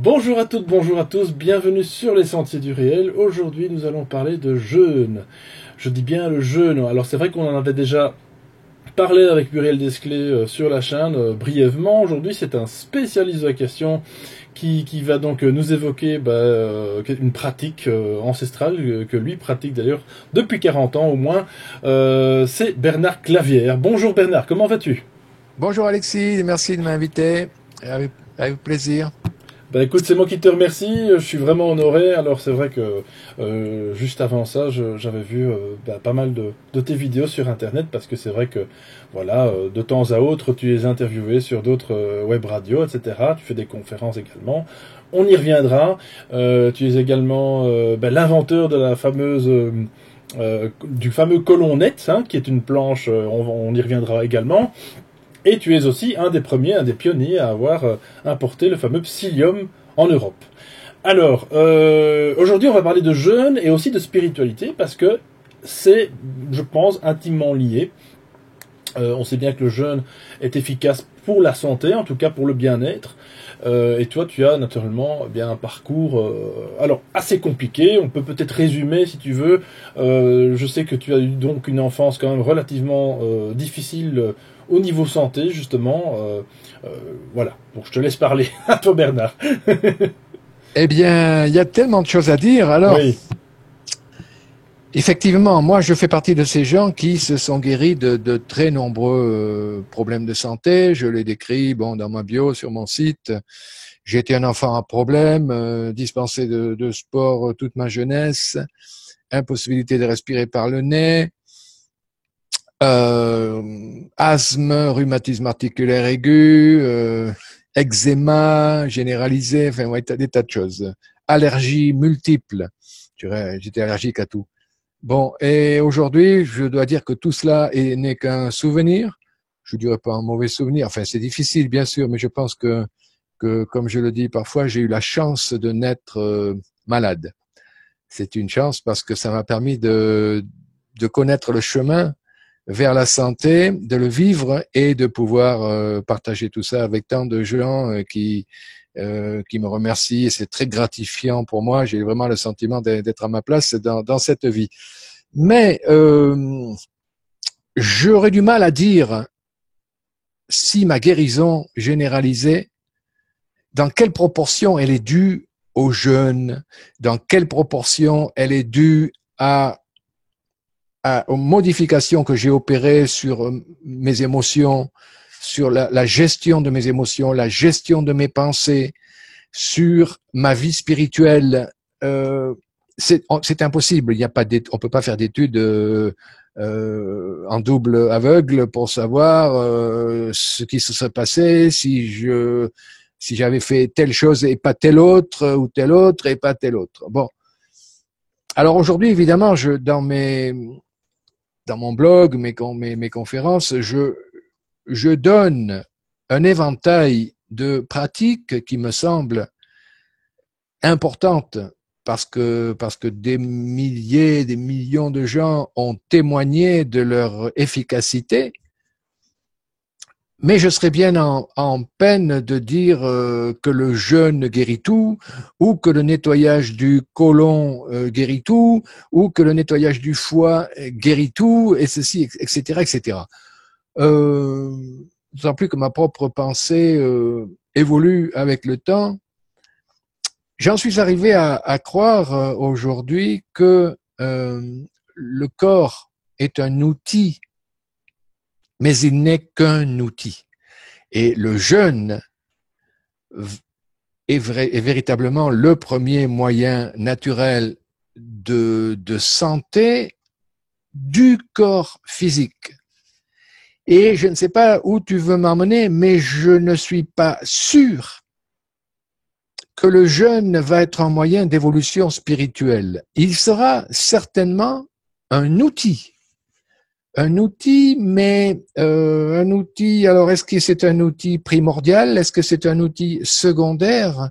Bonjour à toutes, bonjour à tous, bienvenue sur les Sentiers du Réel. Aujourd'hui, nous allons parler de jeûne. Je dis bien le jeûne. Alors, c'est vrai qu'on en avait déjà parlé avec Muriel Desclés sur la chaîne brièvement. Aujourd'hui, c'est un spécialiste de la question qui va donc nous évoquer une pratique ancestrale que lui pratique d'ailleurs depuis 40 ans au moins. C'est Bernard Clavière. Bonjour Bernard, comment vas-tu? Bonjour Alexis, merci de m'inviter. Avec plaisir. Ben écoute, c'est moi qui te remercie, je suis vraiment honoré. Alors c'est vrai que juste avant ça, j'avais vu pas mal de tes vidéos sur internet parce que c'est vrai que voilà, de temps à autre, tu es interviewé sur d'autres web radios, etc. Tu fais des conférences également. On y reviendra. Tu es également l'inventeur de la fameuse du fameux colon net, hein, qui est une planche. On y reviendra également. Et tu es aussi un des premiers, un des pionniers à avoir importé le fameux psyllium en Europe. Alors, aujourd'hui, on va parler de jeûne et aussi de spiritualité parce que c'est, je pense, intimement lié. On sait bien que le jeûne est efficace pour la santé, en tout cas pour le bien-être. Et toi, tu as naturellement bien un parcours, alors assez compliqué. On peut peut-être résumer si tu veux. Je sais que tu as eu donc une enfance quand même relativement difficile au niveau santé, justement. Voilà. Donc je te laisse parler à toi, Bernard. Eh bien, il y a tellement de choses à dire. Alors, Oui. effectivement, moi, je fais partie de ces gens qui se sont guéris de très nombreux problèmes de santé. Je les décris, dans ma bio sur mon site. J'ai été un enfant à problème, dispensé de sport toute ma jeunesse, impossibilité de respirer par le nez, asthme, rhumatisme articulaire aigu, eczéma généralisé, enfin ouais, des tas de choses. Allergies multiples. J'étais allergique à tout. Bon, et aujourd'hui, je dois dire que tout cela n'est qu'un souvenir. Je dirais pas un mauvais souvenir. Enfin, c'est difficile, bien sûr, mais je pense que, comme je le dis parfois, j'ai eu la chance de naître malade. C'est une chance parce que ça m'a permis de connaître le chemin vers la santé, de le vivre et de pouvoir partager tout ça avec tant de gens qui me remercient. Et c'est très gratifiant pour moi. J'ai vraiment le sentiment d'être à ma place dans cette vie. Mais j'aurais du mal à dire si ma guérison généralisée, dans quelle proportion elle est due au jeûne, dans quelle proportion elle est due aux modifications que j'ai opérées sur mes émotions, sur la gestion de mes émotions, la gestion de mes pensées, sur ma vie spirituelle. C'est impossible. Il y a pas on peut pas faire d'études en double aveugle pour savoir ce qui se serait passé si j'avais fait telle chose et pas telle autre, ou telle autre et pas telle autre. Bon. Alors aujourd'hui, évidemment, dans mon blog, mes conférences, je donne un éventail de pratiques qui me semblent importantes parce que des milliers, des millions de gens ont témoigné de leur efficacité. Mais je serais bien en peine de dire que le jeûne guérit tout, ou que le nettoyage du côlon guérit tout, ou que le nettoyage du foie guérit tout, et ceci, etc., etc. D'autant plus que ma propre pensée évolue avec le temps. J'en suis arrivé à croire aujourd'hui que le corps est un outil, mais il n'est qu'un outil. Et le jeûne est véritablement le premier moyen naturel de santé du corps physique. Et je ne sais pas où tu veux m'emmener, mais je ne suis pas sûr que le jeûne va être un moyen d'évolution spirituelle. Il sera certainement un outil. Un outil, mais un outil, alors est-ce que c'est un outil primordial? Est-ce que c'est un outil secondaire?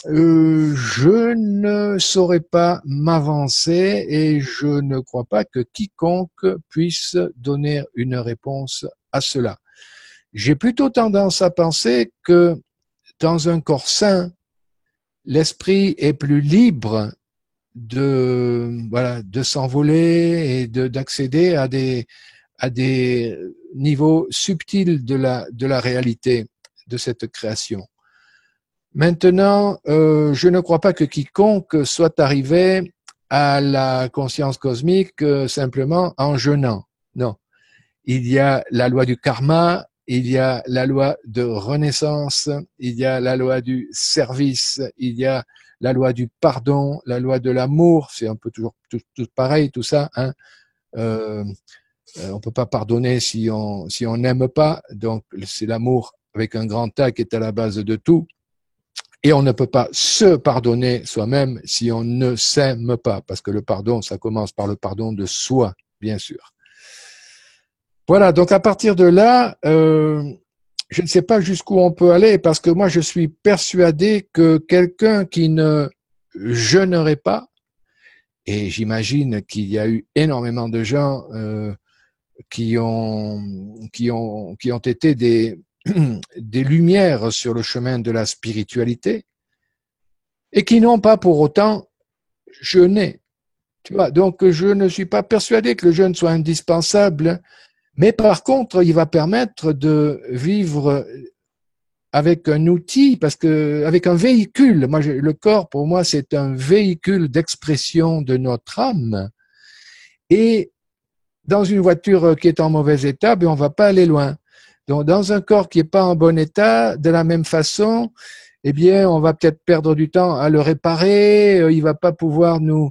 Je ne saurais pas m'avancer et je ne crois pas que quiconque puisse donner une réponse à cela. J'ai plutôt tendance à penser que dans un corps sain, l'esprit est plus libre de s'envoler et d'accéder à des niveaux subtils de la réalité de cette création. Maintenant, je ne crois pas que quiconque soit arrivé à la conscience cosmique simplement en jeûnant. Non. Il y a la loi du karma, il y a la loi de renaissance, il y a la loi du service, il y a la loi du pardon, la loi de l'amour, c'est un peu toujours tout pareil, tout ça. Hein. On peut pas pardonner si on n'aime pas, donc c'est l'amour avec un grand A qui est à la base de tout. Et on ne peut pas se pardonner soi-même si on ne s'aime pas, parce que le pardon, ça commence par le pardon de soi, bien sûr. Voilà, donc à partir de là, je ne sais pas jusqu'où on peut aller, parce que moi je suis persuadé que quelqu'un qui ne jeûnerait pas, et j'imagine qu'il y a eu énormément de gens qui ont été des lumières sur le chemin de la spiritualité et qui n'ont pas pour autant jeûné. Tu vois, donc je ne suis pas persuadé que le jeûne soit indispensable, mais par contre, il va permettre de vivre avec un outil, parce que avec un véhicule. Moi, le corps, pour moi, c'est un véhicule d'expression de notre âme. Et dans une voiture qui est en mauvais état, on va pas aller loin. Donc, dans un corps qui est pas en bon état, de la même façon, eh bien, on va peut-être perdre du temps à le réparer. Il va pas pouvoir nous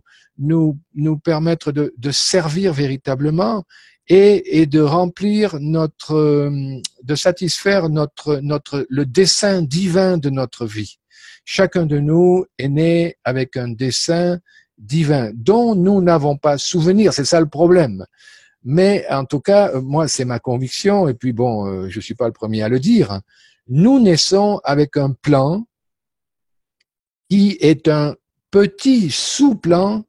permettre de servir véritablement et de remplir de satisfaire le dessein divin de notre vie. Chacun de nous est né avec un dessein divin dont nous n'avons pas souvenir. C'est ça le problème. Mais en tout cas, moi, c'est ma conviction, et puis bon, je suis pas le premier à le dire. Nous naissons avec un plan qui est un petit sous-plan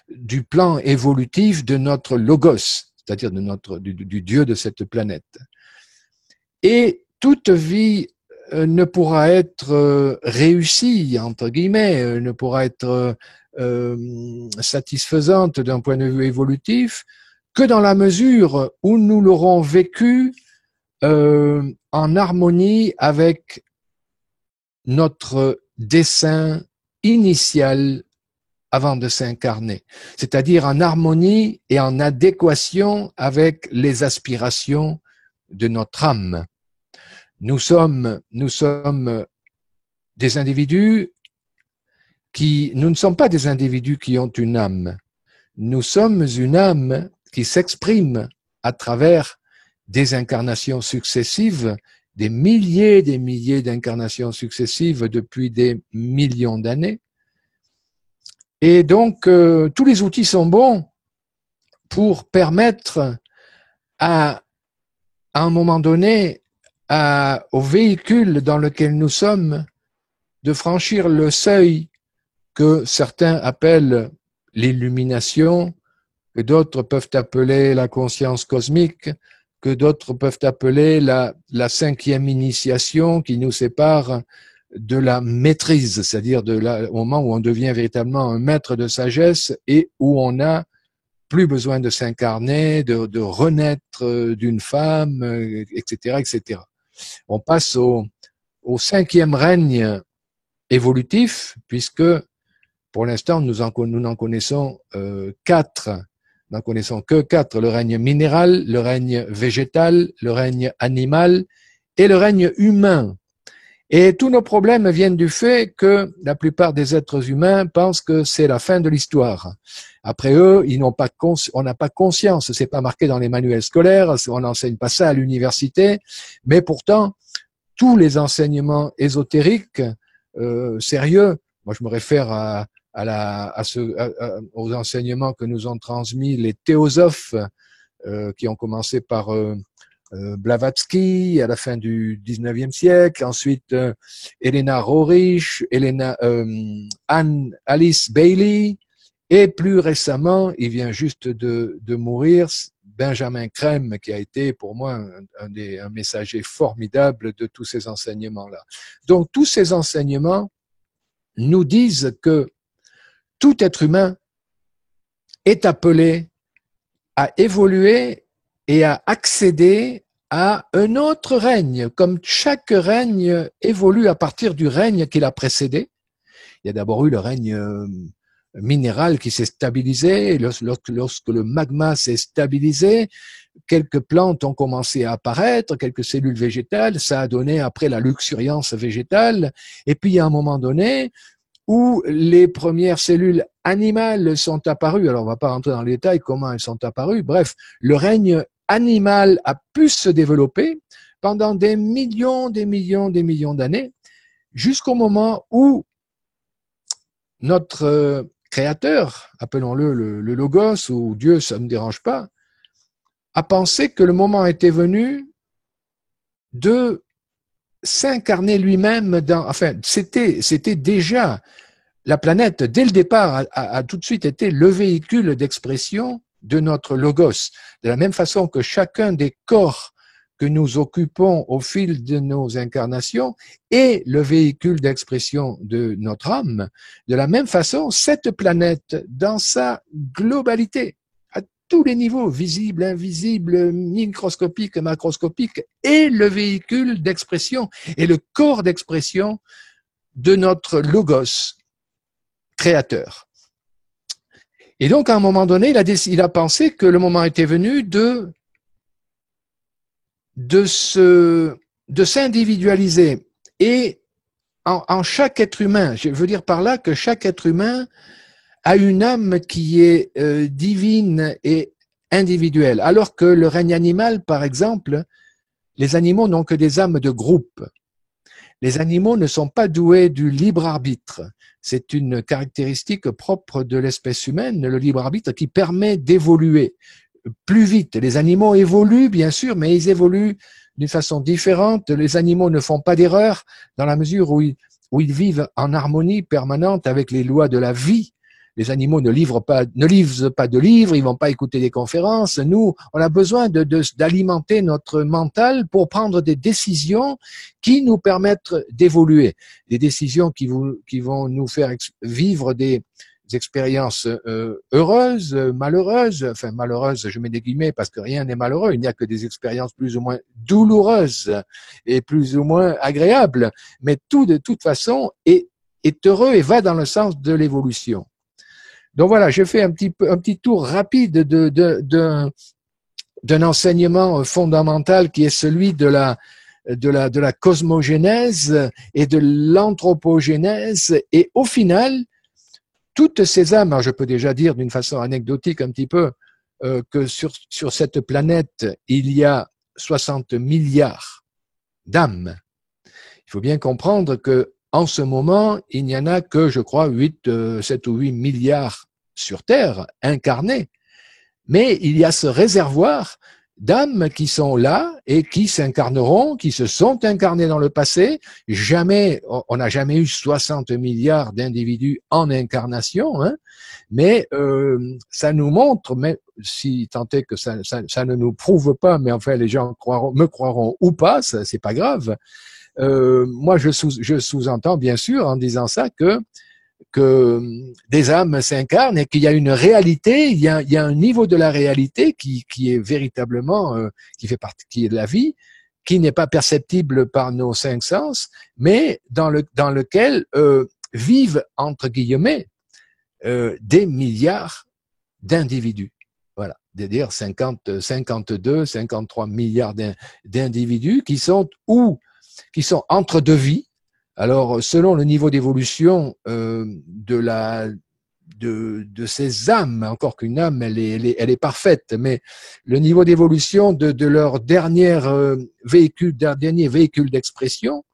du plan évolutif de notre logos, c'est-à-dire du Dieu de cette planète. Et toute vie ne pourra être réussie, entre guillemets, ne pourra être satisfaisante d'un point de vue évolutif que dans la mesure où nous l'aurons vécu en harmonie avec notre dessein initial avant de s'incarner, c'est-à-dire en harmonie et en adéquation avec les aspirations de notre âme. Nous sommes des individus nous ne sommes pas des individus qui ont une âme. Nous sommes une âme qui s'exprime à travers des incarnations successives, des milliers d'incarnations successives depuis des millions d'années. Et donc, tous les outils sont bons pour permettre à un moment donné, au véhicule dans lequel nous sommes, de franchir le seuil que certains appellent l'illumination, que d'autres peuvent appeler la conscience cosmique, que d'autres peuvent appeler la cinquième initiation qui nous sépare de la maîtrise, c'est-à-dire au moment où on devient véritablement un maître de sagesse et où on n'a plus besoin de s'incarner, de renaître d'une femme, etc., etc. On passe au cinquième règne évolutif, puisque pour l'instant, nous n'en connaissons quatre. Nous n'en connaissons que quatre, le règne minéral, le règne végétal, le règne animal et le règne humain. Et tous nos problèmes viennent du fait que la plupart des êtres humains pensent que c'est la fin de l'histoire. Après eux, on n'a pas conscience, c'est pas marqué dans les manuels scolaires, on n'enseigne pas ça à l'université, mais pourtant, tous les enseignements ésotériques sérieux, moi je me réfère aux enseignements que nous ont transmis les théosophes qui ont commencé par Blavatsky à la fin du 19e siècle, ensuite Elena Rorich, Alice Bailey, et plus récemment, il vient juste de mourir, Benjamin Crème, qui a été pour moi un messager formidable de tous ces enseignements-là. Donc tous ces enseignements nous disent que tout être humain est appelé à évoluer et à accéder à un autre règne, comme chaque règne évolue à partir du règne qui l'a précédé. Il y a d'abord eu le règne minéral qui s'est stabilisé. Lorsque le magma s'est stabilisé, quelques plantes ont commencé à apparaître, quelques cellules végétales. Ça a donné après la luxuriance végétale. Et puis, il y a un moment donné où les premières cellules animales sont apparues. Alors, on ne va pas rentrer dans les détails comment elles sont apparues. Bref, le règne animal a pu se développer pendant des millions d'années, jusqu'au moment où notre créateur, appelons-le le Logos ou Dieu, ça ne me dérange pas, a pensé que le moment était venu de s'incarner lui-même c'était déjà la planète, dès le départ, a tout de suite été le véhicule d'expression de notre Logos. De la même façon que chacun des corps que nous occupons au fil de nos incarnations est le véhicule d'expression de notre âme, de la même façon, cette planète, dans sa globalité, à tous les niveaux, visible, invisible, microscopique, macroscopique, est le véhicule d'expression et le corps d'expression de notre Logos créateur. Et donc, à un moment donné, il a pensé que le moment était venu de s'individualiser. Et en chaque être humain, je veux dire par là que chaque être humain a une âme qui est divine et individuelle. Alors que le règne animal, par exemple, les animaux n'ont que des âmes de groupe. Les animaux ne sont pas doués du libre arbitre. C'est une caractéristique propre de l'espèce humaine, le libre arbitre, qui permet d'évoluer plus vite. Les animaux évoluent, bien sûr, mais ils évoluent d'une façon différente. Les animaux ne font pas d'erreur dans la mesure où ils vivent en harmonie permanente avec les lois de la vie. Les animaux ne livrent pas de livres, ils vont pas écouter des conférences. Nous, on a besoin d'alimenter notre mental pour prendre des décisions qui nous permettent d'évoluer. Des décisions qui vont nous faire vivre des expériences heureuses, malheureuses. Enfin, malheureuses, je mets des guillemets parce que rien n'est malheureux. Il n'y a que des expériences plus ou moins douloureuses et plus ou moins agréables. Mais tout, de toute façon, est heureux et va dans le sens de l'évolution. Donc voilà, j'ai fait un petit tour rapide d'un enseignement fondamental qui est celui de la cosmogénèse et de l'anthropogénèse. Et au final, toutes ces âmes, alors je peux déjà dire d'une façon anecdotique un petit peu que sur cette planète, il y a 60 milliards d'âmes. Il faut bien comprendre que en ce moment, il n'y en a que, je crois, 7 ou 8 milliards sur Terre, incarnés. Mais il y a ce réservoir d'âmes qui sont là et qui s'incarneront, qui se sont incarnées dans le passé. On n'a jamais eu 60 milliards d'individus en incarnation, hein, mais ça nous montre, mais si tant est que ça ne nous prouve pas, mais enfin les gens me croiront ou pas, c'est pas grave. Moi, je sous-entends bien sûr en disant ça que des âmes s'incarnent et qu'il y a une réalité, il y a un niveau de la réalité qui est véritablement qui fait partie qui est de la vie, qui n'est pas perceptible par nos cinq sens, mais dans lequel vivent entre guillemets des milliards d'individus. Voilà, c'est-à-dire 52, 53 milliards d'individus qui sont entre deux vies. Alors, selon le niveau d'évolution de ces âmes, encore qu'une âme, elle est parfaite, mais le niveau d'évolution de leur dernier véhicule d'expression,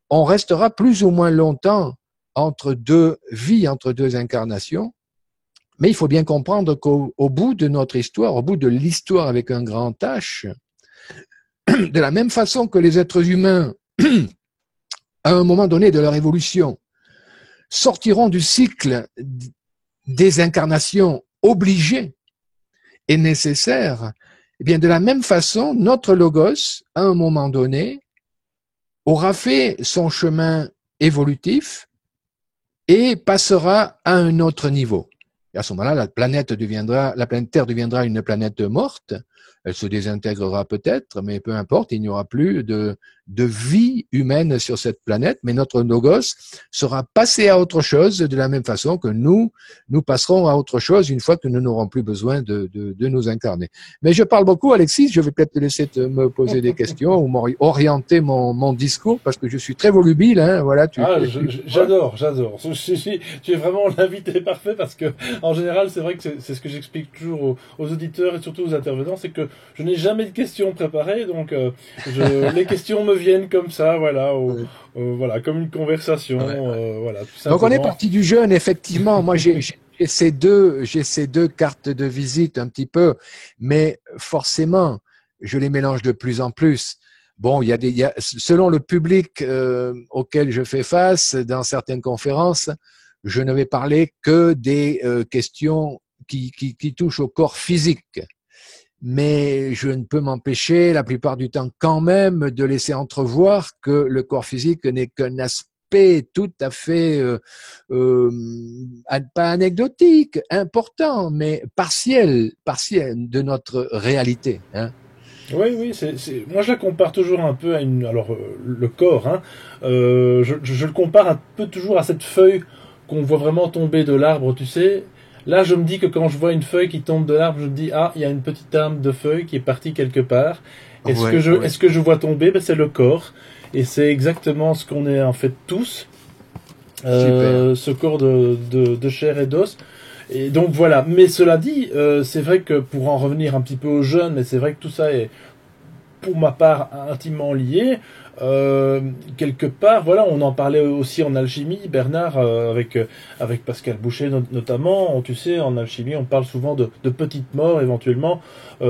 on restera plus ou moins longtemps entre deux vies, entre deux incarnations. Mais il faut bien comprendre qu'au bout de notre histoire, au bout de l'histoire avec un grand H, de la même façon que les êtres humains, à un moment donné de leur évolution, sortiront du cycle des incarnations obligées et nécessaires, eh bien, de la même façon, notre Logos, à un moment donné, aura fait son chemin évolutif et passera à un autre niveau. Et à ce moment-là, la planète Terre deviendra une planète morte. Elle se désintégrera peut-être, mais peu importe, il n'y aura plus de vie humaine sur cette planète, mais notre logos sera passé à autre chose de la même façon que nous passerons à autre chose une fois que nous n'aurons plus besoin de nous incarner. Mais je parle beaucoup, Alexis, je vais peut-être te laisser me poser des questions ou orienter mon discours parce que je suis très volubile, hein, voilà. J'adore. Tu es vraiment l'invité parfait parce que, en général, c'est vrai que c'est ce que j'explique toujours aux auditeurs et surtout aux intervenants, c'est que je n'ai jamais de questions préparées, donc les questions me viennent comme ça, voilà, voilà, comme une conversation, voilà. Tout simplement. Donc on est parti du jeûne, effectivement. Moi, j'ai ces deux cartes de visite un petit peu, mais forcément, je les mélange de plus en plus. Bon, selon le public auquel je fais face, dans certaines conférences, je ne vais parler que des questions qui touchent au corps physique. Mais je ne peux m'empêcher, la plupart du temps quand même, de laisser entrevoir que le corps physique n'est qu'un aspect tout à fait, pas anecdotique, important, mais partiel de notre réalité. Hein. Oui, moi je la compare toujours un peu à le corps, hein, je le compare un peu toujours à cette feuille qu'on voit vraiment tomber de l'arbre, tu sais. Là, je me dis que quand je vois une feuille qui tombe de l'arbre, je me dis, ah, il y a une petite âme de feuille qui est partie quelque part. Est-ce que je vois tomber? Ben, c'est le corps. Et c'est exactement ce qu'on est en fait tous. Ce corps de chair et d'os. Et donc voilà. Mais cela dit, c'est vrai que pour en revenir un petit peu aux jeunes, mais c'est vrai que tout ça est, pour ma part, intimement lié. Quelque part, voilà, on en parlait aussi en alchimie, Bernard, avec Pascal Boucher notamment. Tu sais, en alchimie, on parle souvent de petites morts éventuellement.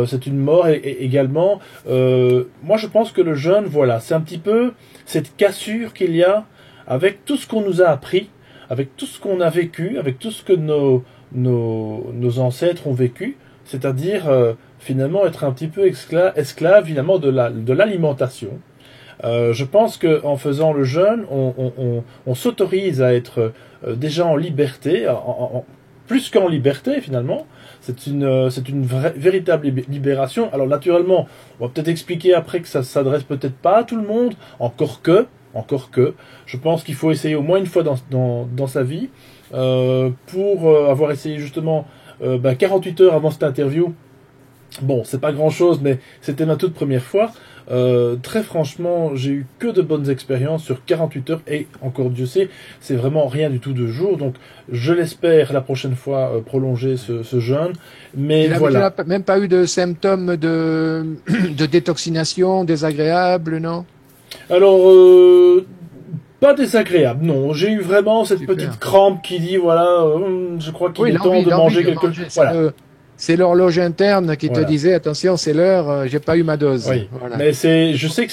C'est une mort également. Moi, je pense que le jeûne, voilà, c'est un petit peu cette cassure qu'il y a avec tout ce qu'on nous a appris, avec tout ce qu'on a vécu, avec tout ce que nos ancêtres ont vécu, c'est-à-dire finalement être un petit peu esclave finalement de l'alimentation. Je pense qu'en faisant le jeûne, on s'autorise à être déjà en liberté, plus qu'en liberté finalement. C'est une véritable libération. Alors naturellement, on va peut-être expliquer après que ça s'adresse peut-être pas à tout le monde, encore que, je pense qu'il faut essayer au moins une fois dans sa vie, pour avoir essayé justement 48 heures avant cette interview. Bon, c'est pas grand-chose, mais c'était ma toute première fois. Très franchement, j'ai eu que de bonnes expériences sur 48 heures et encore Dieu sait, c'est vraiment rien du tout de jour. Donc, je l'espère la prochaine fois prolonger ce jeûne. Mais voilà. Tu n'as même pas eu de symptômes de détoxination désagréables, non? Alors, pas désagréable, non. J'ai eu vraiment cette petite crampe qui dit, voilà, je crois qu'il est temps de manger quelque chose. Voilà. C'est l'horloge interne qui te disait attention, c'est l'heure, j'ai pas eu ma dose. Oui. Voilà. Mais je sais que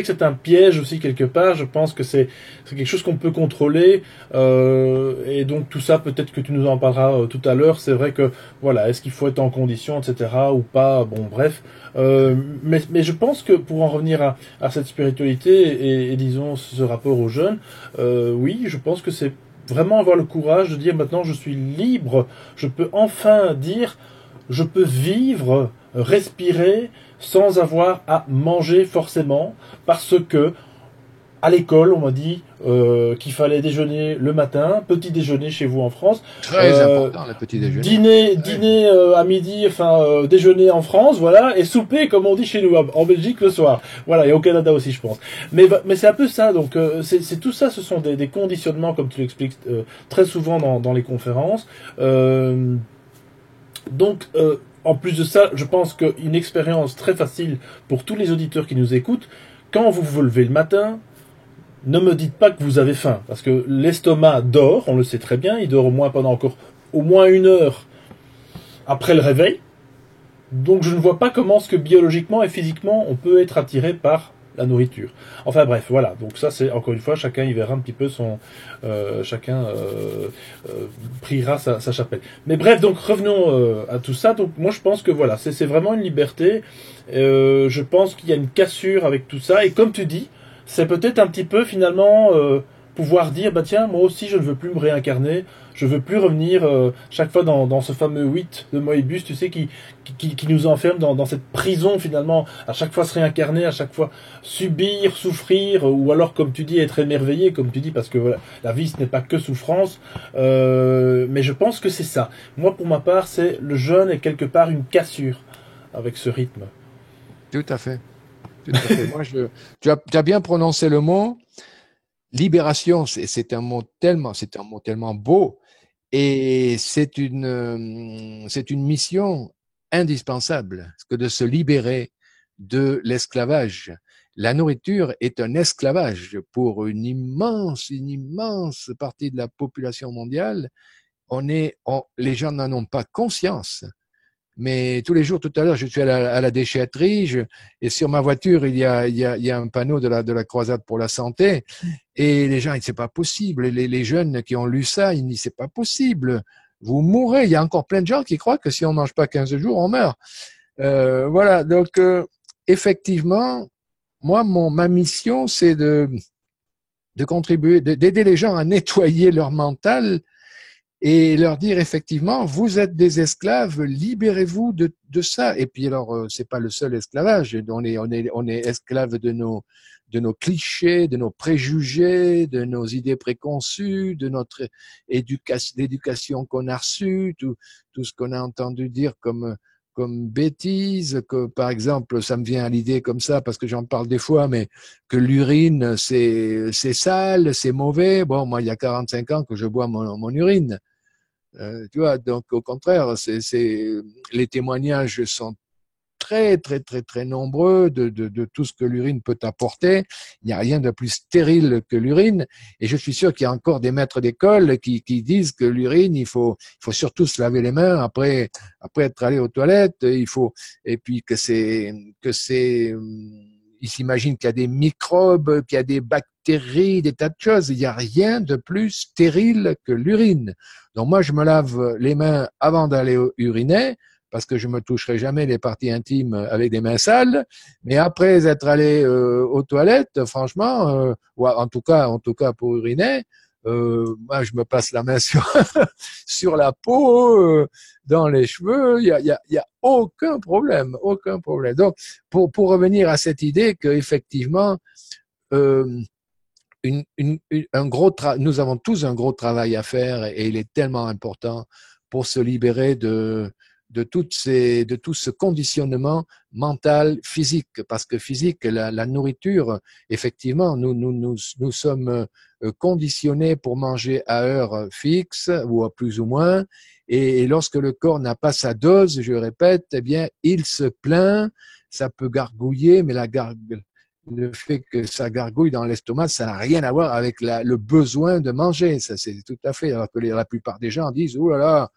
c'est un piège aussi quelque part. Je pense que c'est quelque chose qu'on peut contrôler. Et donc tout ça, peut-être que tu nous en parleras tout à l'heure. C'est vrai que voilà, est-ce qu'il faut être en condition, etc. ou pas. Bon, bref. Mais je pense que pour en revenir à cette spiritualité et disons ce rapport aux jeunes, oui, je pense que c'est vraiment avoir le courage de dire maintenant je suis libre, je peux enfin dire, je peux vivre, respirer sans avoir à manger forcément, parce que à l'école on m'a dit qu'il fallait déjeuner le matin, petit déjeuner chez vous en France. Très important le petit déjeuner. Dîner à midi, enfin déjeuner en France, voilà, et souper comme on dit chez nous en Belgique le soir. Voilà, et au Canada aussi je pense. Mais c'est un peu ça, donc c'est tout ça, ce sont des conditionnements comme tu l'expliques très souvent dans les conférences. Donc en plus de ça, je pense qu'une expérience très facile pour tous les auditeurs qui nous écoutent, quand vous vous levez le matin, ne me dites pas que vous avez faim, parce que l'estomac dort, on le sait très bien, il dort pendant encore au moins 1 heure après le réveil. Donc je ne vois pas comment est-ce que biologiquement et physiquement on peut être attiré par la nourriture. Enfin bref, voilà. Donc ça c'est encore une fois, chacun y verra un petit peu chacun priera sa chapelle. Mais bref, donc revenons à tout ça. Donc moi je pense que voilà, c'est vraiment une liberté. Je pense qu'il y a une cassure avec tout ça. Et comme tu dis, c'est peut-être un petit peu finalement pouvoir dire, bah tiens, moi aussi je ne veux plus me réincarner, je veux plus revenir chaque fois dans ce fameux 8 de Moebius, tu sais, qui nous enferme dans cette prison finalement, à chaque fois se réincarner, à chaque fois subir, souffrir, ou alors comme tu dis, être émerveillé, comme tu dis, parce que voilà, la vie ce n'est pas que souffrance, mais je pense que c'est ça. Moi pour ma part, c'est le jeûne est quelque part une cassure avec ce rythme. Tout à fait. Tout à fait. Tu as bien prononcé le mot. Libération, c'est un mot tellement beau et c'est une mission indispensable que de se libérer de l'esclavage. La nourriture est un esclavage pour une immense partie de la population mondiale. Les gens n'en ont pas conscience. Mais tous les jours, tout à l'heure, je suis à la déchetterie et sur ma voiture, il y a un panneau de la Croisade pour la santé. Et les gens, ils disent, c'est pas possible. Les jeunes qui ont lu ça, ils disent, c'est pas possible. Vous mourrez. Il y a encore plein de gens qui croient que si on mange pas 15 jours, on meurt. Voilà. Donc, effectivement, moi, ma mission, c'est de contribuer, d'aider les gens à nettoyer leur mental et leur dire effectivement, vous êtes des esclaves, libérez-vous de ça. Et puis alors, c'est pas le seul esclavage. On est esclaves de nos clichés, de nos préjugés, de nos idées préconçues, de notre l'éducation qu'on a reçue, tout ce qu'on a entendu dire comme bêtises, que par exemple, ça me vient à l'idée comme ça parce que j'en parle des fois, mais que l'urine c'est sale, c'est mauvais. Bon, moi il y a 45 ans que je bois mon urine. Tu vois, donc au contraire, les témoignages sont très, très, très, très nombreux de tout ce que l'urine peut apporter. Il n'y a rien de plus stérile que l'urine. Et je suis sûr qu'il y a encore des maîtres d'école qui disent que l'urine, il faut surtout se laver les mains après être allé aux toilettes. Et puis ils s'imaginent qu'il y a des microbes, qu'il y a des bactéries, des tas de choses. Il n'y a rien de plus stérile que l'urine. Donc moi, je me lave les mains avant d'aller uriner parce que je me toucherai jamais les parties intimes avec des mains sales. Mais après être allé aux toilettes, franchement, ou en tout cas pour uriner, moi je me passe la main sur la peau, dans les cheveux. Il y a aucun problème, aucun problème. Donc pour revenir à cette idée que effectivement euh, nous avons tous un gros travail à faire et il est tellement important pour se libérer de tout ce conditionnement mental, physique. Parce que physique, la nourriture, effectivement, nous sommes conditionnés pour manger à heure fixe ou à plus ou moins. Et lorsque le corps n'a pas sa dose, je répète, eh bien, il se plaint, ça peut gargouiller, mais le fait que ça gargouille dans l'estomac, ça n'a rien à voir avec le besoin de manger. Ça, c'est tout à fait. Alors que la plupart des gens disent, oh là là,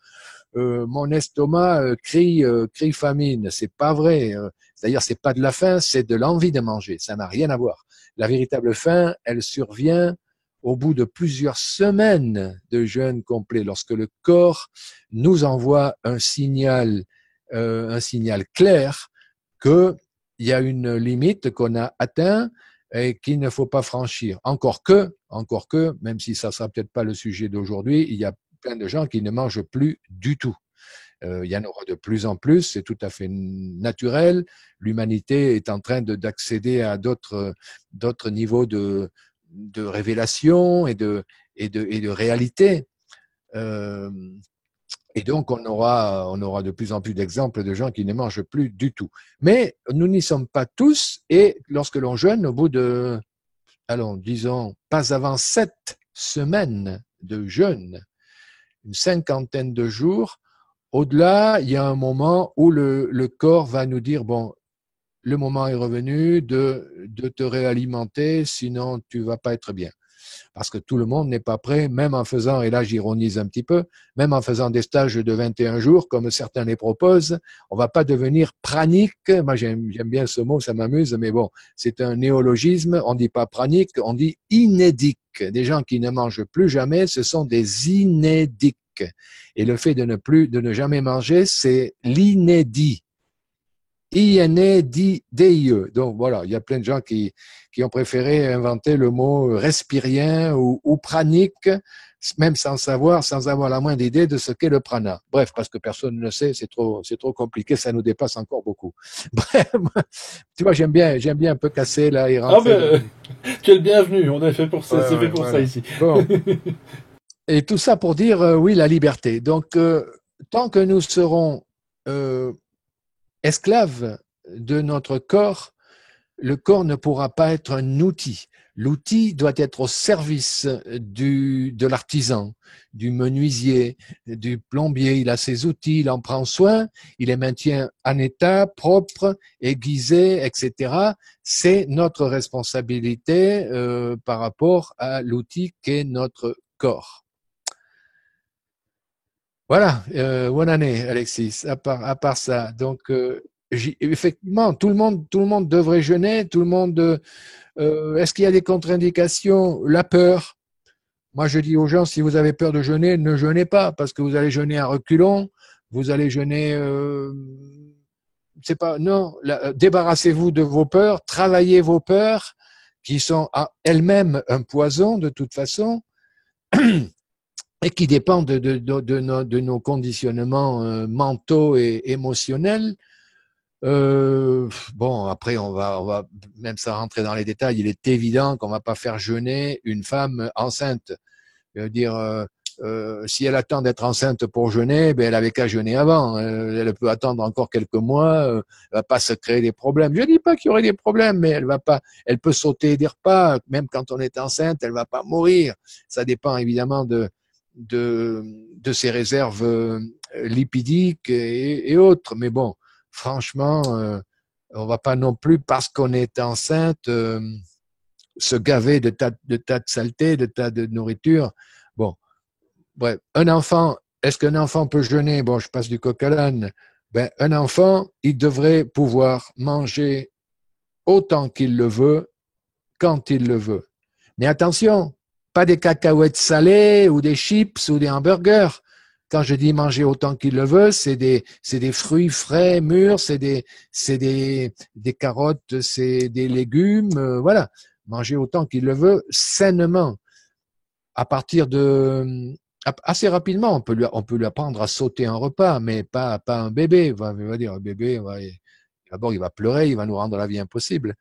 mon estomac crie famine. C'est pas vrai. D'ailleurs, c'est pas de la faim, c'est de l'envie de manger. Ça n'a rien à voir. La véritable faim, elle survient au bout de plusieurs semaines de jeûne complet, lorsque le corps nous envoie un signal clair que il y a une limite qu'on a atteint et qu'il ne faut pas franchir. Encore que, même si ça sera peut-être pas le sujet d'aujourd'hui, il y a plein de gens qui ne mangent plus du tout. Il y en aura de plus en plus, c'est tout à fait naturel. L'humanité est en train d'accéder à d'autres niveaux de révélation et de réalité. Euh, et donc, on aura de plus en plus d'exemples de gens qui ne mangent plus du tout. Mais nous n'y sommes pas tous. Et lorsque l'on jeûne, au bout de, allons, disons, pas avant 7 semaines de jeûne, une cinquantaine de jours, au-delà, il y a un moment où le corps va nous dire, bon, le moment est revenu de te réalimenter, sinon tu vas pas être bien. Parce que tout le monde n'est pas prêt, même en faisant, et là j'ironise un petit peu, même en faisant des stages de 21 jours, comme certains les proposent, on va pas devenir pranique. Moi j'aime bien ce mot, ça m'amuse, mais bon, c'est un néologisme, on dit pas pranique, on dit inédique. Des gens qui ne mangent plus jamais, ce sont des inédiques. Et le fait de ne jamais manger, c'est l'inédit. INEDIE. Donc voilà, il y a plein de gens qui ont préféré inventer le mot respirien ou pranique, même sans avoir la moindre idée de ce qu'est le prana. Bref, parce que personne ne le sait, c'est trop compliqué, ça nous dépasse encore beaucoup. Bref, tu vois, j'aime bien un peu casser là et Ah rentrer ben, tu es le bienvenu, on est fait pour ça, c'est fait pour ça voilà. ici. Bon. Et tout ça pour dire, oui, la liberté. Donc, tant que nous serons esclaves de notre corps, le corps ne pourra pas être un outil. L'outil doit être au service de l'artisan, du menuisier, du plombier. Il a ses outils, il en prend soin, il les maintient en état, propre, aiguisé, etc. C'est notre responsabilité par rapport à l'outil qu'est notre corps. Voilà, bonne année, Alexis. À part ça, donc effectivement, tout le monde devrait jeûner. Tout le monde. Est-ce qu'il y a des contre-indications? La peur. Moi, je dis aux gens, si vous avez peur de jeûner, ne jeûnez pas, parce que vous allez jeûner à reculons. Vous allez jeûner. C'est pas non. Débarrassez-vous de vos peurs. Travaillez vos peurs, qui sont elles-mêmes un poison de toute façon. Et qui dépendent de nos conditionnements mentaux et émotionnels. Bon, après, on va même sans rentrer dans les détails, il est évident qu'on va pas faire jeûner une femme enceinte. Je veux dire, si elle attend d'être enceinte pour jeûner, ben elle avait qu'à jeûner avant. Elle peut attendre encore quelques mois, elle va pas se créer des problèmes. Je dis pas qu'il y aurait des problèmes, mais elle peut sauter des repas, même quand on est enceinte, elle va pas mourir. Ça dépend évidemment de ses réserves lipidiques et autres. Mais bon, franchement, on va pas non plus, parce qu'on est enceinte, se gaver de tas de saletés, de tas de nourriture. Bon, bref, est-ce qu'un enfant peut jeûner? Bon, je passe du coq à l'âne. Ben, un enfant, il devrait pouvoir manger autant qu'il le veut, quand il le veut. Mais attention, pas des cacahuètes salées ou des chips ou des hamburgers. Quand je dis manger autant qu'il le veut, c'est des fruits frais, mûrs, c'est des carottes, c'est des légumes, voilà. Manger autant qu'il le veut, sainement. À partir assez rapidement, on peut lui apprendre à sauter un repas, mais pas un bébé. Il va dire, un bébé, d'abord, il va pleurer, il va nous rendre la vie impossible.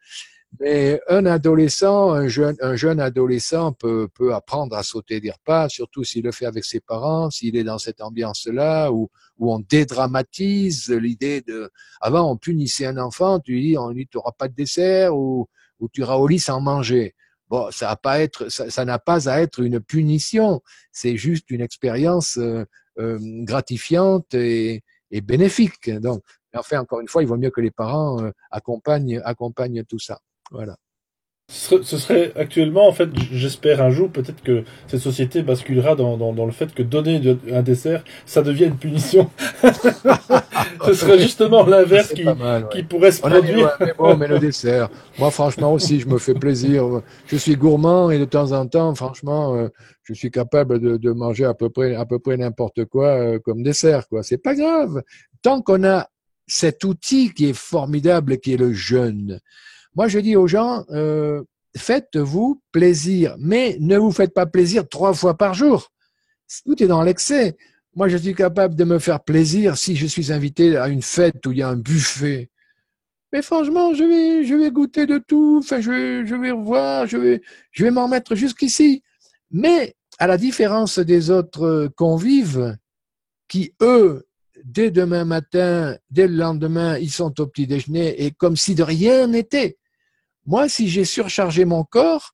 Mais un adolescent, un jeune adolescent peut apprendre à sauter des repas, surtout s'il le fait avec ses parents, s'il est dans cette ambiance-là, où on dédramatise l'idée de... Avant, on punissait un enfant, tu lui dis, tu n'auras pas de dessert, ou tu iras au lit sans manger. Bon, ça n'a pas à être une punition, c'est juste une expérience gratifiante et bénéfique. Donc, enfin, encore une fois, il vaut mieux que les parents accompagnent tout ça. Voilà. Ce serait actuellement, en fait, j'espère un jour, peut-être que cette société basculera dans le fait que donner un dessert, ça devient une punition. Ce serait justement l'inverse qui pourrait se produire. Mais bon, mais le dessert. Moi, franchement aussi, je me fais plaisir. Je suis gourmand et de temps en temps, franchement, je suis capable de manger à peu près n'importe quoi comme dessert, quoi. C'est pas grave. Tant qu'on a cet outil qui est formidable, qui est le jeûne. Moi, je dis aux gens, faites-vous plaisir, mais ne vous faites pas plaisir 3 fois par jour. Tout est dans l'excès. Moi, je suis capable de me faire plaisir si je suis invité à une fête où il y a un buffet. Mais franchement, je vais goûter de tout. Enfin, je vais voir, je vais m'en mettre jusqu'ici. Mais à la différence des autres convives qui, eux, dès demain matin, dès le lendemain, ils sont au petit déjeuner et comme si de rien n'était. Moi, si j'ai surchargé mon corps,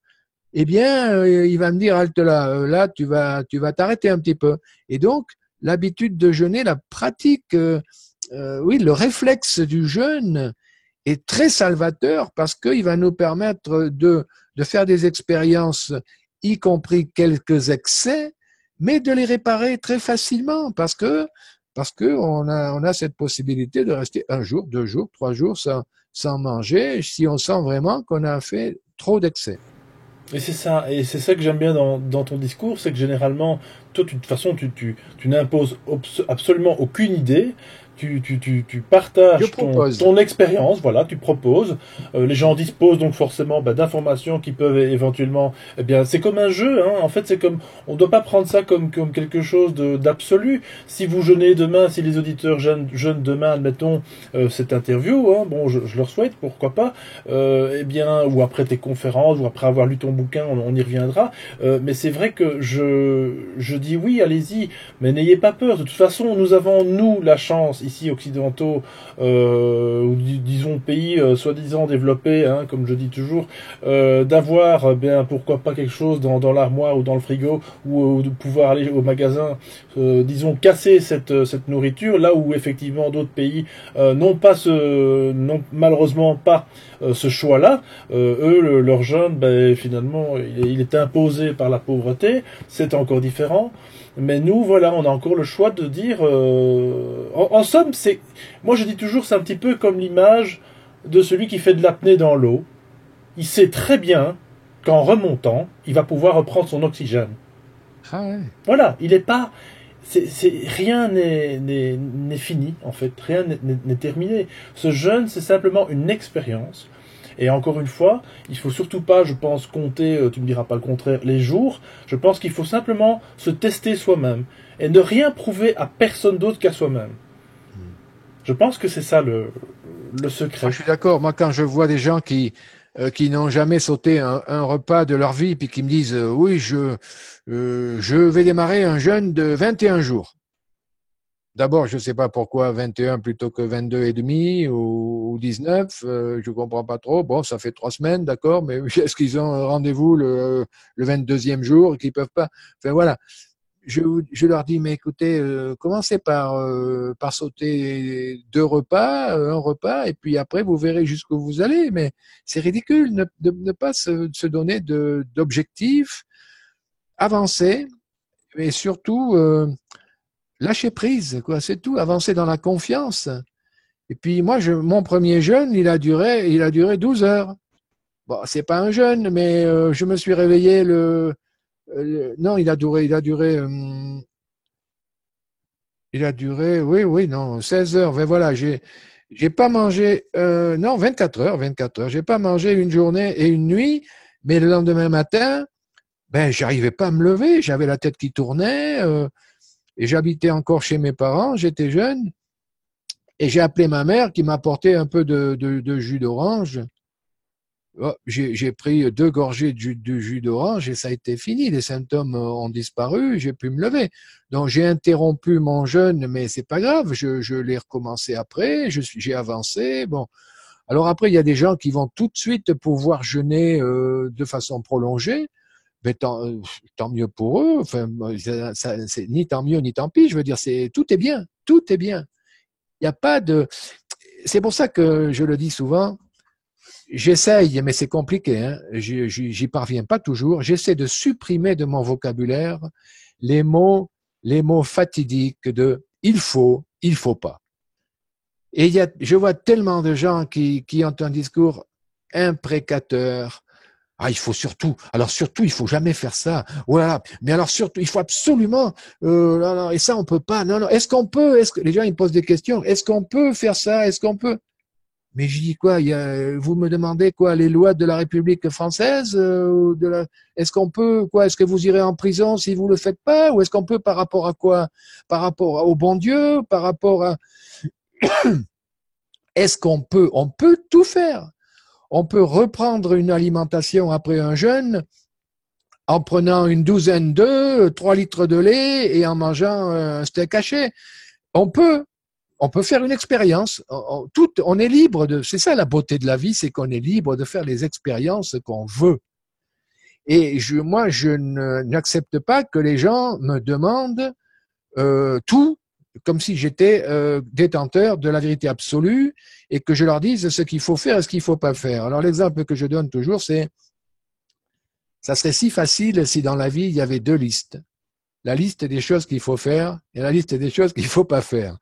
eh bien, il va me dire, halte là, là, tu vas t'arrêter un petit peu. Et donc, l'habitude de jeûner, la pratique, oui, le réflexe du jeûne est très salvateur parce qu'il va nous permettre de faire des expériences, y compris quelques excès, mais de les réparer très facilement parce que on a cette possibilité de rester 1 jour, 2 jours, 3 jours sans manger si on sent vraiment qu'on a fait trop d'excès. Et c'est ça que j'aime bien dans ton discours, c'est que généralement, toi, de toute façon, tu n'imposes absolument aucune idée. tu Je partages propose. ton expérience, voilà, tu proposes. Les gens disposent donc forcément d'informations qui peuvent éventuellement, eh bien, c'est comme un jeu, hein. En fait, c'est comme, on doit pas prendre ça comme quelque chose d'absolu. Si vous jeûnez demain, si les auditeurs jeûnent demain, admettons cette interview, hein, bon, je leur souhaite, pourquoi pas, eh bien, ou après tes conférences, ou après avoir lu ton bouquin, on y reviendra. Mais c'est vrai que je dis oui, allez-y, mais n'ayez pas peur. De toute façon, nous avons nous la chance ici occidentaux, ou disons pays soi-disant développés, hein, comme je dis toujours, d'avoir bien pourquoi pas quelque chose dans l'armoire ou dans le frigo, ou de pouvoir aller au magasin, disons casser cette nourriture, là où effectivement d'autres pays n'ont malheureusement pas ce choix-là. Eux, leur jeûne, ben, finalement, il est imposé par la pauvreté, c'est encore différent. Mais nous, voilà, on a encore le choix de dire. En somme, c'est. Moi, je dis toujours, c'est un petit peu comme l'image de celui qui fait de l'apnée dans l'eau. Il sait très bien qu'en remontant, il va pouvoir reprendre son oxygène. Ah ouais. Voilà, il n'est pas. Rien n'est fini, en fait. Rien n'est terminé. Ce jeûne, c'est simplement une expérience. Et encore une fois, il faut surtout pas, je pense, compter, tu me diras pas le contraire, les jours. Je pense qu'il faut simplement se tester soi-même et ne rien prouver à personne d'autre qu'à soi-même. Je pense que c'est ça le Ah, secret. je suis d'accord. Moi, quand je vois des gens qui n'ont jamais sauté un repas de leur vie, puis qui me disent oui, je vais démarrer un jeûne de 21 jours. D'abord, je ne sais pas pourquoi 21 plutôt que 22 et demi ou 19, je comprends pas trop. Bon, ça fait 3 semaines, d'accord, mais est-ce qu'ils ont un rendez-vous le 22e jour et qu'ils peuvent pas? Enfin voilà. Je leur dis, mais écoutez, commencez par sauter 2 repas, un repas, et puis après vous verrez jusqu'où vous allez. Mais c'est ridicule de ne pas se donner d'objectifs, avancer, et surtout lâcher prise, quoi. C'est tout, avancer dans la confiance. Et puis moi, mon premier jeûne, il a duré 12 heures. Bon, c'est pas un jeûne, mais je me suis réveillé non, il a duré, oui, oui, non, 16 heures. Mais voilà, j'ai pas mangé, non, 24 heures, 24 heures. J'ai pas mangé une journée et une nuit, mais le lendemain matin, ben, j'arrivais pas à me lever. J'avais la tête qui tournait, et j'habitais encore chez mes parents. J'étais jeune, et j'ai appelé ma mère qui m'a apporté un peu de jus d'orange. Oh, j'ai pris 2 gorgées de jus d'orange et ça a été fini. Les symptômes ont disparu, j'ai pu me lever. Donc j'ai interrompu mon jeûne, mais c'est pas grave. Je l'ai recommencé après. J'ai avancé. Bon, alors après il y a des gens qui vont tout de suite pouvoir jeûner de façon prolongée. Mais tant mieux pour eux. Enfin, c'est ni tant mieux ni tant pis. Je veux dire, tout est bien, tout est bien. Il n'y a pas de. C'est pour ça que je le dis souvent. J'essaye, mais c'est compliqué, hein. J'y parviens pas toujours. J'essaie de supprimer de mon vocabulaire les mots, les mots fatidiques de il faut pas. Et je vois tellement de gens qui ont un discours imprécateur. Ah, il faut surtout, alors surtout, il faut jamais faire ça. Voilà. Mais alors surtout, il faut absolument, non, non, et ça, on peut pas. Non, non. Est-ce que les gens, ils me posent des questions. Est-ce qu'on peut faire ça? Est-ce qu'on peut? Mais je dis quoi, vous me demandez quoi, les lois de la République française est-ce qu'on peut quoi, est-ce que vous irez en prison si vous le faites pas, ou est-ce qu'on peut par rapport à quoi, par rapport au bon Dieu, par rapport à, est-ce on peut tout faire, on peut reprendre une alimentation après un jeûne en prenant une douzaine d'œufs, 3 litres de lait et en mangeant un steak haché, on peut. On peut faire une expérience. On est libre de. C'est ça la beauté de la vie, c'est qu'on est libre de faire les expériences qu'on veut. Et moi, je n'accepte pas que les gens me demandent tout, comme si j'étais détenteur de la vérité absolue, et que je leur dise ce qu'il faut faire et ce qu'il ne faut pas faire. Alors l'exemple que je donne toujours, c'est ça serait si facile si dans la vie il y avait 2 listes. La liste des choses qu'il faut faire et la liste des choses qu'il ne faut pas faire.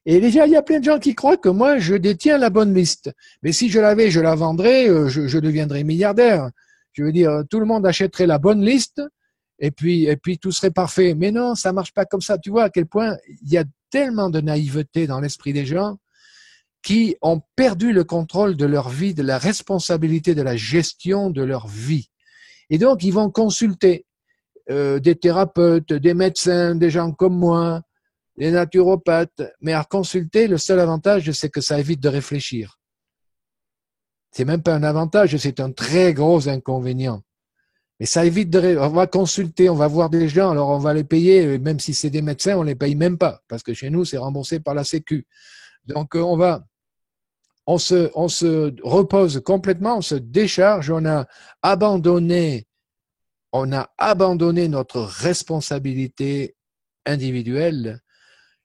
Et déjà, il y a plein de gens qui croient que moi, je détiens la bonne liste. Mais si je l'avais, je la vendrais, je deviendrais milliardaire. Je veux dire, tout le monde achèterait la bonne liste et puis tout serait parfait. Mais non, ça marche pas comme ça. Tu vois à quel point il y a tellement de naïveté dans l'esprit des gens qui ont perdu le contrôle de leur vie, de la responsabilité de la gestion de leur vie. Et donc, ils vont consulter des thérapeutes, des médecins, des gens comme moi, des naturopathes. Mais à consulter, le seul avantage, c'est que ça évite de réfléchir. C'est même pas un avantage, c'est un très gros inconvénient. Mais ça évite on va consulter, on va voir des gens, alors on va les payer, même si c'est des médecins, on les paye même pas, parce que chez nous, c'est remboursé par la Sécu. Donc, on se repose complètement, on se décharge, on a abandonné notre responsabilité individuelle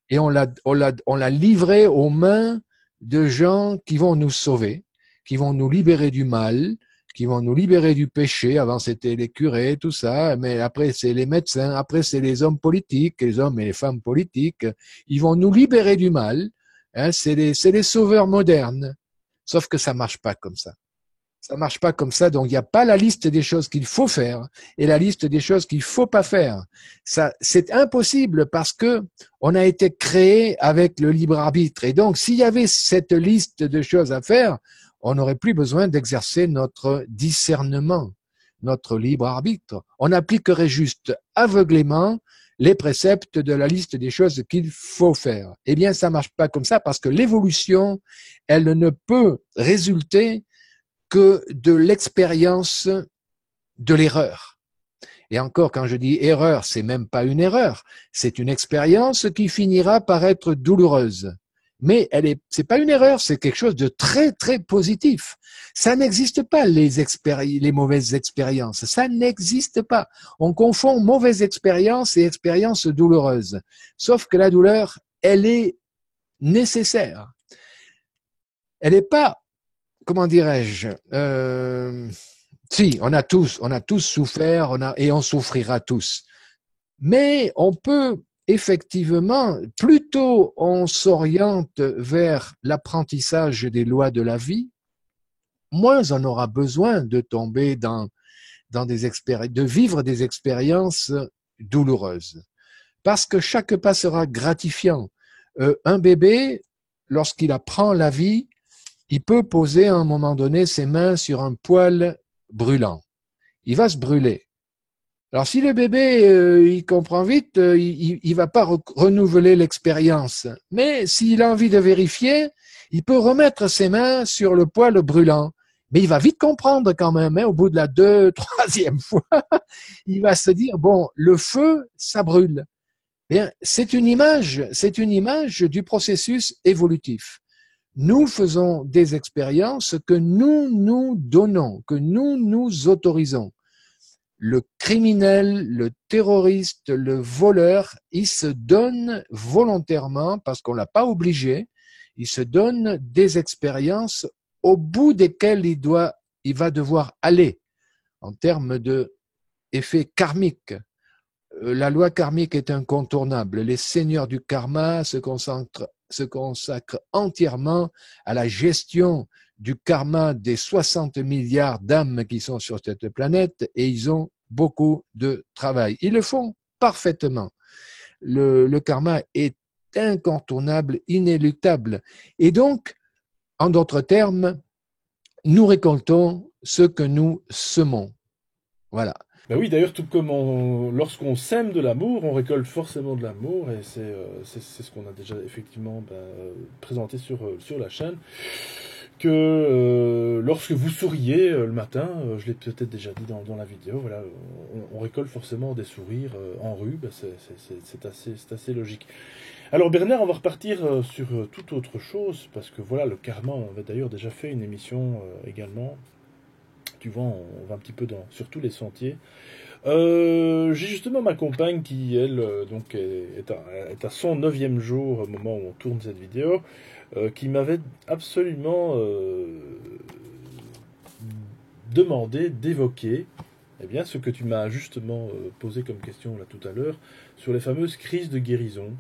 et on l'a livré aux mains de gens qui vont nous sauver, qui vont nous libérer du mal, qui vont nous libérer du péché. Avant, c'était les curés, tout ça, mais après, c'est les médecins, après, c'est les hommes politiques, les hommes et les femmes politiques. Ils vont nous libérer du mal. Hein, c'est les sauveurs modernes. Sauf que ça marche pas comme ça. Ça marche pas comme ça, donc il n'y a pas la liste des choses qu'il faut faire et la liste des choses qu'il faut pas faire. Ça, c'est impossible parce que on a été créé avec le libre arbitre. Et donc, s'il y avait cette liste de choses à faire, on n'aurait plus besoin d'exercer notre discernement, notre libre arbitre. On appliquerait juste aveuglément les préceptes de la liste des choses qu'il faut faire. Eh bien, ça marche pas comme ça parce que l'évolution, elle ne peut résulter que de l'expérience de l'erreur. Et encore, quand je dis erreur, c'est même pas une erreur, c'est une expérience qui finira par être douloureuse. Mais c'est pas une erreur, c'est quelque chose de très très positif. Ça n'existe pas les mauvaises expériences, ça n'existe pas. On confond mauvaise expérience et expérience douloureuse. Sauf que la douleur, elle est nécessaire. Elle n'est pas, comment dirais-je, si, on a tous souffert, et on souffrira tous. Mais on peut effectivement, plutôt on s'oriente vers l'apprentissage des lois de la vie, moins on aura besoin de tomber dans des expériences, de vivre des expériences douloureuses. Parce que chaque pas sera gratifiant. Un bébé, lorsqu'il apprend la vie, il peut poser à un moment donné ses mains sur un poêle brûlant. Il va se brûler. Alors si le bébé il comprend vite, il va pas renouveler l'expérience. Mais s'il a envie de vérifier, il peut remettre ses mains sur le poêle brûlant. Mais il va vite comprendre quand même. Hein, au bout de la troisième fois, il va se dire bon, le feu, ça brûle. Bien, c'est une image du processus évolutif. Nous faisons des expériences que nous nous donnons, que nous nous autorisons. Le criminel, le terroriste, le voleur, il se donne volontairement, parce qu'on l'a pas obligé, il se donne des expériences au bout desquelles il va devoir aller en termes de effet karmique. La loi karmique est incontournable. Les seigneurs du karma se consacrent entièrement à la gestion du karma des 60 milliards d'âmes qui sont sur cette planète et ils ont beaucoup de travail. Ils le font parfaitement. Le karma est incontournable, inéluctable. Et donc, en d'autres termes, nous récoltons ce que nous semons. Voilà. Ben oui, d'ailleurs, tout comme lorsqu'on sème de l'amour, on récolte forcément de l'amour, et c'est ce qu'on a déjà effectivement présenté sur la chaîne, que lorsque vous souriez le matin, je l'ai peut-être déjà dit dans la vidéo, voilà, on récolte forcément des sourires en rue, ben c'est assez logique. Alors Bernard, on va repartir sur toute autre chose, parce que voilà, le karma, on avait d'ailleurs déjà fait une émission également. Tu vois, on va un petit peu sur tous les sentiers. J'ai justement ma compagne qui, elle, donc est à son 9e jour au moment où on tourne cette vidéo, qui m'avait absolument demandé d'évoquer eh bien, ce que tu m'as justement posé comme question là tout à l'heure sur les fameuses crises de guérison.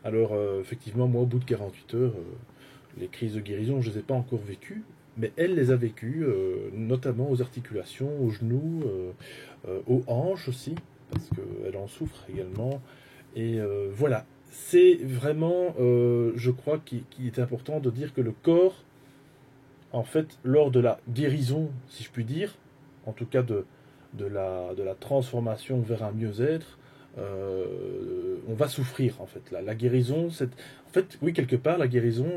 Alors, effectivement, moi, au bout de 48 heures, les crises de guérison, je ne les ai pas encore vécues. Mais elle les a vécues, notamment aux articulations, aux genoux, aux hanches aussi, parce qu'elle en souffre également. Et voilà. c'est vraiment, je crois, qu'il est important de dire que le corps, en fait, lors de la guérison, si je puis dire, en tout cas de la transformation vers un mieux-être, on va souffrir en fait. La guérison, en fait, oui, quelque part, la guérison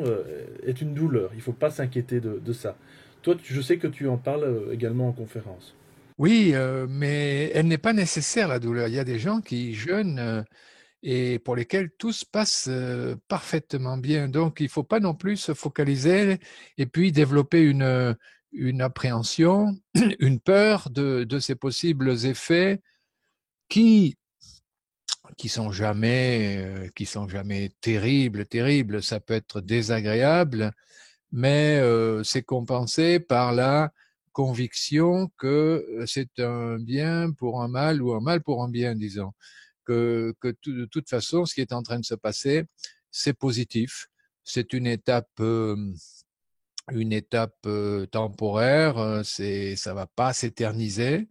est une douleur. Il ne faut pas s'inquiéter de ça. Toi, je sais que tu en parles également en conférence. Oui, mais elle n'est pas nécessaire, la douleur. Il y a des gens qui jeûnent et pour lesquels tout se passe parfaitement bien. Donc, il ne faut pas non plus se focaliser et puis développer une appréhension, une peur de ces possibles effets qui qui sont jamais terribles. Ça peut être désagréable, mais c'est compensé par la conviction que c'est un bien pour un mal ou un mal pour un bien, disons. De toute façon, ce qui est en train de se passer, c'est positif. C'est une étape temporaire. Ça va pas s'éterniser.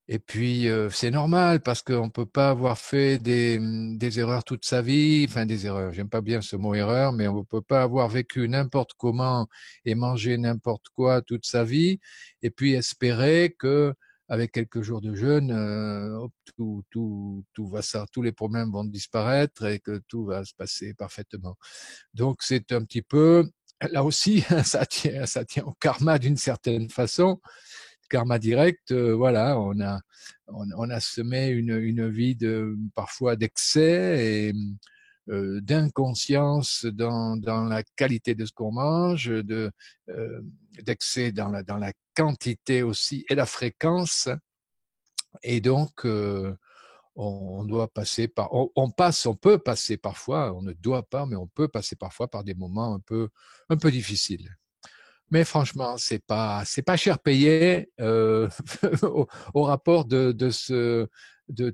Et puis, c'est normal parce qu'on peut pas avoir fait des erreurs toute sa vie. Enfin, des erreurs. J'aime pas bien ce mot erreur, mais on peut pas avoir vécu n'importe comment et mangé n'importe quoi toute sa vie et puis espérer que avec quelques jours de jeûne, hop, tout va ça, tous les problèmes vont disparaître et que tout va se passer parfaitement. Donc, c'est un petit peu, là aussi, ça tient au karma d'une certaine façon. Karma direct, voilà, on a semé une vie parfois d'excès et d'inconscience dans la qualité de ce qu'on mange, d'excès dans la quantité aussi et la fréquence. Et donc, on doit passer on peut passer parfois, on ne doit pas, mais on peut passer parfois par des moments un peu difficiles. Mais franchement, c'est pas cher payé au rapport de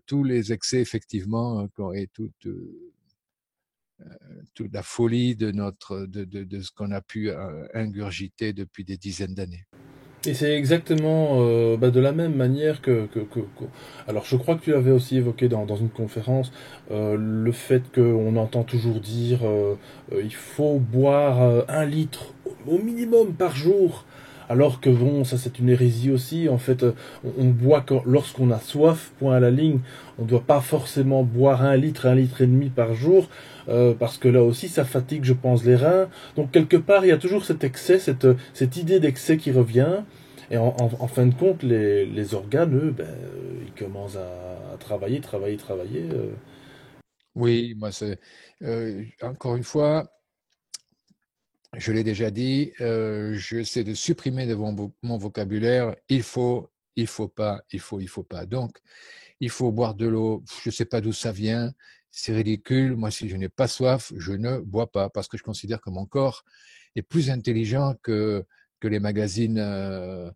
tous les excès effectivement et toute la folie de ce qu'on a pu ingurgiter depuis des dizaines d'années. Et c'est exactement de la même manière Alors, je crois que tu l'avais aussi évoqué dans une conférence, le fait qu'on entend toujours dire il faut boire 1 litre au minimum par jour. Alors que bon, ça c'est une hérésie aussi. En fait, on boit lorsqu'on a soif, point à la ligne. On ne doit pas forcément boire 1 litre, 1 litre et demi par jour, parce que là aussi ça fatigue, je pense, les reins. Donc quelque part, il y a toujours cet excès, cette idée d'excès qui revient. Et en fin de compte, les organes, eux, ils commencent à travailler. Oui, moi c'est encore une fois, je l'ai déjà dit, j'essaie de supprimer de mon vocabulaire. Il faut pas. Donc, il faut boire de l'eau. Je ne sais pas d'où ça vient. C'est ridicule. Moi, si je n'ai pas soif, je ne bois pas parce que je considère que mon corps est plus intelligent que les magazines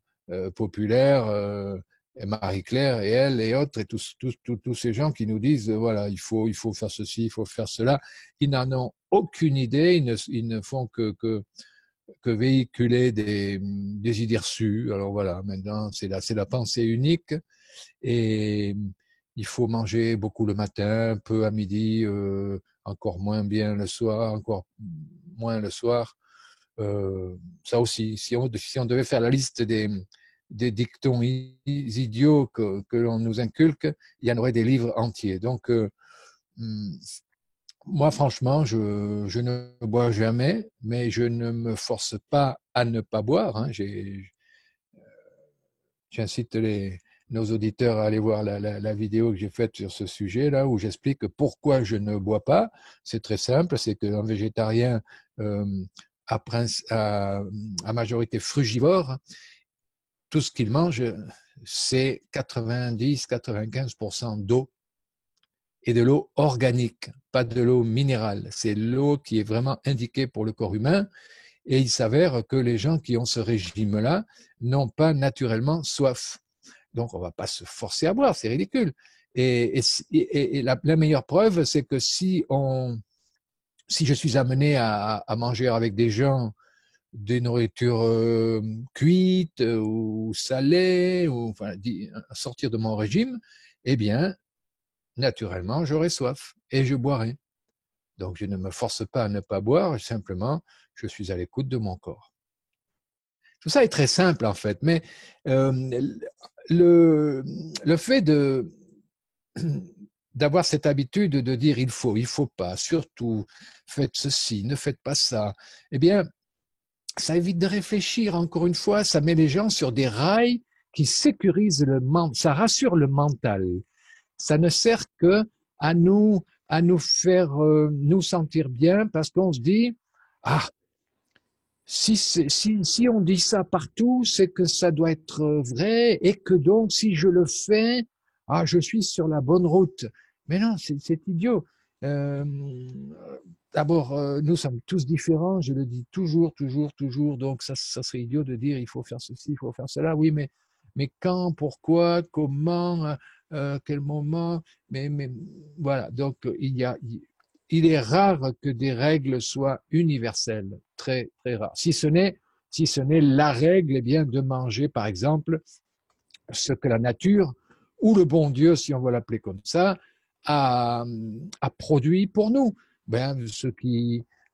populaires, et Marie-Claire et elle et autres et tous ces gens qui nous disent voilà, il faut faire ceci, il faut faire cela. Ils n'en ont aucune idée. Ils ne font que véhiculer des idées reçues. Alors voilà, maintenant, c'est la pensée unique et il faut manger beaucoup le matin, peu à midi, encore moins bien le soir, encore moins le soir. Ça aussi, si on devait faire la liste des dictons idiots que l'on nous inculque, il y en aurait des livres entiers. Donc, moi, franchement, je ne bois jamais, mais je ne me force pas à ne pas boire. Hein. J'incite nos auditeurs à aller voir la vidéo que j'ai faite sur ce sujet-là, où j'explique pourquoi je ne bois pas. C'est très simple, c'est qu'un végétarien euh, à majorité frugivore, tout ce qu'il mange, c'est 90-95% d'eau et de l'eau organique, pas de l'eau minérale. C'est l'eau qui est vraiment indiquée pour le corps humain. Et il s'avère que les gens qui ont ce régime-là n'ont pas naturellement soif. Donc, on ne va pas se forcer à boire, c'est ridicule. Et la meilleure preuve, c'est que si je suis amené à manger avec des gens des nourritures cuites ou salées, ou enfin, à sortir de mon régime, eh bien, naturellement, j'aurai soif et je boirai. Donc, je ne me force pas à ne pas boire, simplement, je suis à l'écoute de mon corps. Tout ça est très simple, en fait, mais le fait d'avoir cette habitude de dire il faut pas, surtout, faites ceci, ne faites pas ça, eh bien, ça évite de réfléchir, encore une fois, ça met les gens sur des rails qui sécurisent le mental, ça rassure le mental. Ça ne sert que à nous faire nous sentir bien parce qu'on se dit, ah, si on dit ça partout, c'est que ça doit être vrai et que donc si je le fais, ah, je suis sur la bonne route. Mais non, c'est idiot. Euh, D'abord, nous sommes tous différents, je le dis toujours, toujours, toujours, donc ça serait idiot de dire il faut faire ceci, il faut faire cela. Oui, mais quand, pourquoi, comment, quel moment, mais voilà, donc il est rare que des règles soient universelles, très, très rare. Si ce n'est la règle, eh bien, de manger, par exemple, ce que la nature, ou le bon Dieu, si on veut l'appeler comme ça, a produit pour nous. Ben,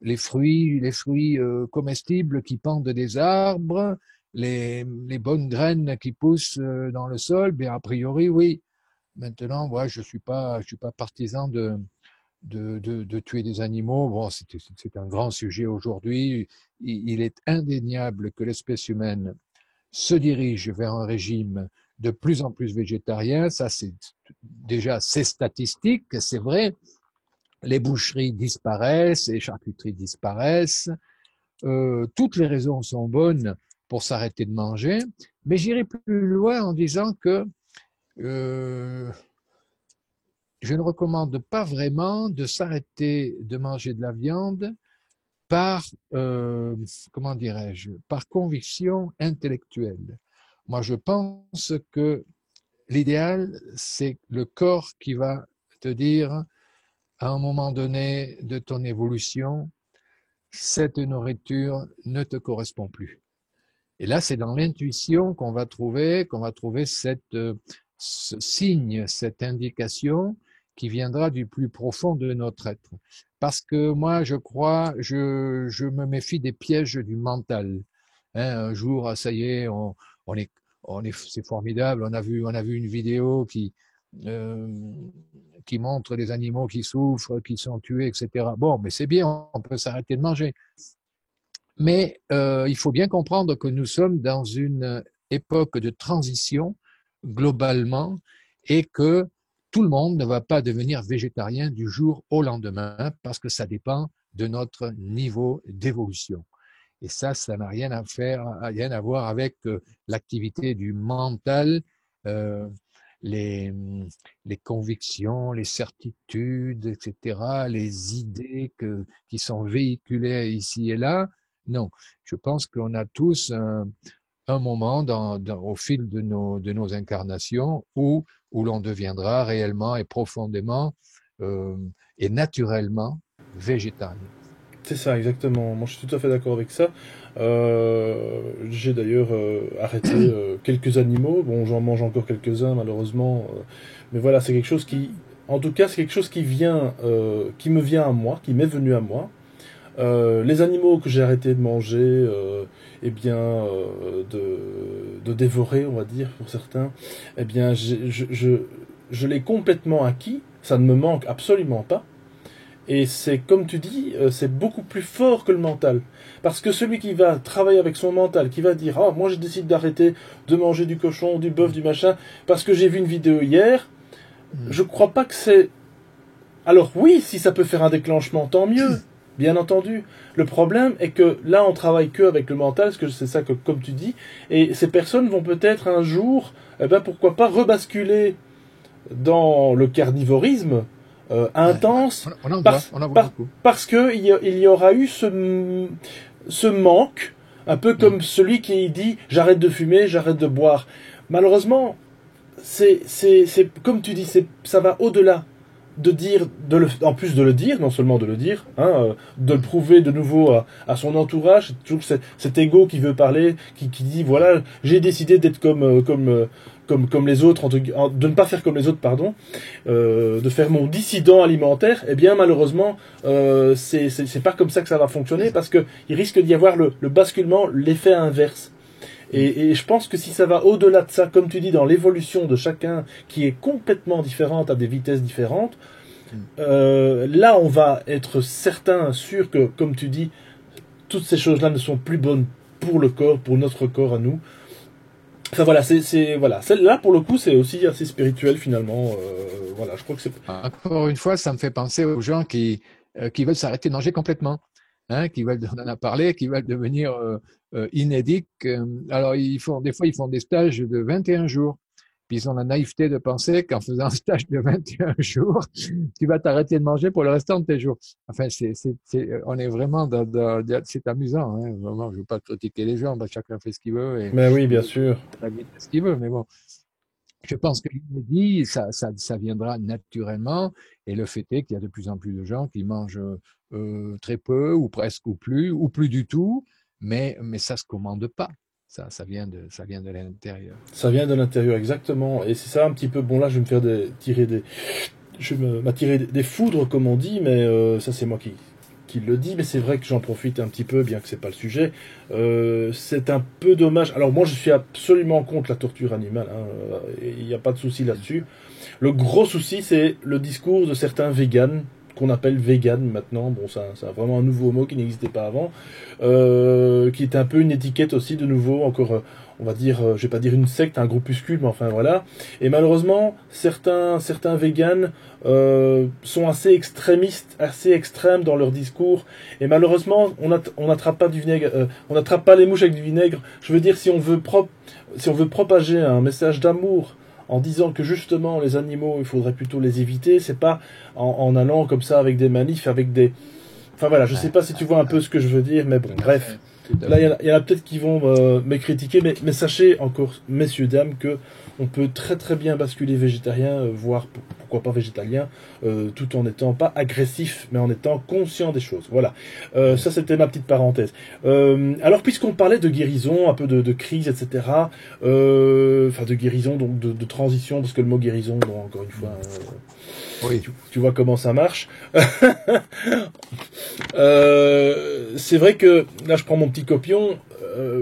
les fruits comestibles qui pendent des arbres, les bonnes graines qui poussent dans le sol, bien, a priori, oui. Maintenant, moi, je suis pas partisan de tuer des animaux. Bon, c'est un grand sujet aujourd'hui. Il est indéniable que l'espèce humaine se dirige vers un régime de plus en plus végétarien. Ça, c'est statistique, c'est vrai. Les boucheries disparaissent, les charcuteries disparaissent. Toutes les raisons sont bonnes pour s'arrêter de manger. Mais j'irai plus loin en disant que je ne recommande pas vraiment de s'arrêter de manger de la viande par, comment dirais-je, par conviction intellectuelle. Moi, je pense que l'idéal, c'est le corps qui va te dire, à un moment donné de ton évolution, cette nourriture ne te correspond plus. Et là, c'est dans l'intuition qu'on va trouver ce signe, cette indication qui viendra du plus profond de notre être. Parce que moi, je crois, je me méfie des pièges du mental. Hein, un jour, ça y est, c'est formidable. On a vu une vidéo qui montre les animaux qui souffrent, qui sont tués, etc. Bon, mais c'est bien, on peut s'arrêter de manger. Mais il faut bien comprendre que nous sommes dans une époque de transition globalement et que tout le monde ne va pas devenir végétarien du jour au lendemain parce que ça dépend de notre niveau d'évolution. Et ça n'a rien à voir avec l'activité du mental, les convictions, les certitudes, etc., les idées qui sont véhiculées ici et là. Non, je pense qu'on a tous un moment au fil de nos incarnations où l'on deviendra réellement et profondément et naturellement végétarien. C'est ça, exactement. Moi, je suis tout à fait d'accord avec ça. J'ai d'ailleurs arrêté quelques animaux. Bon, j'en mange encore quelques-uns, malheureusement. Mais voilà, c'est quelque chose qui... En tout cas, c'est quelque chose qui me vient à moi, qui m'est venu à moi. Les animaux que j'ai arrêté de manger, eh bien, de dévorer, on va dire, pour certains, eh bien, je l'ai complètement acquis. Ça ne me manque absolument pas. Et c'est, comme tu dis, c'est beaucoup plus fort que le mental. Parce que celui qui va travailler avec son mental, qui va dire « Ah, moi je décide d'arrêter de manger du cochon, du bœuf, du machin, parce que j'ai vu une vidéo hier », je crois pas que c'est... Alors oui, si ça peut faire un déclenchement, tant mieux, bien entendu. Le problème est que là, on travaille que avec le mental, parce que c'est ça que, comme tu dis, et ces personnes vont peut-être un jour, eh ben, pourquoi pas, rebasculer dans le carnivorisme, intense, on en voit beaucoup. Parce que il y aura eu ce manque, un peu comme celui qui dit j'arrête de fumer, j'arrête de boire. Malheureusement, c'est comme tu dis, ça va au-delà de dire, en plus de le dire, non seulement de le dire, de le prouver de nouveau à son entourage, c'est toujours cet ego qui veut parler, qui dit voilà, j'ai décidé d'être comme comme les autres, de ne pas faire comme les autres, pardon, de faire mon dissident alimentaire, eh bien malheureusement, c'est pas comme ça que ça va fonctionner parce que il risque d'y avoir le basculement, l'effet inverse. Et je pense que si ça va au-delà de ça, comme tu dis, dans l'évolution de chacun qui est complètement différente à des vitesses différentes, là on va être sûr que, comme tu dis, toutes ces choses-là ne sont plus bonnes pour le corps, pour notre corps à nous. Enfin voilà, voilà. Celle-là pour le coup c'est aussi assez spirituel finalement. Voilà, je crois que c'est. Encore une fois, ça me fait penser aux gens qui veulent s'arrêter de manger complètement, hein, on en a parlé, qui veulent devenir inédits. Alors des fois ils font des stages de 21 jours. Puis ils ont la naïveté de penser qu'en faisant un stage de 21 jours, tu vas t'arrêter de manger pour le restant de tes jours. Enfin, on est vraiment c'est amusant, hein, vraiment. Je ne veux pas critiquer les gens, chacun fait ce qu'il veut et Mais oui, bien sûr. la vie fait ce qu'il veut. Mais bon, je pense que l'inédit, ça viendra naturellement. Et le fait est qu'il y a de plus en plus de gens qui mangent très peu ou presque ou plus du tout, mais ça se commande pas. Ça vient de l'intérieur. Ça vient de l'intérieur, exactement. Et c'est ça un petit peu. Bon, là, je vais me faire m'attirer des foudres, comme on dit, mais ça, c'est moi qui le dis. Mais c'est vrai que j'en profite un petit peu, bien que c'est pas le sujet. C'est un peu dommage. Alors, moi, je suis absolument contre la torture animale. Hein. Il n'y a pas de souci là-dessus. Le gros souci, c'est le discours de certains véganes qu'on appelle vegan maintenant. Bon, c'est vraiment un nouveau mot qui n'existait pas avant, qui est un peu une étiquette aussi de nouveau, encore, on va dire, je vais pas dire une secte, un groupuscule, mais enfin voilà. Et malheureusement, certains véganes sont assez extrémistes, assez extrêmes dans leur discours. Et malheureusement, on n'attrape pas du vinaigre, on n'attrape pas les mouches avec du vinaigre. Je veux dire, si on veut propager un message d'amour en disant que justement les animaux il faudrait plutôt les éviter, c'est pas en allant comme ça avec des manifs, avec des... Enfin voilà, je sais pas si tu vois un peu ce que je veux dire, mais bon, bref. Là, il y en a peut-être qui vont me critiquer, mais sachez encore, messieurs, dames, que on peut très très bien basculer végétarien, voire pourquoi pas végétalien, tout en n'étant pas agressif, mais en étant conscient des choses. Voilà. Ça, c'était ma petite parenthèse. Alors, puisqu'on parlait de guérison, un peu de crise, etc., enfin de guérison, donc de transition, parce que le mot guérison, bon, encore une fois... Oui. Tu vois comment ça marche. C'est vrai que là je prends mon petit copion.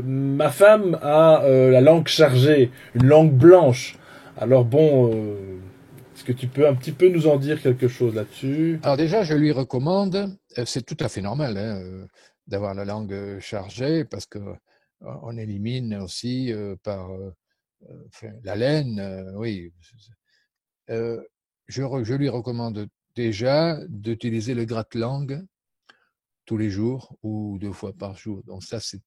Ma femme a la langue chargée, une langue blanche. Alors bon, est-ce que tu peux un petit peu nous en dire quelque chose là-dessus? Alors déjà, je lui recommande, c'est tout à fait normal hein, d'avoir la langue chargée parce que on élimine aussi par enfin, la laine, oui. Je lui recommande déjà d'utiliser le gratte-langue tous les jours ou 2 fois par jour. Donc ça, c'est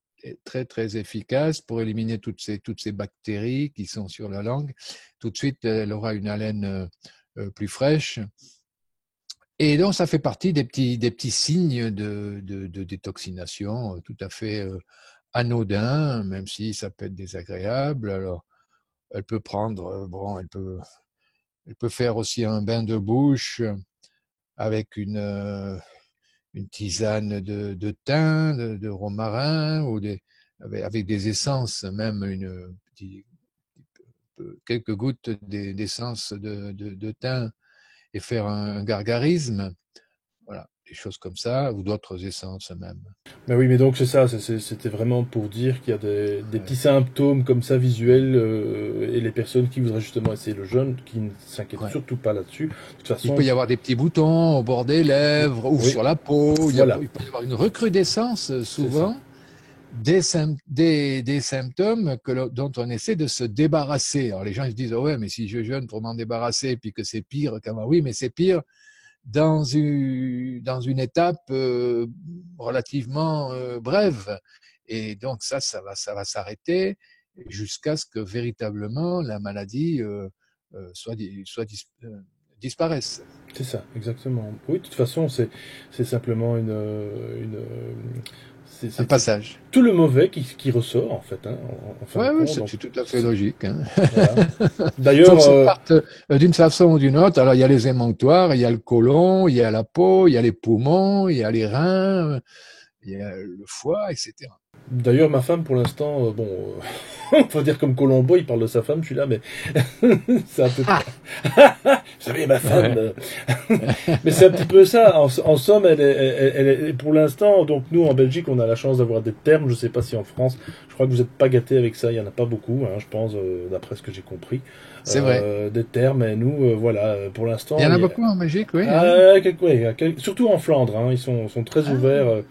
très, très efficace pour éliminer toutes ces bactéries qui sont sur la langue. Tout de suite, elle aura une haleine plus fraîche. Et donc, ça fait partie des petits signes de détoxination tout à fait anodins, même si ça peut être désagréable. Alors, elle peut prendre, bon, elle peut faire aussi un bain de bouche avec une tisane de thym, de romarin, ou avec des essences, même quelques gouttes d'essence de thym, et faire un gargarisme. Voilà, des choses comme ça, ou d'autres essences même. Mais oui, mais donc c'est ça, c'était vraiment pour dire qu'il y a des petits symptômes comme ça visuels, et les personnes qui voudraient justement essayer le jeûne, qui ne s'inquiètent surtout pas là-dessus. De toute façon, il peut y avoir des petits boutons au bord des lèvres ou sur la peau. Voilà. Il peut y avoir une recrudescence souvent des symptômes dont on essaie de se débarrasser. Alors les gens ils se disent oh ouais, mais si je jeûne pour m'en débarrasser puis que c'est pire qu'avant, oui, mais c'est pire dans une étape relativement brève. Et donc ça va s'arrêter jusqu'à ce que véritablement la maladie disparaisse. C'est ça, exactement. Oui, de toute façon, c'est simplement c'est un passage. Tout le mauvais qui ressort, en fait. Hein, oui, c'est tout à fait logique. Hein. Voilà. D'ailleurs, ça parte d'une façon ou d'une autre. Alors, il y a les émonctoires, il y a le côlon, il y a la peau, il y a les poumons, il y a les reins, il y a le foie, etc. D'ailleurs, ma femme, pour l'instant, bon, on peut dire comme Colombo, il parle de sa femme, celui-là, mais c'est un peu. Ah, Vous savez, ma femme. ouais. Mais c'est un petit peu ça. En somme, pour l'instant, donc nous en Belgique, on a la chance d'avoir des termes. Je sais pas si en France, je crois que vous n'êtes pas gâtés avec ça. Il y en a pas beaucoup, hein, je pense, d'après ce que j'ai compris. C'est vrai. Des termes. Et nous, voilà, pour Il y l'instant, en a beaucoup en Belgique, oui. Hein. ah, surtout en Flandre, hein, ils sont très Ah. ouverts.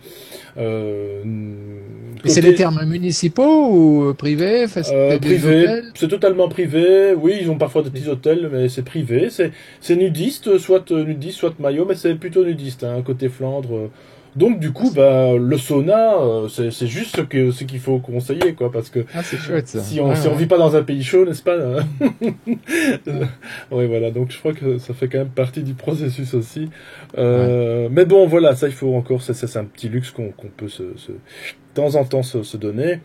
Et c'est des Côté termes municipaux ou privés, enfin, c'est des privé, hôtels? c'est totalement privé. Oui, ils ont parfois des petits hôtels, mais c'est privé. C'est nudiste, soit maillot, mais c'est plutôt nudiste, hein, côté Flandre. Donc du Ah, coup, bah le sauna, c'est juste ce qu'il faut conseiller, quoi, parce que c'est chouette ça. si on Ouais, vit pas dans un pays chaud, n'est-ce pas? ouais. Oui, voilà. Donc je crois que ça fait quand même partie du processus aussi. Ouais, Mais bon, voilà, ça il faut encore, c'est un petit luxe qu'on peut de temps en temps se donner.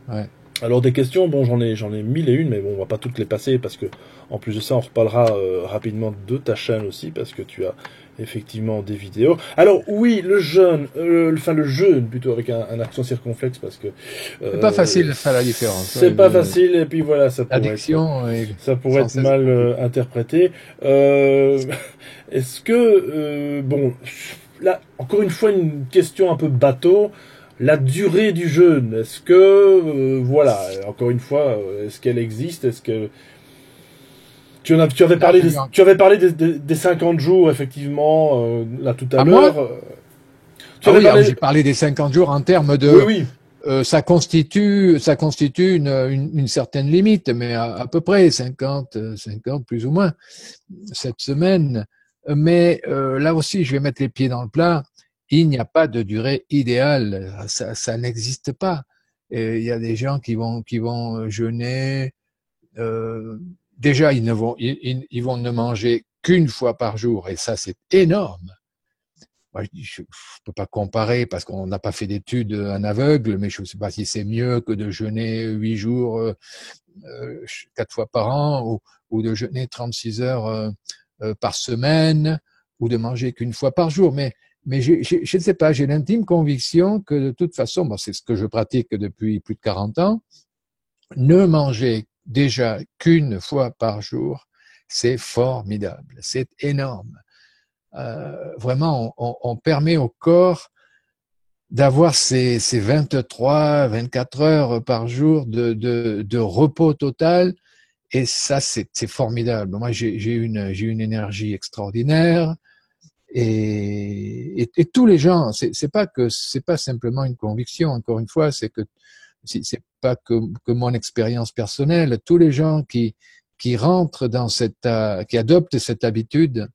ouais. Alors des questions, bon j'en ai mille et une, mais bon on va pas toutes les passer parce que en plus de ça on reparlera rapidement de ta chaîne aussi parce que tu as effectivement des vidéos. Alors oui le jeûne, enfin le jeûne plutôt avec un accent circonflexe parce que C'est pas facile euh, de faire la différence. c'est Ouais, pas facile et puis voilà l'addiction est ça pourrait sans être cesse. mal interprété. Euh, Est-ce que bon là encore une fois une question un peu bateau. La durée du jeûne, est-ce que, voilà, encore une fois, est-ce qu'elle existe? Est-ce que Là, tu viens. tu avais parlé des 50 jours effectivement là tout à À moi? l'heure. Tu Ah avais oui, alors parlé, j'ai parlé des 50 jours en termes oui de, oui, ça constitue une certaine limite, mais à peu près 50 plus ou moins cette semaine. Mais là aussi, je vais mettre les pieds dans le plat. Il n'y a pas de durée idéale, ça n'existe pas. Et il y a des gens qui vont jeûner. Euh, déjà, ils vont ne manger qu'une fois par jour, et ça, c'est énorme. Moi, je ne peux pas comparer parce qu'on n'a pas fait d'études en aveugle, mais je ne sais pas si c'est mieux que de jeûner 8 jours, 4 fois par an, ou de jeûner 36 heures par semaine, ou de manger qu'une fois par jour. Mais je ne sais pas, j'ai l'intime conviction que de toute façon, bon, c'est ce que je pratique depuis plus de 40 ans, ne manger déjà qu'une fois par jour, c'est formidable, c'est énorme. Vraiment, on permet au corps d'avoir ces 23, 24 heures par jour de repos total. Et ça, c'est formidable. Moi, j'ai une énergie extraordinaire. Et tous les gens, c'est pas simplement une conviction. Encore une fois, c'est pas que mon expérience personnelle. Tous les gens qui rentrent dans qui adoptent cette habitude,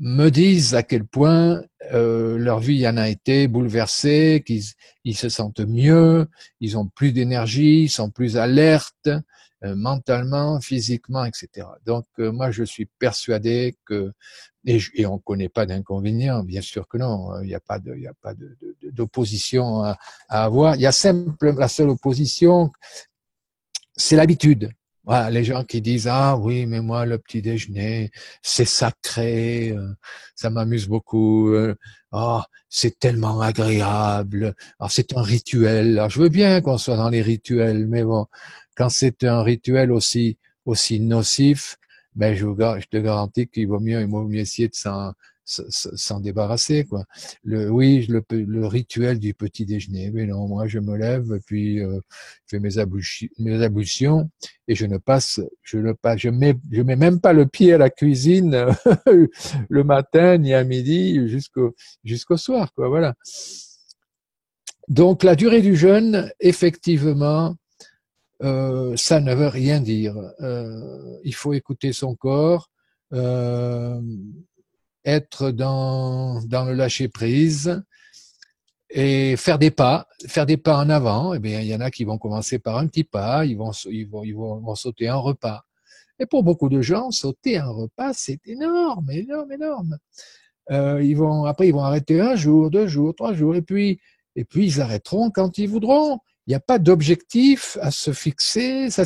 me disent à quel point leur vie en a été bouleversée, qu'ils se sentent mieux, ils ont plus d'énergie, ils sont plus alertes mentalement, physiquement, etc. Donc moi je suis persuadé que et on ne connaît pas d'inconvénients, bien sûr que non, il y a pas d'opposition à avoir. Il y a la seule opposition, c'est l'habitude. Voilà, les gens qui disent ah oui mais moi le petit déjeuner c'est sacré, ça m'amuse beaucoup, oh, c'est tellement agréable, alors c'est un rituel. Alors je veux bien qu'on soit dans les rituels, mais bon quand c'est un rituel aussi nocif, ben je te garantis qu'il il vaut mieux essayer de s'en débarrasser quoi. Oui le rituel du petit déjeuner, mais non moi je me lève puis je fais mes ablutions et je mets même pas le pied à la cuisine le matin ni à midi jusqu'au soir quoi voilà. Donc la durée du jeûne effectivement ça ne veut rien dire. Il faut écouter son corps, euh, être dans le lâcher prise et faire des pas en avant. Eh bien, il y en a qui vont commencer par un petit pas, vont sauter un repas. Et pour beaucoup de gens, sauter un repas, c'est énorme, énorme, énorme. Après, ils vont arrêter un jour, 2 jours, 3 jours, et puis ils arrêteront quand ils voudront. Il n'y a pas d'objectif à se fixer. Ça,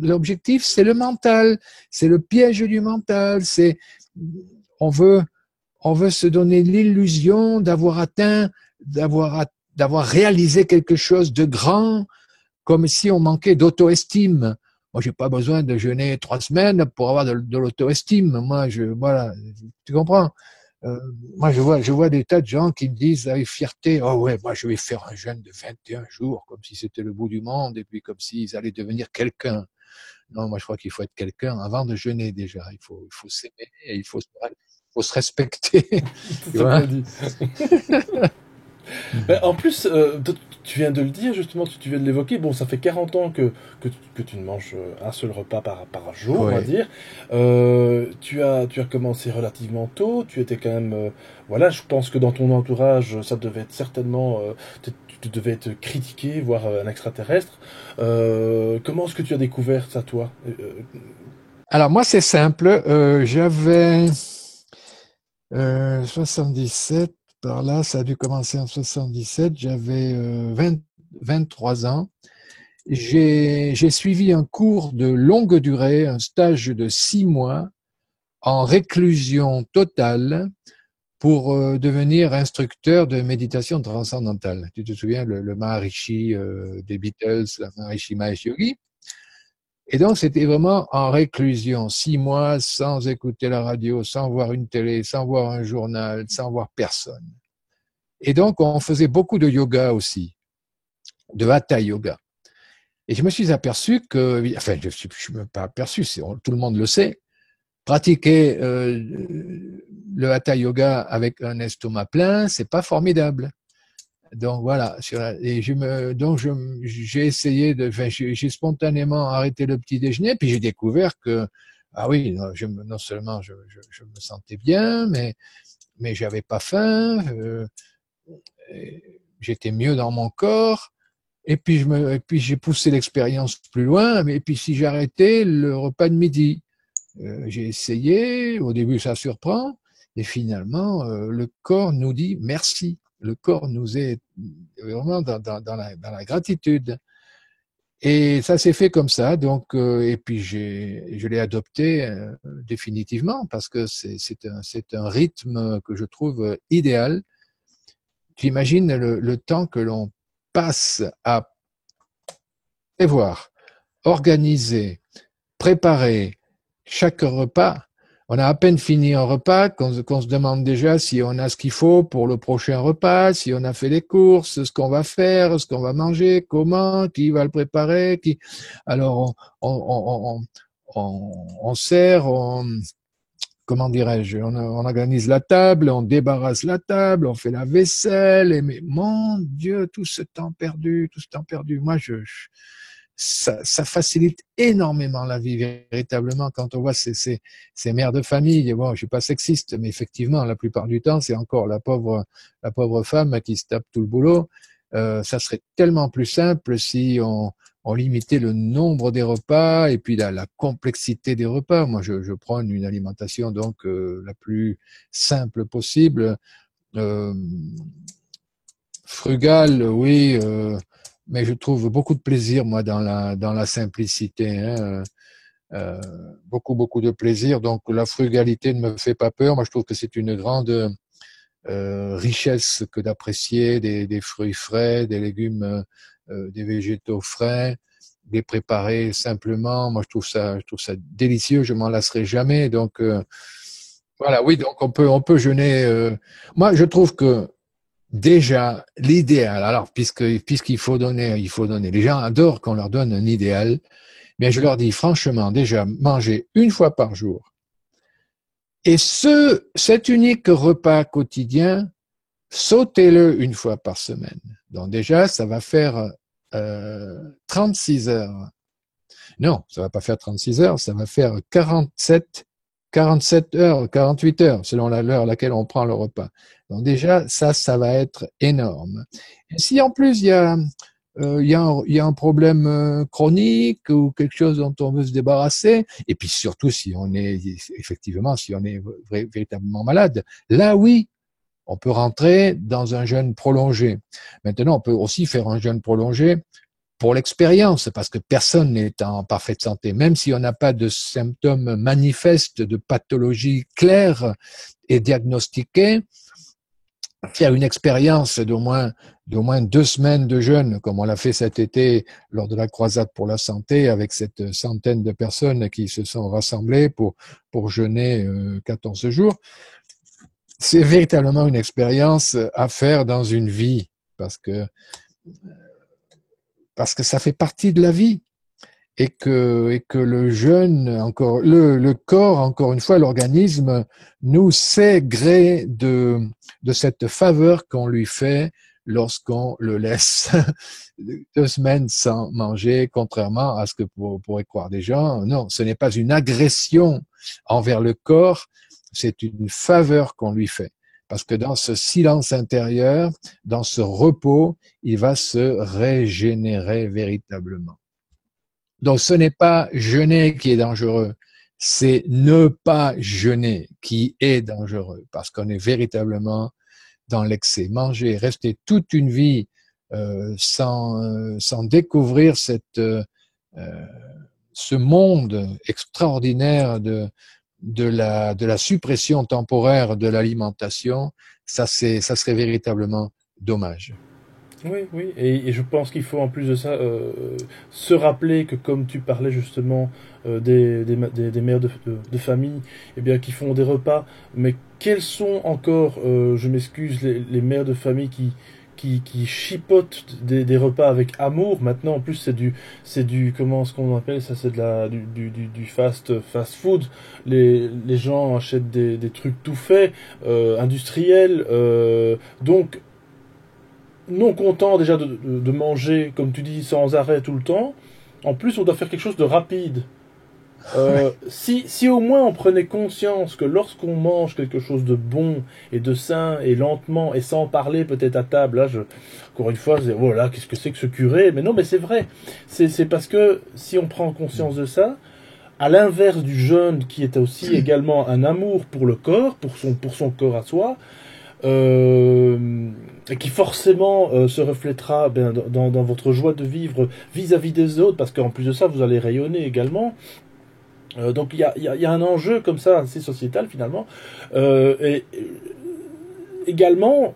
l'objectif, c'est le mental, c'est le piège du mental. On veut, on veut se donner l'illusion d'avoir atteint d'avoir réalisé quelque chose de grand, comme si on manquait d'auto-estime. Moi, j'ai pas besoin de jeûner 3 semaines pour avoir de l'auto-estime. Moi, voilà, tu comprends? Moi, je vois des tas de gens qui me disent avec fierté, oh ouais, moi, je vais faire un jeûne de 21 jours, comme si c'était le bout du monde, et puis comme s'ils allaient devenir quelqu'un. Non, moi, je crois qu'il faut être quelqu'un avant de jeûner déjà. Il faut s'aimer et faut se respecter. Tu C'est bien vois? dit. En plus, tu viens de le dire, justement, tu viens de l'évoquer. Bon, ça fait 40 ans que tu ne manges un seul repas par jour, on va Ouais. dire. Tu as commencé relativement tôt. Tu étais quand même. Voilà, je pense que dans ton entourage, ça devait être certainement. Tu devais être critiqué, voire un extraterrestre. Comment est-ce que tu as découvert ça, toi? Alors moi, c'est simple. J'avais 77, par là, ça a dû commencer en 77. J'avais 23 ans. J'ai suivi un cours de longue durée, un stage de 6 mois en réclusion totale pour devenir instructeur de méditation transcendantale. Tu te souviens, le Maharishi des Beatles, la Maharishi Mahesh Yogi. Et donc, c'était vraiment en réclusion, 6 mois, sans écouter la radio, sans voir une télé, sans voir un journal, sans voir personne. Et donc, on faisait beaucoup de yoga aussi, de hatha yoga. Et je me suis aperçu que, enfin, je ne suis même pas aperçu, tout le monde le sait, pratiquer le hatha yoga avec un estomac plein, c'est pas formidable. Donc voilà, et j'ai essayé enfin, j'ai spontanément arrêté le petit déjeuner, puis j'ai découvert que, ah oui, non seulement je me sentais bien, mais j'avais pas faim, j'étais mieux dans mon corps, et puis j'ai poussé l'expérience plus loin, et puis si j'arrêtais le repas de midi, j'ai essayé, au début ça surprend, et finalement le corps nous dit merci. Le corps nous est vraiment dans la gratitude. Et ça s'est fait comme ça, donc et puis je l'ai adopté définitivement parce que c'est un rythme que je trouve idéal. Tu imagines le temps que l'on passe à prévoir, organiser, préparer chaque repas. On a à peine fini un repas qu'on se demande déjà si on a ce qu'il faut pour le prochain repas, si on a fait les courses, ce qu'on va faire, ce qu'on va manger, comment, qui va le préparer. Alors on sert, comment dirais-je, on organise la table, on débarrasse la table, on fait la vaisselle. Mais mon Dieu, tout ce temps perdu, tout ce temps perdu. Moi, ça facilite énormément la vie, véritablement, quand on voit ces mères de famille. Bon, je suis pas sexiste, mais effectivement, la plupart du temps, c'est encore la pauvre femme qui se tape tout le boulot. Ça serait tellement plus simple si on limitait le nombre des repas et puis la complexité des repas. Moi, je prône une alimentation donc la plus simple possible, euh, frugale, oui, mais je trouve beaucoup de plaisir moi dans la simplicité. Hein, beaucoup de plaisir. Donc la frugalité ne me fait pas peur. Moi, je trouve que c'est une grande richesse que d'apprécier des fruits frais, des légumes, des végétaux frais, les préparer simplement. Moi, je trouve ça délicieux. Je m'en lasserai jamais. Donc voilà, oui. Donc on peut jeûner. Moi, je trouve que déjà l'idéal. Alors puisqu'il faut donner, il faut donner. Les gens adorent qu'on leur donne un idéal. Mais je leur dis franchement, déjà manger une fois par jour. Et cet unique repas quotidien, sautez-le une fois par semaine. Donc déjà, ça va faire 36 heures. Non, ça va pas faire 36 heures, ça va faire 47 heures, 48 heures, selon l'heure à laquelle on prend le repas. Donc déjà, ça va être énorme. Et si en plus il y a un problème chronique ou quelque chose dont on veut se débarrasser, et puis surtout si on est véritablement malade, là oui, on peut rentrer dans un jeûne prolongé. Maintenant, on peut aussi faire un jeûne prolongé pour l'expérience, parce que personne n'est en parfaite santé, même si on n'a pas de symptômes manifestes de pathologie claire et diagnostiquée. faire une expérience d'au moins 2 semaines de jeûne, comme on l'a fait cet été lors de la croisade pour la santé, avec cette centaine de personnes qui se sont rassemblées pour jeûner 14 jours. C'est véritablement une expérience à faire dans une vie, parce que ça fait partie de la vie. Et que le jeûne, encore, le corps, encore une fois, l'organisme, nous sait gré de cette faveur qu'on lui fait lorsqu'on le laisse 2 semaines sans manger, contrairement à ce que pourraient croire des gens. Non, ce n'est pas une agression envers le corps, c'est une faveur qu'on lui fait. Parce que dans ce silence intérieur, dans ce repos, il va se régénérer véritablement. Donc ce n'est pas jeûner qui est dangereux, c'est ne pas jeûner qui est dangereux, parce qu'on est véritablement dans l'excès. Manger, rester toute une vie sans découvrir ce monde extraordinaire de la suppression temporaire de l'alimentation, ça serait véritablement dommage. Oui, oui, et je pense qu'il faut en plus de ça se rappeler que comme tu parlais justement des mères de famille, eh bien qui font des repas, mais quelles sont encore, je m'excuse, les mères de famille qui chipotent des repas avec amour. Maintenant, en plus, c'est du, comment est-ce qu'on appelle ça, c'est de du fast food. Les gens achètent des trucs tout faits, industriels, donc non content déjà de manger, comme tu dis, sans arrêt tout le temps, en plus on doit faire quelque chose de rapide. Si au moins on prenait conscience que lorsqu'on mange quelque chose de bon et de sain et lentement et sans parler peut-être à table, là, encore une fois, voilà, qu'est-ce que c'est que ce curé? Mais non, mais c'est vrai. C'est parce que si on prend conscience de ça, à l'inverse du jeûne qui est aussi également un amour pour le corps, pour son corps à soi, et qui forcément se reflètera dans votre joie de vivre vis-à-vis des autres, parce qu'en plus de ça, vous allez rayonner également. Donc il y a un enjeu comme ça, assez sociétal finalement. Et également,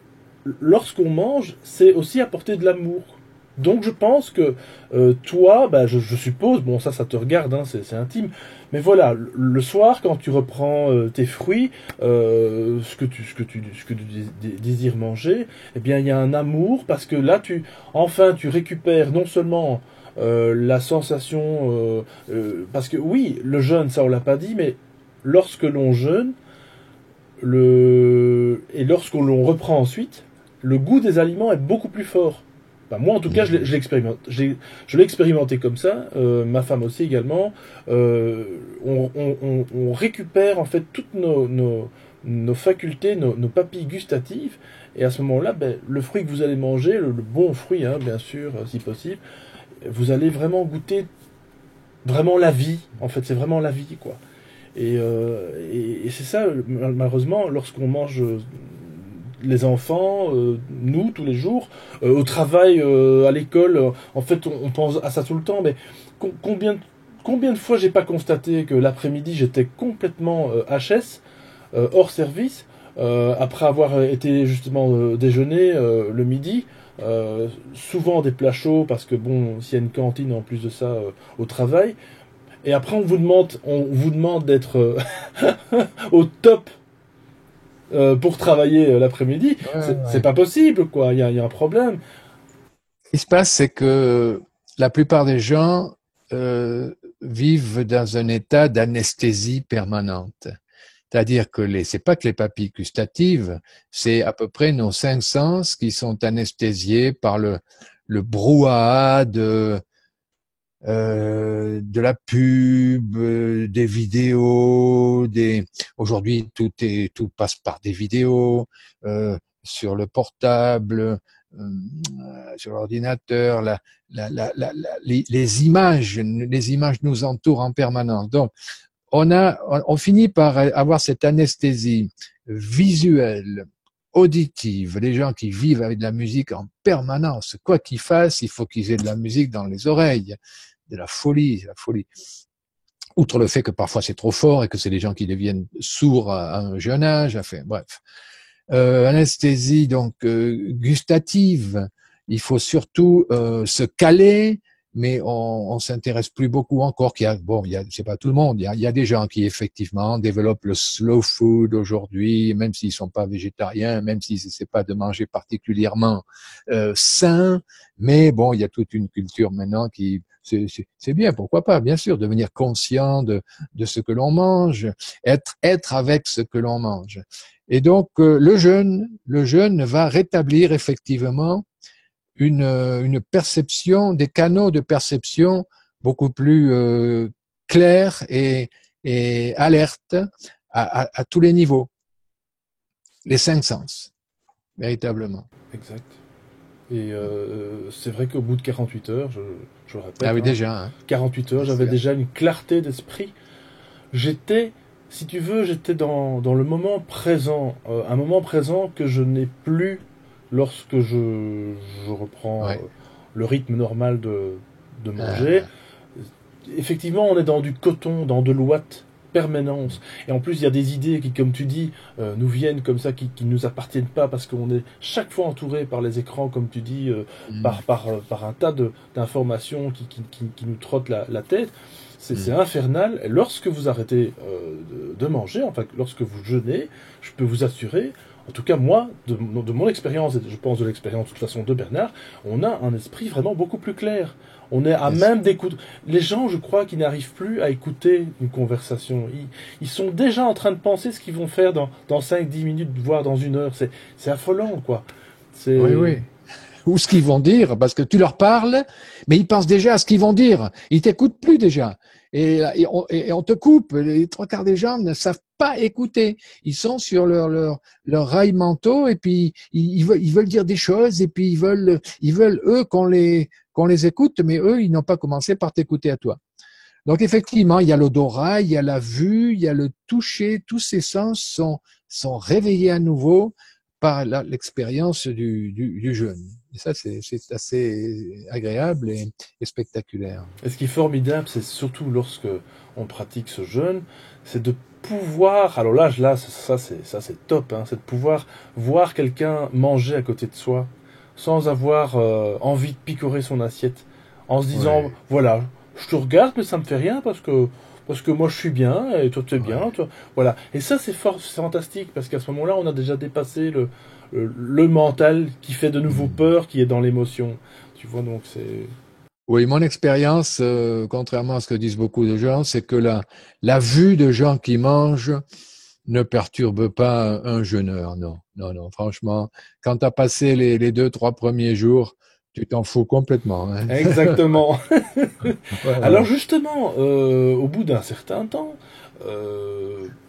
lorsqu'on mange, c'est aussi apporter de l'amour. Donc je pense que toi, bah, je suppose, bon ça te regarde, hein, c'est intime, mais voilà, le soir quand tu reprends tes fruits, ce que tu désires manger, eh bien il y a un amour parce que là tu récupères non seulement la sensation, parce que oui, le jeûne, ça on l'a pas dit, mais lorsque l'on jeûne, et lorsqu'on l'on reprend ensuite, le goût des aliments est beaucoup plus fort. Enfin, moi, en tout cas, je l'expérimente. Je l'ai expérimenté comme ça. Ma femme aussi également. On récupère en fait toutes nos facultés, nos papilles gustatives. Et à ce moment-là, ben, le fruit que vous allez manger, le bon fruit, hein, bien sûr, si possible, vous allez vraiment goûter vraiment la vie. En fait, c'est vraiment la vie, quoi. Et c'est ça, malheureusement, lorsqu'on mange les enfants, nous, tous les jours, au travail, à l'école, en fait, on pense à ça tout le temps, mais combien de fois j'ai pas constaté que l'après-midi, j'étais complètement HS, hors service, après avoir été justement déjeuner le midi, souvent des plats chauds, parce que bon, s'il y a une cantine en plus de ça au travail, et après on vous demande d'être au top pour travailler l'après-midi. C'est pas possible, quoi. Il y a un problème. Ce qui se passe, c'est que la plupart des gens vivent dans un état d'anesthésie permanente. C'est-à-dire que c'est pas que les papilles gustatives, c'est à peu près nos 5 sens qui sont anesthésiés par le brouhaha de la pub, des vidéos, aujourd'hui tout passe par des vidéos, sur le portable, sur l'ordinateur, les images nous entourent en permanence. Donc on finit par avoir cette anesthésie visuelle, auditive, les gens qui vivent avec de la musique en permanence, quoi qu'ils fassent, il faut qu'ils aient de la musique dans les oreilles, de la folie. Outre le fait que parfois c'est trop fort et que c'est les gens qui deviennent sourds à un jeune âge, enfin bref. Anesthésie donc gustative. Il faut surtout se caler, mais on s'intéresse plus beaucoup encore qu'il y a, bon, c'est pas tout le monde, il y a des gens qui effectivement développent le slow food aujourd'hui, même s'ils sont pas végétariens, même s'ils essaient pas de manger particulièrement sain, mais bon, il y a toute une culture maintenant qui, c'est bien, pourquoi pas, bien sûr, devenir conscient de ce que l'on mange, être avec ce que l'on mange. Et donc, le jeûne va rétablir effectivement une perception, des canaux de perception beaucoup plus clairs et alertes à tous les niveaux, les 5 sens, véritablement. Exact. Et c'est vrai qu'au bout de 48 heures, je le répète, Ah oui, hein, déjà. Hein. 48 heures, j'avais déjà une clarté d'esprit. J'étais, si tu veux, j'étais dans le moment présent, un moment présent que je n'ai plus lorsque je reprends Ouais. le rythme normal de manger. Effectivement, on est dans du coton, dans de l'ouate permanence. Et en plus, il y a des idées qui, comme tu dis, nous viennent comme ça, qui ne nous appartiennent pas, parce qu'on est chaque fois entouré par les écrans, comme tu dis, par un tas d'informations qui nous trottent la tête. C'est infernal. Et lorsque vous arrêtez de manger, enfin, lorsque vous jeûnez, je peux vous assurer, en tout cas moi, de mon expérience, et je pense de l'expérience de toute façon de Bernard, on a un esprit vraiment beaucoup plus clair. On est à même d'écouter. Les gens, je crois, qui n'arrivent plus à écouter une conversation. Ils sont déjà en train de penser ce qu'ils vont faire dans 5-10 minutes, voire dans 1 heure. C'est affolant, quoi. Oui, oui. Ou ce qu'ils vont dire, parce que tu leur parles, mais ils pensent déjà à ce qu'ils vont dire. Ils t'écoutent plus déjà. Et on te coupe. Les 3 quarts des gens ne savent pas écouter. Ils sont sur leur rail mentaux et puis ils veulent dire des choses et puis ils veulent eux qu'on les écoute, mais eux ils n'ont pas commencé par t'écouter à toi. Donc effectivement, il y a l'odorat, il y a la vue, il y a le toucher. Tous ces sens sont réveillés à nouveau par l'expérience du jeûne. Et ça, c'est assez agréable et spectaculaire. Et ce qui est formidable, c'est surtout lorsque on pratique ce jeûne, c'est de pouvoir, alors là ça c'est top, hein, c'est de pouvoir voir quelqu'un manger à côté de soi sans avoir envie de picorer son assiette, en se disant, voilà, je te regarde mais ça me fait rien parce que moi je suis bien et toi tu es bien, toi, voilà. Et ça c'est fantastique parce qu'à ce moment-là on a déjà dépassé le mental qui fait de nouveau peur, qui est dans l'émotion. Tu vois, donc c'est... Oui, mon expérience, contrairement à ce que disent beaucoup de gens, c'est que la vue de gens qui mangent ne perturbe pas un jeûneur. Non, non, non. Franchement, quand tu as passé les 2, 3 premiers jours, tu t'en fous complètement. Hein. Exactement. Voilà. Alors justement, au bout d'un certain temps,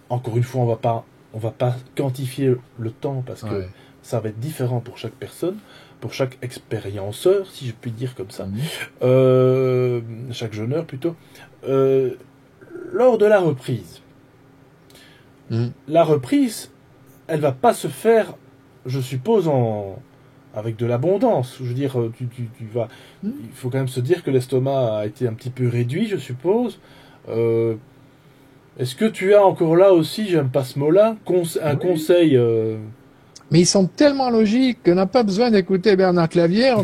encore une fois, on va pas quantifier le temps parce que ça va être différent pour chaque personne, pour chaque expérienceur, si je puis dire comme ça, chaque jeûneur plutôt. Lors de la reprise, elle va pas se faire, je suppose, avec de l'abondance. Je veux dire, tu vas, il faut quand même se dire que l'estomac a été un petit peu réduit, je suppose. Est-ce que tu as encore là aussi, j'aime pas ce mot-là, un conseil Mais ils sont tellement logiques qu'on n'a pas besoin d'écouter Bernard Clavière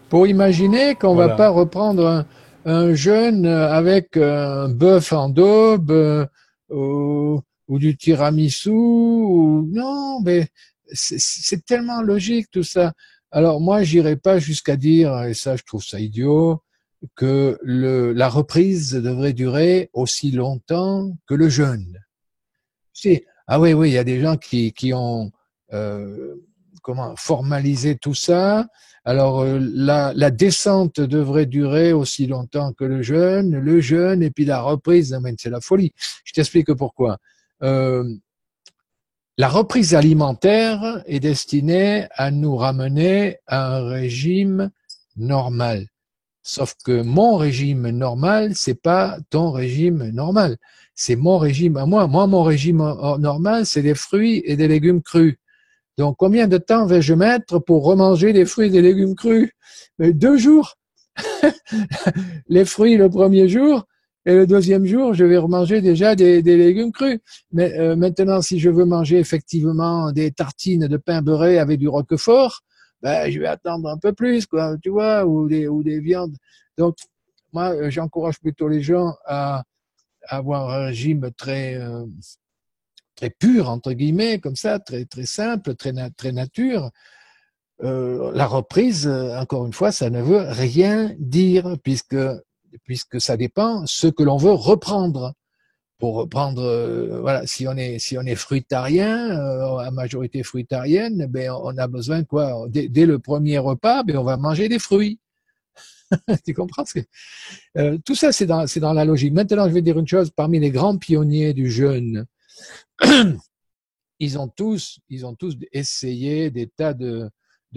pour imaginer qu'on va pas reprendre un jeûne avec un bœuf en daube ou du tiramisu. Non, mais c'est tellement logique tout ça. Alors moi, j'irai pas jusqu'à dire, et ça je trouve ça idiot, que la reprise devrait durer aussi longtemps que le jeûne. Ah oui, il y a des gens qui ont formalisé tout ça. Alors la descente devrait durer aussi longtemps que le jeûne et puis la reprise, c'est la folie. Je t'explique pourquoi. La reprise alimentaire est destinée à nous ramener à un régime normal. Sauf que mon régime normal, c'est pas ton régime normal. C'est mon régime à moi. Moi, mon régime normal, c'est des fruits et des légumes crus. Donc, combien de temps vais-je mettre pour remanger des fruits et des légumes crus? Mais 2 jours. Les fruits le premier jour Et le deuxième jour, je vais remanger déjà des légumes crus. Mais maintenant, si je veux manger effectivement des tartines de pain beurré avec du roquefort, ben, je vais attendre un peu plus, quoi, tu vois, ou des viandes. Donc, moi, j'encourage plutôt les gens à avoir un régime très pur, entre guillemets, comme ça, très simple, très nature. La reprise, encore une fois, ça ne veut rien dire, puisque ça dépend ce que l'on veut reprendre. Pour reprendre, voilà, si on est fruitarien, à majorité fruitarienne, ben on a besoin quoi? Dès le premier repas, ben on va manger des fruits. Tu comprends ce que tout ça, c'est dans la logique. Maintenant, je vais dire une chose. Parmi les grands pionniers du jeûne, ils ont tous essayé des tas de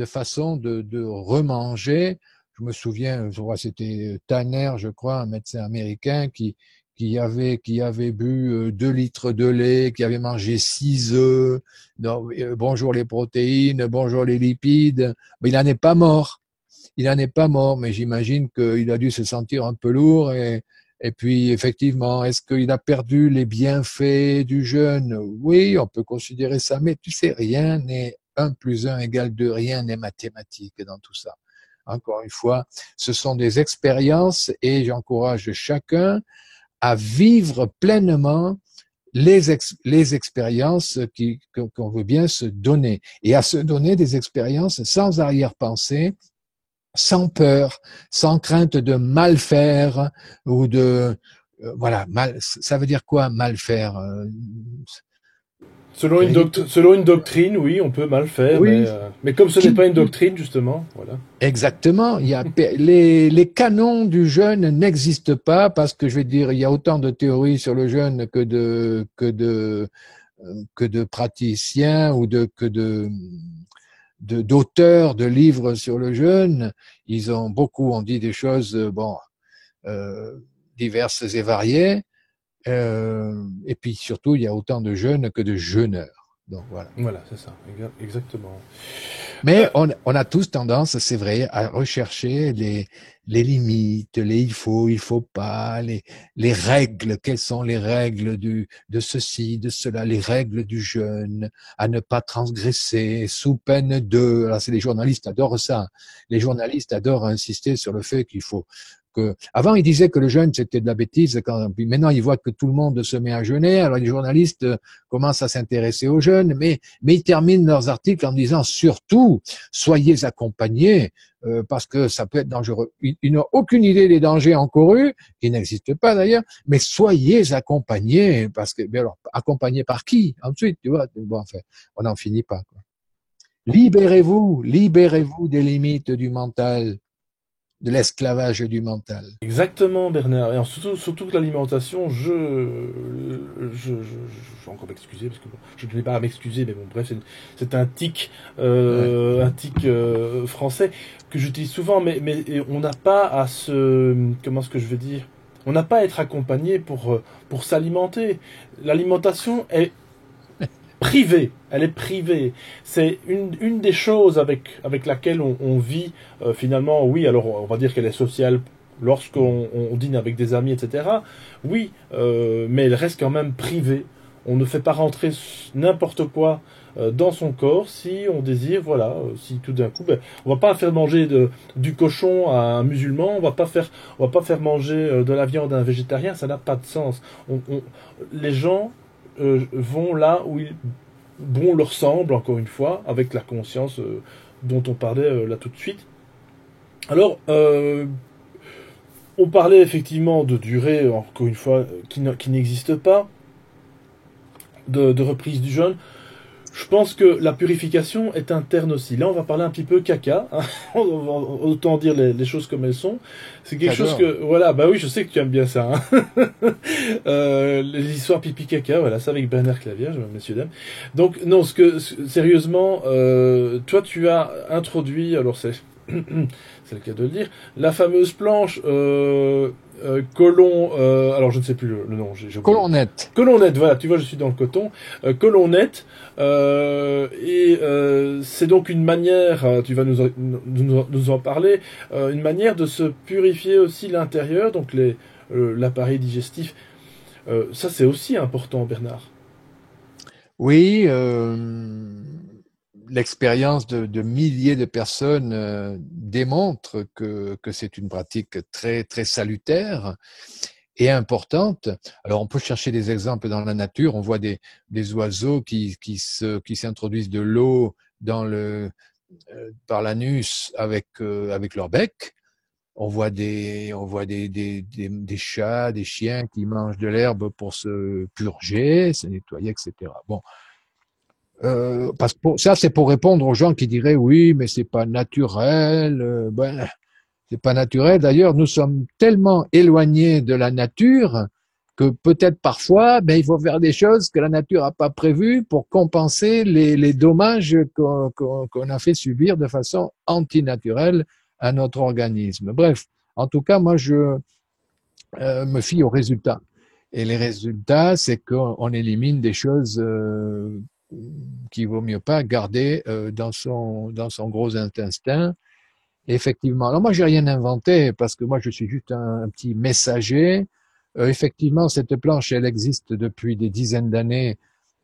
façons de remanger. Je me souviens, c'était Tanner, je crois, un médecin américain qui avait bu 2 litres de lait, qui avait mangé 6 œufs. Donc, bonjour les protéines, bonjour les lipides. Mais il n'en est pas mort. Il n'en est pas mort, mais j'imagine qu'il a dû se sentir un peu lourd et puis, effectivement, est-ce qu'il a perdu les bienfaits du jeûne? Oui, on peut considérer ça, mais tu sais, rien n'est 1 plus 1 égale 2, rien n'est mathématique dans tout ça. Encore une fois, ce sont des expériences et j'encourage chacun à vivre pleinement les expériences qu'on veut bien se donner et à se donner des expériences sans arrière-pensée, sans peur, sans crainte de mal faire ou de voilà, mal, ça veut dire quoi mal faire Selon une doctrine, oui, on peut mal faire, Oui, mais comme ce n'est qui, pas une doctrine, justement, voilà. exactement. Les canons du jeûne n'existent pas parce que je vais dire, il y a autant de théories sur le jeûne que de praticiens ou d'auteurs de livres sur le jeûne. Ils ont beaucoup ont dit des choses bon euh, diverses et variées. Et puis surtout, il y a autant de jeunes que de jeûneurs. Donc voilà. Voilà, c'est ça, exactement. Mais on a tous tendance, c'est vrai, à rechercher les limites, les il faut pas, les règles, quelles sont les règles de ceci, de cela, les règles du jeûne, à ne pas transgresser sous peine de. Alors, c'est les journalistes adorent ça. Les journalistes adorent insister sur le fait qu'il faut avant, ils disaient que le jeûne, c'était de la bêtise. Puis maintenant, ils voient que tout le monde se met à jeûner. Alors, les journalistes commencent à s'intéresser au jeûne, mais ils terminent leurs articles en disant surtout, soyez accompagnés, parce que ça peut être dangereux. Ils n'ont aucune idée des dangers encourus, qui n'existent pas d'ailleurs, mais soyez accompagnés, parce que, bien alors, accompagnés par qui? Ensuite, tu vois, bon, enfin, on n'en finit pas, quoi. Libérez-vous des limites du mental, de l'esclavage du mental. Exactement, Bernard. Et alors, surtout que l'alimentation, je vais encore m'excuser parce que bon, je ne vais pas à m'excuser, mais bon, bref, c'est Ouais. un tic français que j'utilise souvent, mais on n'a pas à comment est-ce que je veux dire, on n'a pas à être accompagné pour s'alimenter. L'alimentation est privée, elle est privée. C'est une des choses avec laquelle on vit finalement. Oui, alors on va dire qu'elle est sociale lorsqu'on dîne avec des amis, etc. Oui, mais elle reste quand même privée. On ne fait pas rentrer n'importe quoi dans son corps si on désire, voilà, si tout d'un coup, ben, on va pas faire manger du cochon à un musulman, on va pas faire manger de la viande à un végétarien, ça n'a pas de sens. Les gens vont là où ils bon leur semble, encore une fois, avec la conscience dont on parlait là tout de suite. Alors, on parlait effectivement de durée, encore une fois, qui n'existe pas, de reprise du jeûne. Je pense que la purification est interne aussi. Là, on va parler un petit peu caca. Hein. Autant dire les choses comme elles sont. C'est quelque chose J'adore. que, voilà, bah oui, je sais que tu aimes bien ça. Hein. Les histoires pipi caca, voilà, ça avec Bernard Clavier, messieurs dames. Donc, non, sérieusement, toi, tu as introduit, alors c'est le cas de le dire, la fameuse planche colon, alors je ne sais plus le nom, j'ai oublié. Colonnette. Colonnette, voilà, tu vois, je suis dans le coton. Colonnette, c'est donc une manière, tu vas nous en parler, une manière de se purifier aussi l'intérieur, donc l'appareil digestif. Ça, c'est aussi important, Bernard. Oui, l'expérience de milliers de personnes démontre que c'est une pratique très, très salutaire et importante. Alors, on peut chercher des exemples dans la nature. On voit des oiseaux qui s'introduisent de l'eau dans par l'anus avec leur bec. On voit des chats, des chiens qui mangent de l'herbe pour se purger, se nettoyer, etc. Bon, parce que ça, c'est pour répondre aux gens qui diraient oui, mais c'est pas naturel. C'est pas naturel. D'ailleurs, nous sommes tellement éloignés de la nature que peut-être parfois, il faut faire des choses que la nature n'a pas prévues pour compenser les dommages qu'on a fait subir de façon antinaturelle à notre organisme. Bref, en tout cas, moi, je me fie aux résultats. Et les résultats, c'est qu'on élimine des choses qu'il vaut mieux pas garder dans son gros intestin. Effectivement. Alors moi, j'ai rien inventé parce que moi, je suis juste un petit messager. Effectivement, cette planche, elle existe depuis des dizaines d'années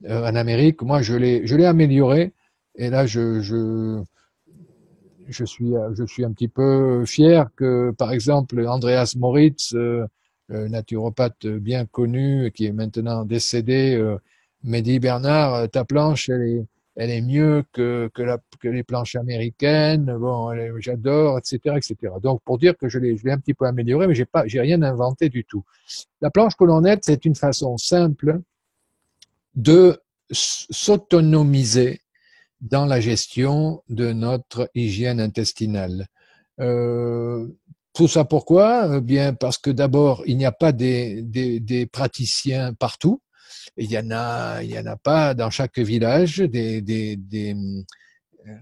en Amérique. Moi, je l'ai améliorée. Et là, je suis un petit peu fier que, par exemple, Andreas Moritz, naturopathe bien connu, qui est maintenant décédé, m'a dit, Bernard, ta planche, elle est mieux que les planches américaines. Bon, j'adore, etc., etc. Donc, pour dire que je l'ai un petit peu amélioré, mais j'ai rien inventé du tout. La planche colonnette, c'est une façon simple de s'autonomiser dans la gestion de notre hygiène intestinale. Euh, Tout ça pourquoi? Bien parce que d'abord, il n'y a pas des praticiens partout. Il y en a pas dans chaque village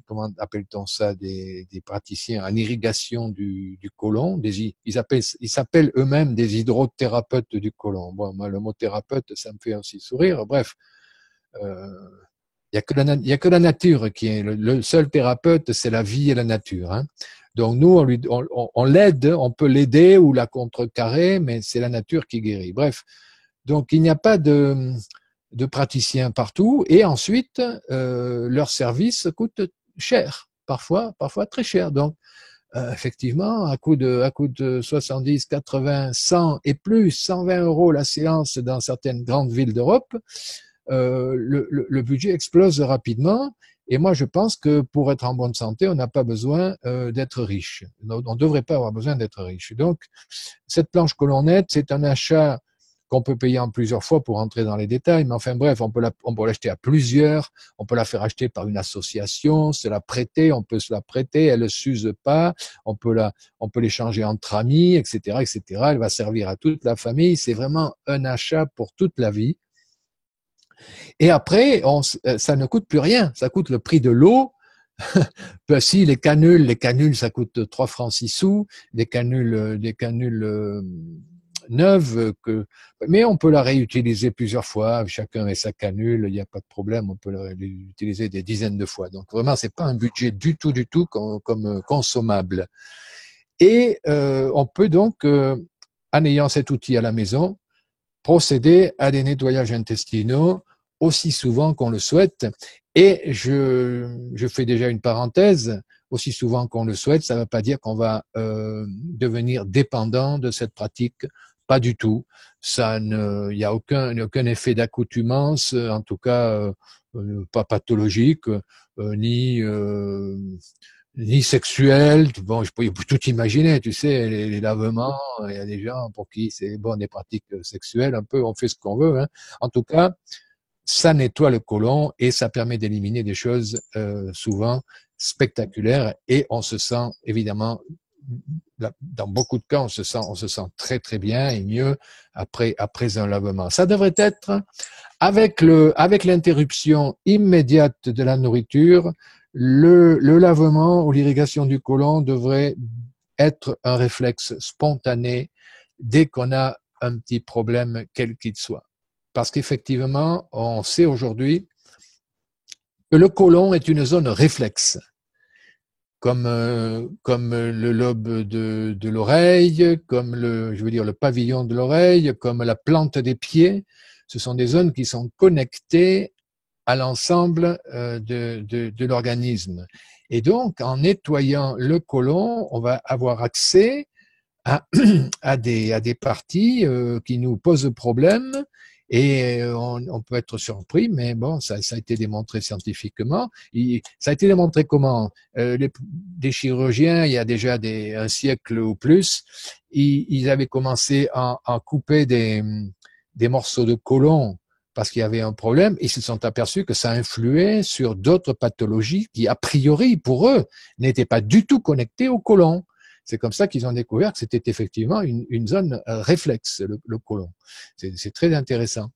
comment appelle-t-on ça, des praticiens en irrigation du côlon. Ils s'appellent eux-mêmes des hydrothérapeutes du côlon. Bon, moi, le mot thérapeute, ça me fait aussi sourire. Bref, euh, il y a que la nature qui est le seul thérapeute, c'est la vie et la nature. Hein. Donc nous, on l'aide, on peut l'aider ou la contrecarrer, mais c'est la nature qui guérit. Bref, donc il n'y a pas de praticiens partout. Et ensuite, leur service coûte cher, parfois très cher. Donc effectivement, à coût de 70, 80, 100 et plus, 120 € la séance dans certaines grandes villes d'Europe, le budget explose rapidement. Et moi, je pense que pour être en bonne santé, on n'a pas besoin d'être riche. On ne devrait pas avoir besoin d'être riche. Donc, cette planche colonnette, c'est un achat qu'on peut payer en plusieurs fois pour entrer dans les détails. Mais enfin bref, on peut l'acheter à plusieurs, on peut la faire acheter par une association, se la prêter, on peut se la prêter, elle ne s'use pas, on peut l'échanger entre amis, etc., etc. Elle va servir à toute la famille. C'est vraiment un achat pour toute la vie. Et après, ça ne coûte plus rien. Ça coûte le prix de l'eau. Si les canules, ça coûte 3 francs 6 sous. Des canules neuves, mais on peut la réutiliser plusieurs fois. Chacun met sa canule, il n'y a pas de problème. On peut l'utiliser des dizaines de fois. Donc vraiment, c'est pas un budget du tout comme consommable. Et on peut donc, en ayant cet outil à la maison, procéder à des nettoyages intestinaux aussi souvent qu'on le souhaite. Et je fais déjà une parenthèse, aussi souvent qu'on le souhaite, ça ne veut pas dire qu'on va devenir dépendant de cette pratique, pas du tout. Il n'y a aucun effet d'accoutumance, en tout cas pas pathologique, ni sexuel. Bon, je peux tout imaginer, tu sais, les lavements, il y a des gens pour qui c'est bon, des pratiques sexuelles, un peu, on fait ce qu'on veut. Hein. En tout cas, ça nettoie le côlon et ça permet d'éliminer des choses souvent spectaculaires et on se sent évidemment, dans beaucoup de cas, on se sent très très bien et mieux après un lavement. Ça devrait être avec l'interruption immédiate de la nourriture, le lavement ou l'irrigation du côlon devrait être un réflexe spontané dès qu'on a un petit problème quel qu'il soit. Parce qu'effectivement, on sait aujourd'hui que le côlon est une zone réflexe. comme le lobe de l'oreille, comme le pavillon de l'oreille, comme la plante des pieds. Ce sont des zones qui sont connectées à l'ensemble de l'organisme. Et donc, en nettoyant le côlon, on va avoir accès à, à des parties qui nous posent problème. Et on peut être surpris, mais bon, ça a été démontré scientifiquement. Ça a été démontré comment des chirurgiens, il y a déjà un siècle ou plus, ils avaient commencé à couper des morceaux de côlon parce qu'il y avait un problème. Ils se sont aperçus que ça influait sur d'autres pathologies qui, a priori, pour eux, n'étaient pas du tout connectées au côlon. C'est comme ça qu'ils ont découvert que c'était effectivement une zone réflexe, le côlon. C'est très intéressant.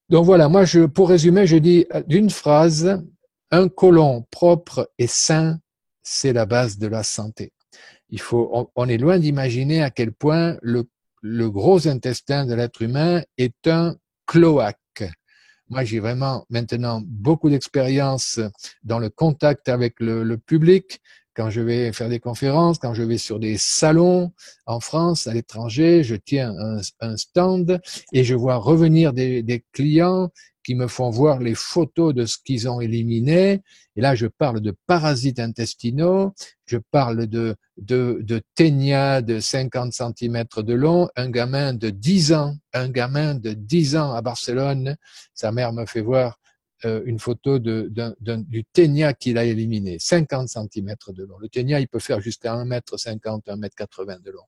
Donc voilà, moi, pour résumer, je dis d'une phrase, un côlon propre et sain, c'est la base de la santé. On est loin d'imaginer à quel point le gros intestin de l'être humain est un cloaque. Moi, j'ai vraiment maintenant beaucoup d'expérience dans le contact avec le public. Quand je vais faire des conférences, quand je vais sur des salons en France, à l'étranger, je tiens un stand et je vois revenir des clients qui me font voir les photos de ce qu'ils ont éliminé. Et là, je parle de parasites intestinaux, je parle de ténia de 50 cm de long, un gamin de 10 ans à Barcelone, sa mère me fait voir une photo du ténia qu'il a éliminé, 50 cm de long. Le ténia, il peut faire jusqu'à 1,50 m, 1,80 m de long.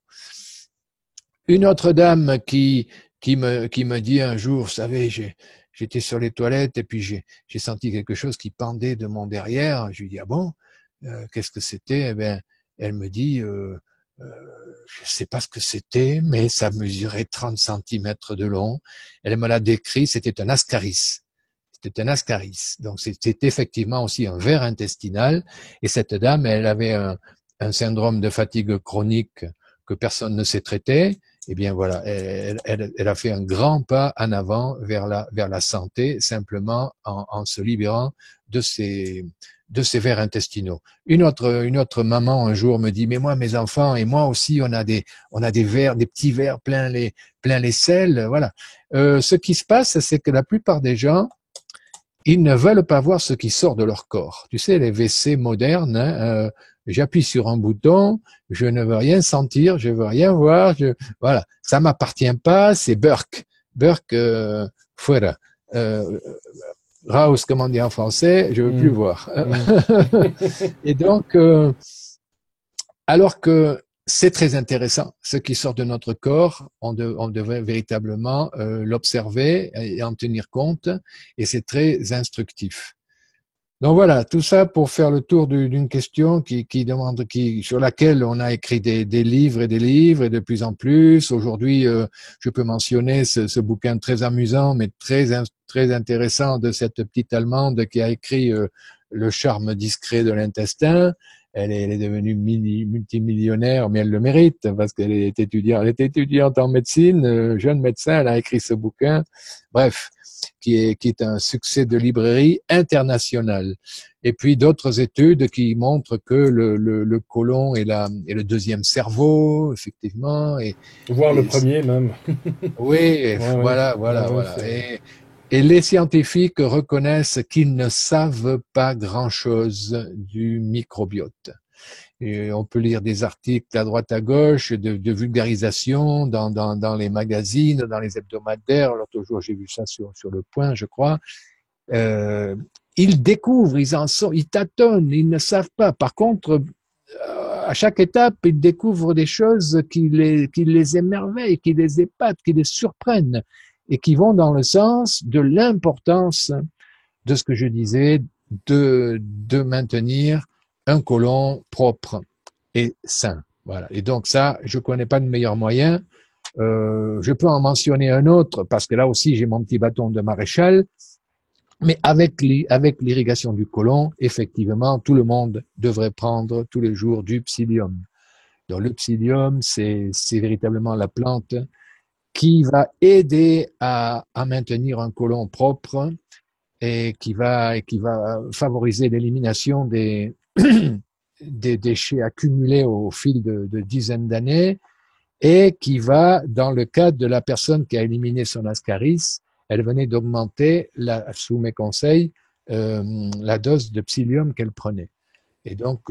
Une autre dame qui me dit un jour, vous savez, j'étais sur les toilettes et puis j'ai senti quelque chose qui pendait de mon derrière. Je lui dis, ah bon, qu'est-ce que c'était? Eh bien, elle me dit, je sais pas ce que c'était, mais ça mesurait 30 cm de long. Elle me l'a décrit, c'était un ascaris. C'était un ascaris. Donc, c'était effectivement aussi un ver intestinal. Et cette dame, elle avait un syndrome de fatigue chronique que personne ne sait traiter. Eh bien, voilà, elle a fait un grand pas en avant vers la santé, simplement en se libérant de ces vers intestinaux. Une autre maman un jour me dit, mais moi, mes enfants et moi aussi, on a des vers, des petits vers plein les selles. Voilà. Ce qui se passe, c'est que la plupart des gens, ils ne veulent pas voir ce qui sort de leur corps. Tu sais, les WC modernes, hein, j'appuie sur un bouton, je ne veux rien sentir, je veux rien voir, voilà, ça m'appartient pas, c'est Burke, fuera. Raus, comme on dit en français, je veux plus voir. Et donc, alors que c'est très intéressant, ce qui sort de notre corps, on devrait véritablement l'observer et en tenir compte, et c'est très instructif. Donc voilà, tout ça pour faire le tour d'une question sur laquelle on a écrit des livres et des livres, et de plus en plus. Aujourd'hui, je peux mentionner ce bouquin très amusant, mais très intéressant de cette petite Allemande qui a écrit Le charme discret de l'intestin. Elle est devenue multimillionnaire, mais elle le mérite parce qu'elle était étudiante en médecine, jeune médecin. Elle a écrit ce bouquin. Bref, qui est un succès de librairie international. Et puis d'autres études qui montrent que le côlon est le deuxième cerveau, effectivement. Voire le premier même. Oui, ouais, voilà. Et les scientifiques reconnaissent qu'ils ne savent pas grand-chose du microbiote. Et on peut lire des articles à droite à gauche de vulgarisation dans les magazines, dans les hebdomadaires. L'autre jour, j'ai vu ça sur Le Point, je crois. Ils découvrent, ils tâtonnent, ils ne savent pas. Par contre, à chaque étape, ils découvrent des choses qui les émerveillent, qui les épatent, qui les surprennent et qui vont dans le sens de l'importance de ce que je disais, de maintenir un côlon propre et sain. Voilà. Et donc ça, je connais pas de meilleur moyen. Je peux en mentionner un autre parce que là aussi j'ai mon petit bâton de maréchal. Mais avec l'irrigation du côlon, effectivement, tout le monde devrait prendre tous les jours du psyllium. Donc le psyllium, c'est véritablement la plante qui va aider à maintenir un côlon propre et qui va favoriser l'élimination des des déchets accumulés au fil de dizaines d'années et qui va, dans le cas de la personne qui a éliminé son ascaris, elle venait d'augmenter, sous mes conseils, la dose de psyllium qu'elle prenait. Et donc,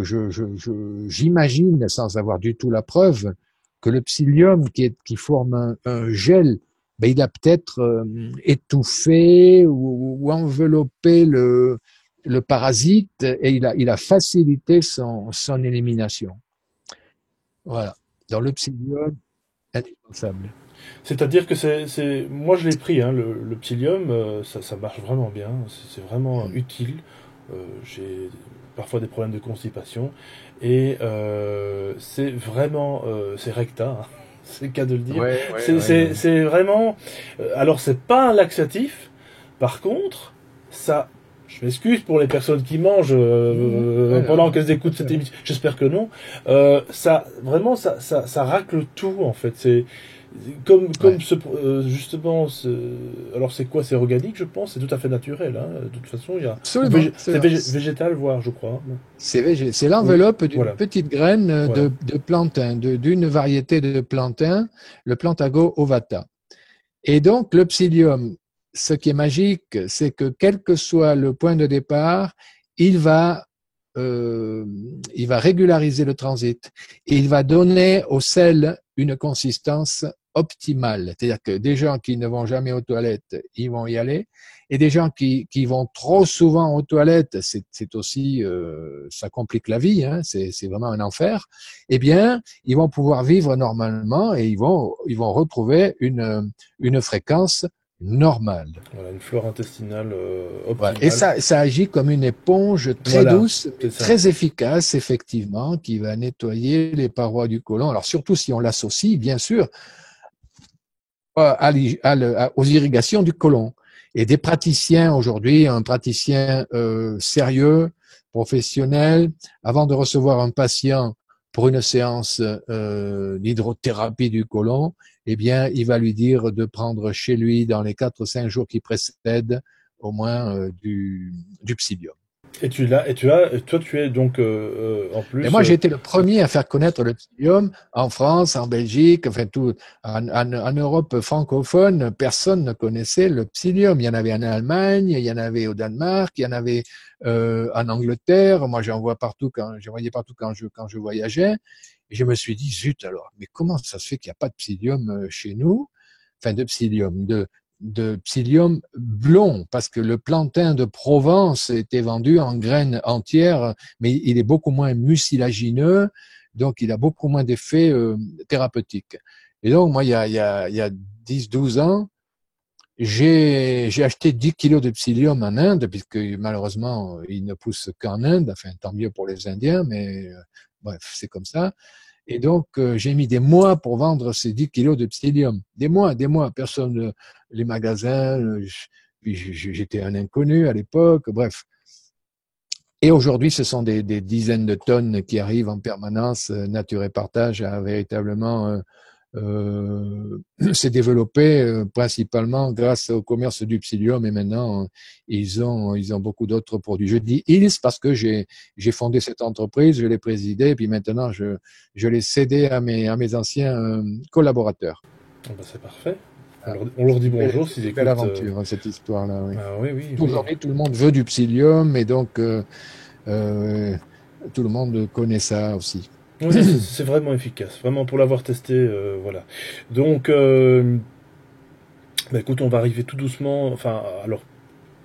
j'imagine, sans avoir du tout la preuve, que le psyllium qui forme un gel, ben, il a peut-être étouffé ou enveloppé le parasite et il a facilité son élimination. Voilà. Dans le psyllium, indispensable. C'est-à-dire que moi je l'ai pris, hein, le psyllium, ça marche vraiment bien, c'est vraiment utile. J'ai parfois des problèmes de constipation et c'est vraiment, c'est recta, hein, c'est le cas de le dire. Ouais, ouais, ouais, ouais. C'est vraiment, alors c'est pas un laxatif, par contre, ça, je m'excuse pour les personnes qui mangent pendant qu'elles écoutent cette émission, j'espère que non. Ça, vraiment, ça racle tout en fait. C'est comme justement, alors c'est quoi? C'est organique, je pense. C'est tout à fait naturel. Hein. De toute façon, il y a Absolument. c'est végétal, voire, je crois. C'est Oui, l'enveloppe d'une voilà, petite graine voilà. de plantain, d'une variété de plantain, le Plantago ovata. Et donc, le psyllium, ce qui est magique, c'est que quel que soit le point de départ, il va, il va régulariser le transit. Et il va donner au sel une consistance optimale. C'est-à-dire que des gens qui ne vont jamais aux toilettes, ils vont y aller. Et des gens qui vont trop souvent aux toilettes, c'est aussi, ça complique la vie, hein, c'est vraiment un enfer. Eh bien, ils vont pouvoir vivre normalement et ils vont retrouver une fréquence normale. Voilà, une flore intestinale Voilà. Et optimale. ça agit comme une éponge très Voilà, douce, mais c'est ça. très efficace, effectivement, qui va nettoyer les parois du côlon. Alors surtout si on l'associe, bien sûr, aux irrigations du côlon. Et des praticiens aujourd'hui, un praticien sérieux, professionnel, avant de recevoir un patient pour une séance d'hydrothérapie du côlon, eh bien, il va lui dire de prendre chez lui, dans les 4 ou 5 jours qui précèdent, au moins du psyllium. Toi, tu es donc en Et plus. moi, j'ai été le premier à faire connaître le psyllium en France, en Belgique, enfin tout, en Europe francophone, personne ne connaissait le psyllium. Il y en avait en Allemagne, il y en avait au Danemark, il y en avait en Angleterre. Moi, j'en voyais partout quand je voyageais. Et je me suis dit, zut alors, mais comment ça se fait qu'il n'y a pas de psyllium chez nous? Enfin, de psyllium blond, parce que le plantain de Provence était vendu en graines entières, mais il est beaucoup moins mucilagineux, donc il a beaucoup moins d'effets thérapeutiques. Et donc, moi, il y a 10-12 ans, j'ai acheté 10 kilos de psyllium en Inde, puisque malheureusement, il ne pousse qu'en Inde, enfin, tant mieux pour les Indiens, mais bref, c'est comme ça. Et donc, j'ai mis des mois pour vendre ces 10 kilos de psyllium. Des mois. Personne, les magasins, puis j'étais un inconnu à l'époque, bref. Et aujourd'hui, ce sont des dizaines de tonnes qui arrivent en permanence. Nature et Partage a véritablement s'est développé principalement grâce au commerce du psyllium et maintenant ils ont beaucoup d'autres produits. Je dis ils parce que j'ai fondé cette entreprise, je l'ai présidée et puis maintenant je l'ai cédé à mes anciens collaborateurs. Ah bah, c'est parfait. Ah, On leur dit bonjour c'est s'ils une belle écoutent. aventure cette histoire-là. Oui. Ah oui, oui, oui. Aujourd'hui, tout le monde veut du psyllium et donc euh, tout le monde connaît ça aussi. Oui, c'est vraiment efficace, vraiment pour l'avoir testé, voilà. Donc, bah, écoute, on va arriver tout doucement, enfin, alors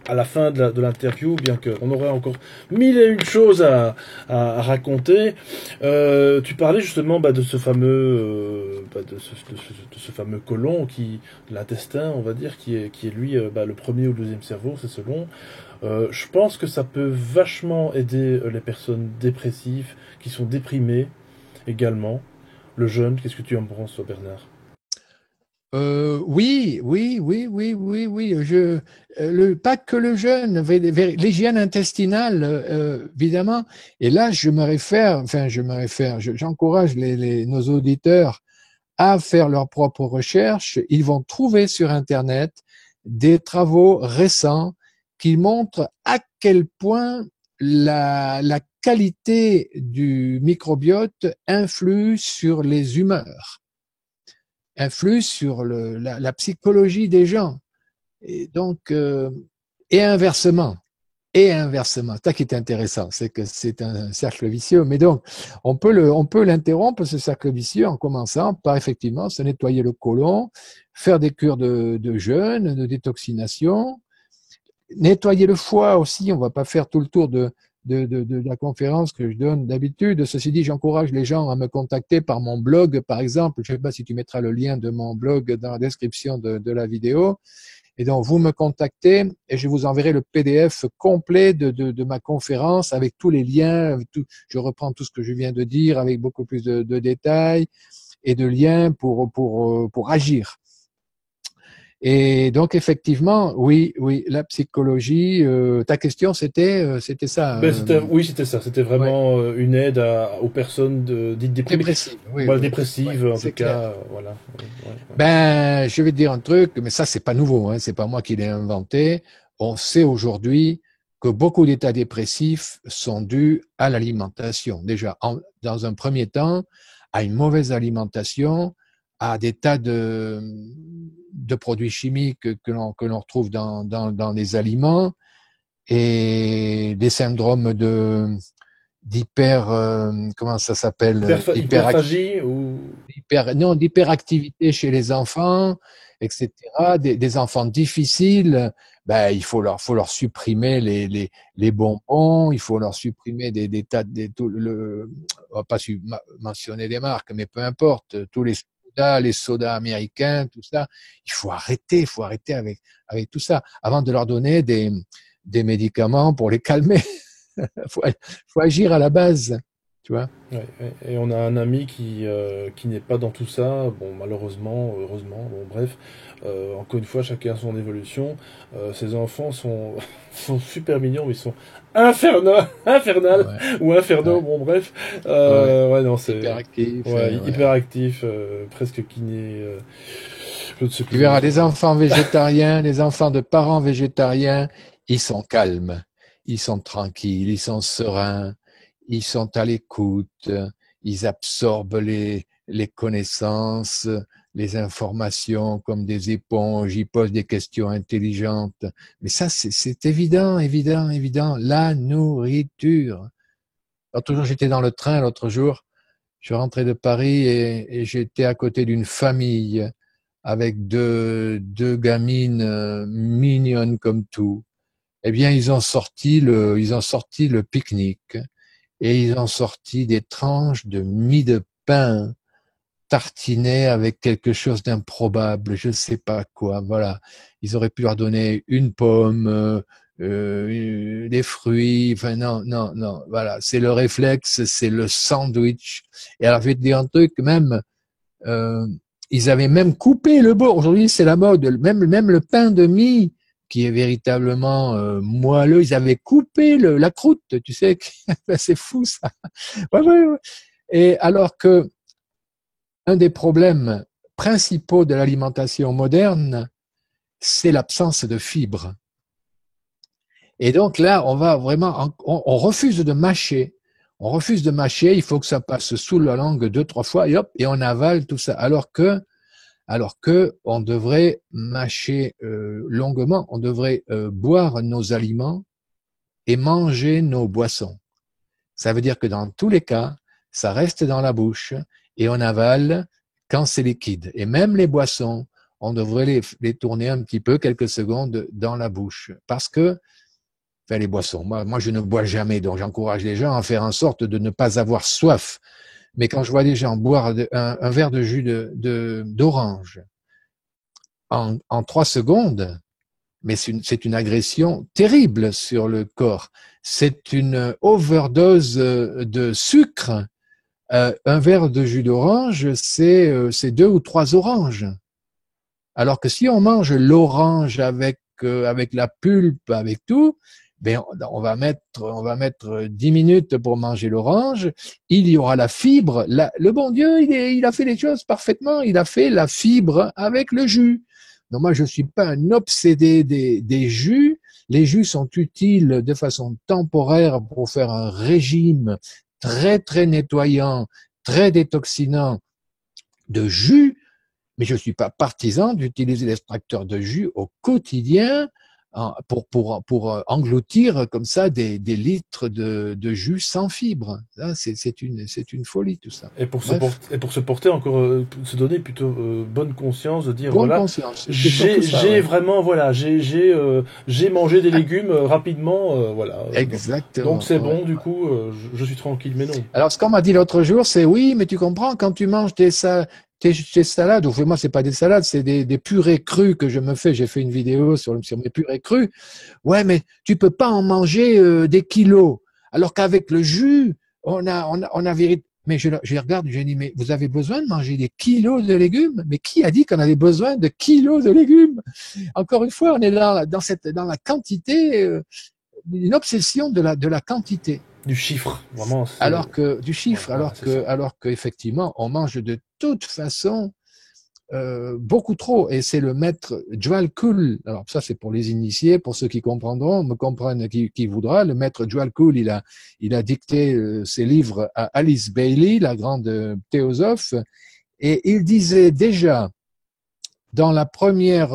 à la fin de l'interview, bien qu'on aurait encore mille et une choses à raconter. Tu parlais justement bah, de ce fameux, de ce fameux côlon de l'intestin, on va dire, qui est lui bah, le premier ou le deuxième cerveau, c'est selon. Je pense que ça peut vachement aider les personnes dépressives, qui sont déprimées également. Le jeune, qu'est-ce que tu en penses, toi, Bernard? Oui. Pas que le jeûne, l'hygiène intestinale, évidemment. Et là, j'encourage nos auditeurs à faire leurs propres recherches. Ils vont trouver sur Internet des travaux récents qui montrent à quel point la qualité du microbiote influe sur les humeurs, influe sur la psychologie des gens. Et donc, et inversement. Et inversement, ça qui est intéressant, c'est que c'est un cercle vicieux. Mais donc, on peut l'interrompre, ce cercle vicieux, en commençant par effectivement se nettoyer le côlon, faire des cures de jeûne, de détoxination, nettoyer le foie aussi. On va pas faire tout le tour de la conférence que je donne d'habitude. Ceci dit, j'encourage les gens à me contacter par mon blog, par exemple. Je ne sais pas si tu mettras le lien de mon blog dans la description de la vidéo. Et donc, vous me contactez et je vous enverrai le PDF complet de ma conférence avec tous les liens. Je reprends tout ce que je viens de dire avec beaucoup plus de détails et de liens pour agir. Et donc, effectivement, oui, la psychologie, ta question, c'était ça. Oui, c'était ça. C'était Ouais, vraiment une aide aux personnes dites déprimées. dépressive, oui, Voilà, ouais, dépressives, en tout c'est clair. cas. Voilà. Ouais. Ben, je vais te dire un truc, mais ça, c'est pas nouveau, hein, c'est pas moi qui l'ai inventé. On sait aujourd'hui que beaucoup d'états dépressifs sont dus à l'alimentation. Déjà, dans un premier temps, à une mauvaise alimentation, à des tas de produits chimiques que l'on retrouve dans les aliments et des syndromes d'hyper, comment ça s'appelle, Hyperphagie ou... non, d'hyperactivité chez les enfants, etc. Des enfants difficiles, ben, faut leur supprimer les bonbons, il faut leur supprimer des tas on va pas mentionner des marques, mais peu importe, tous les sodas américains, tout ça. Il faut arrêter avec tout ça avant de leur donner des médicaments pour les calmer. Faut agir à la base, tu vois. Ouais, ouais. Et on a un ami qui n'est pas dans tout ça. Bon, malheureusement, heureusement, bon, bref. Encore une fois, chacun a son évolution. Ces enfants sont, sont super mignons, mais ils sont infernal Ouais, ou infernaux, ouais, bon, bref. ouais. Ouais, non, c'est Hyperactif, ouais, ouais. hyperactif, presque kiné, je ne sais Tu plus. verras des enfants végétariens, des enfants de parents végétariens, ils sont calmes, ils sont tranquilles, ils sont sereins, ils sont à l'écoute, ils absorbent les connaissances, les informations comme des éponges, ils posent des questions intelligentes. Mais ça, c'est évident, évident, évident. La nourriture. L'autre jour, j'étais dans le train, l'autre jour, je rentrais de Paris et j'étais à côté d'une famille avec deux gamines mignonnes comme tout. Eh bien, ils ont sorti le pique-nique et ils ont sorti des tranches de mie de pain tartinées avec quelque chose d'improbable, je ne sais pas quoi. Voilà, ils auraient pu leur donner une pomme, des fruits. Enfin, non, non, non. Voilà, c'est le réflexe, c'est le sandwich. Et alors, je vais te dire un truc, même euh, ils avaient même coupé le beurre. Aujourd'hui, c'est la mode. Même le pain de mie, qui est véritablement moelleux, ils avaient coupé la croûte. Tu sais, c'est fou ça. Ouais, ouais, ouais. Et alors que un des problèmes principaux de l'alimentation moderne, c'est l'absence de fibres. Et donc là, on va vraiment, on refuse de mâcher. On refuse de mâcher. Il faut que ça passe sous la langue deux, trois fois et hop, et on avale tout ça. Alors que on devrait mâcher longuement, on devrait boire nos aliments et manger nos boissons. Ça veut dire que dans tous les cas, ça reste dans la bouche et on avale quand c'est liquide. Et même les boissons, on devrait les tourner un petit peu, quelques secondes, dans la bouche. Parce que, enfin les boissons, moi je ne bois jamais, donc j'encourage les gens à faire en sorte de ne pas avoir soif. Mais quand je vois des gens boire un verre de jus d'orange en 3 secondes, mais c'est une agression terrible sur le corps. C'est une overdose de sucre. Un verre de jus d'orange, c'est 2 ou 3 oranges. Alors que si on mange l'orange avec la pulpe, avec tout, ben on va mettre 10 minutes pour manger l'orange. Il y aura la fibre. Le bon Dieu, il a fait les choses parfaitement. Il a fait la fibre avec le jus. Donc moi, je suis pas un obsédé des jus, Les jus sont utiles de façon temporaire pour faire un régime très très nettoyant, très détoxinant de jus, mais je ne suis pas partisan d'utiliser l'extracteur de jus au quotidien pour engloutir comme ça des litres de jus sans fibres. C'est une folie tout ça. Bref, Et pour se porter encore, se donner plutôt bonne conscience de dire bonne voilà, conscience, c'est surtout ça. j'ai Ouais. vraiment voilà, j'ai mangé des légumes rapidement, voilà. Donc Exactement. c'est Ouais. bon, du coup, je suis tranquille. Mais non. Alors, ce qu'on m'a dit l'autre jour, c'est oui, mais tu comprends, quand tu manges tes salades, ou moi, c'est pas des salades, c'est des purées crues que je me fais. J'ai fait une vidéo sur mes purées crues. Ouais, mais tu peux pas en manger des kilos. Alors qu'avec le jus, on a mais je regarde, je dis, mais vous avez besoin de manger des kilos de légumes? Mais qui a dit qu'on avait besoin de kilos de légumes? Encore une fois, on est dans la quantité, une obsession de la quantité. Du chiffre, vraiment, c'est Alors que du chiffre, voilà, c'est ça. alors qu'effectivement, on mange de toute façon beaucoup trop. Et c'est le maître Djwal Khul. Alors ça, c'est pour les initiés, pour ceux qui comprendront, me comprennent, qui voudra. Le maître Djwal Khul, il a dicté ses livres à Alice Bailey, la grande théosophe, et il disait déjà dans la première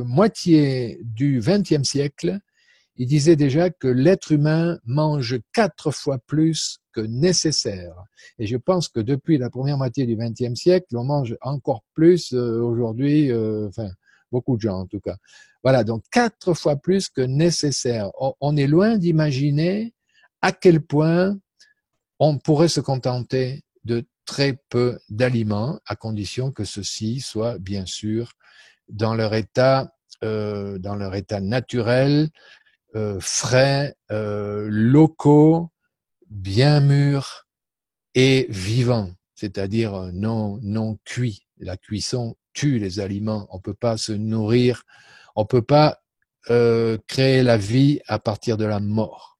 moitié du XXe siècle, il disait déjà que l'être humain mange 4 fois plus que nécessaire. Et je pense que depuis la première moitié du XXe siècle, on mange encore plus aujourd'hui, enfin, beaucoup de gens en tout cas. Voilà, donc 4 fois plus que nécessaire. On est loin d'imaginer à quel point on pourrait se contenter de très peu d'aliments, à condition que ceux-ci soient bien sûr dans leur état naturel, frais, locaux, bien mûrs et vivants, c'est-à-dire non cuits. La cuisson tue les aliments. On peut pas se nourrir, on peut pas créer la vie à partir de la mort.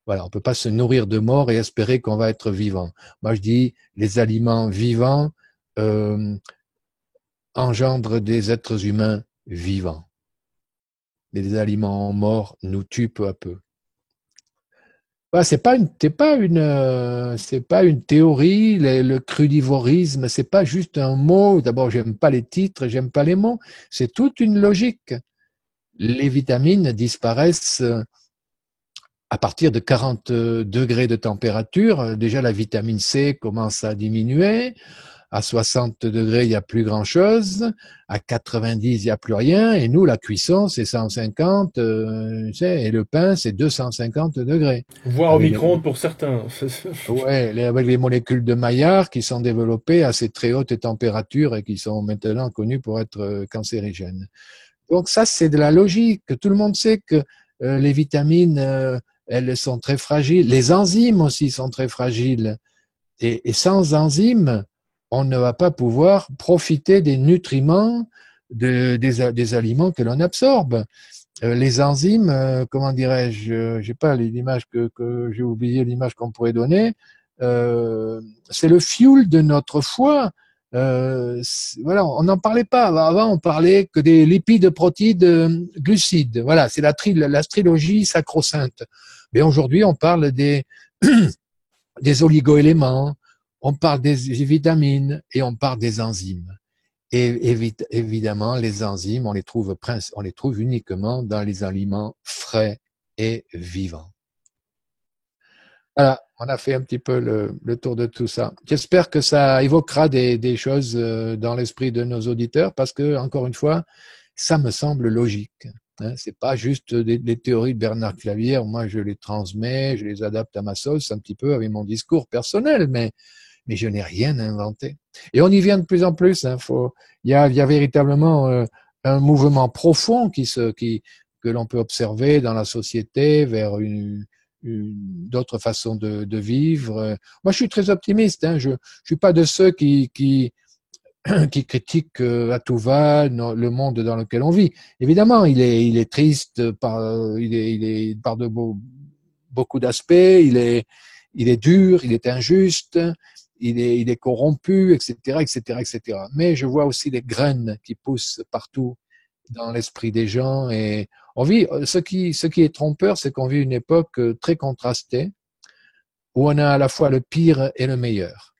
Voilà, on peut pas se nourrir de mort et espérer qu'on va être vivant. Moi, je dis les aliments vivants euh, engendrent des êtres humains vivants. Les aliments morts nous tuent peu à peu. Bah, c'est pas une théorie. Le crudivorisme, c'est pas juste un mot. D'abord, j'aime pas les titres, j'aime pas les mots. C'est toute une logique. Les vitamines disparaissent à partir de 40 degrés de température. Déjà, la vitamine C commence à diminuer. À 60 degrés, il n'y a plus grand-chose. À 90, il n'y a plus rien. Et nous, la cuisson, c'est 150, et le pain, c'est 250 degrés. Voire au Avec les, micro-ondes pour certains. ouais, avec les molécules de Maillard qui sont développées à ces très hautes températures et qui sont maintenant connues pour être cancérigènes. Donc ça, c'est de la logique. Tout le monde sait que les vitamines, elles sont très fragiles. Les enzymes aussi sont très fragiles. Et sans enzymes, on ne va pas pouvoir profiter des nutriments des aliments que l'on absorbe. Les enzymes, comment dirais-je, j'ai pas l'image que j'ai oublié l'image qu'on pourrait donner. C'est le fuel de notre foie. Voilà, on n'en parlait pas. Avant, on parlait que des lipides, protides, glucides. Voilà, c'est la trilogie sacro-sainte. Mais aujourd'hui, on parle des oligoéléments, on parle des vitamines et on parle des enzymes. Et évidemment, les enzymes, on les trouve uniquement dans les aliments frais et vivants. Voilà, on a fait un petit peu le tour de tout ça. J'espère que ça évoquera des choses dans l'esprit de nos auditeurs parce que, encore une fois, ça me semble logique. Hein, c'est pas juste des théories de Bernard Clavière. Moi, je les transmets, je les adapte à ma sauce un petit peu avec mon discours personnel, mais je n'ai rien inventé. Et on y vient de plus en plus. Hein, il y a véritablement un mouvement profond que l'on peut observer dans la société vers d'autres façons de vivre. Moi, je suis très optimiste. Hein, je suis pas de ceux qui critiquent à tout va le monde dans lequel on vit. Évidemment, il est triste il est par beaucoup d'aspects. Il est dur, il est injuste, il est corrompu, etc., etc., etc. Mais je vois aussi les graines qui poussent partout dans l'esprit des gens. Et on vit, ce qui est trompeur, c'est qu'on vit une époque très contrastée, où on a à la fois le pire et le meilleur.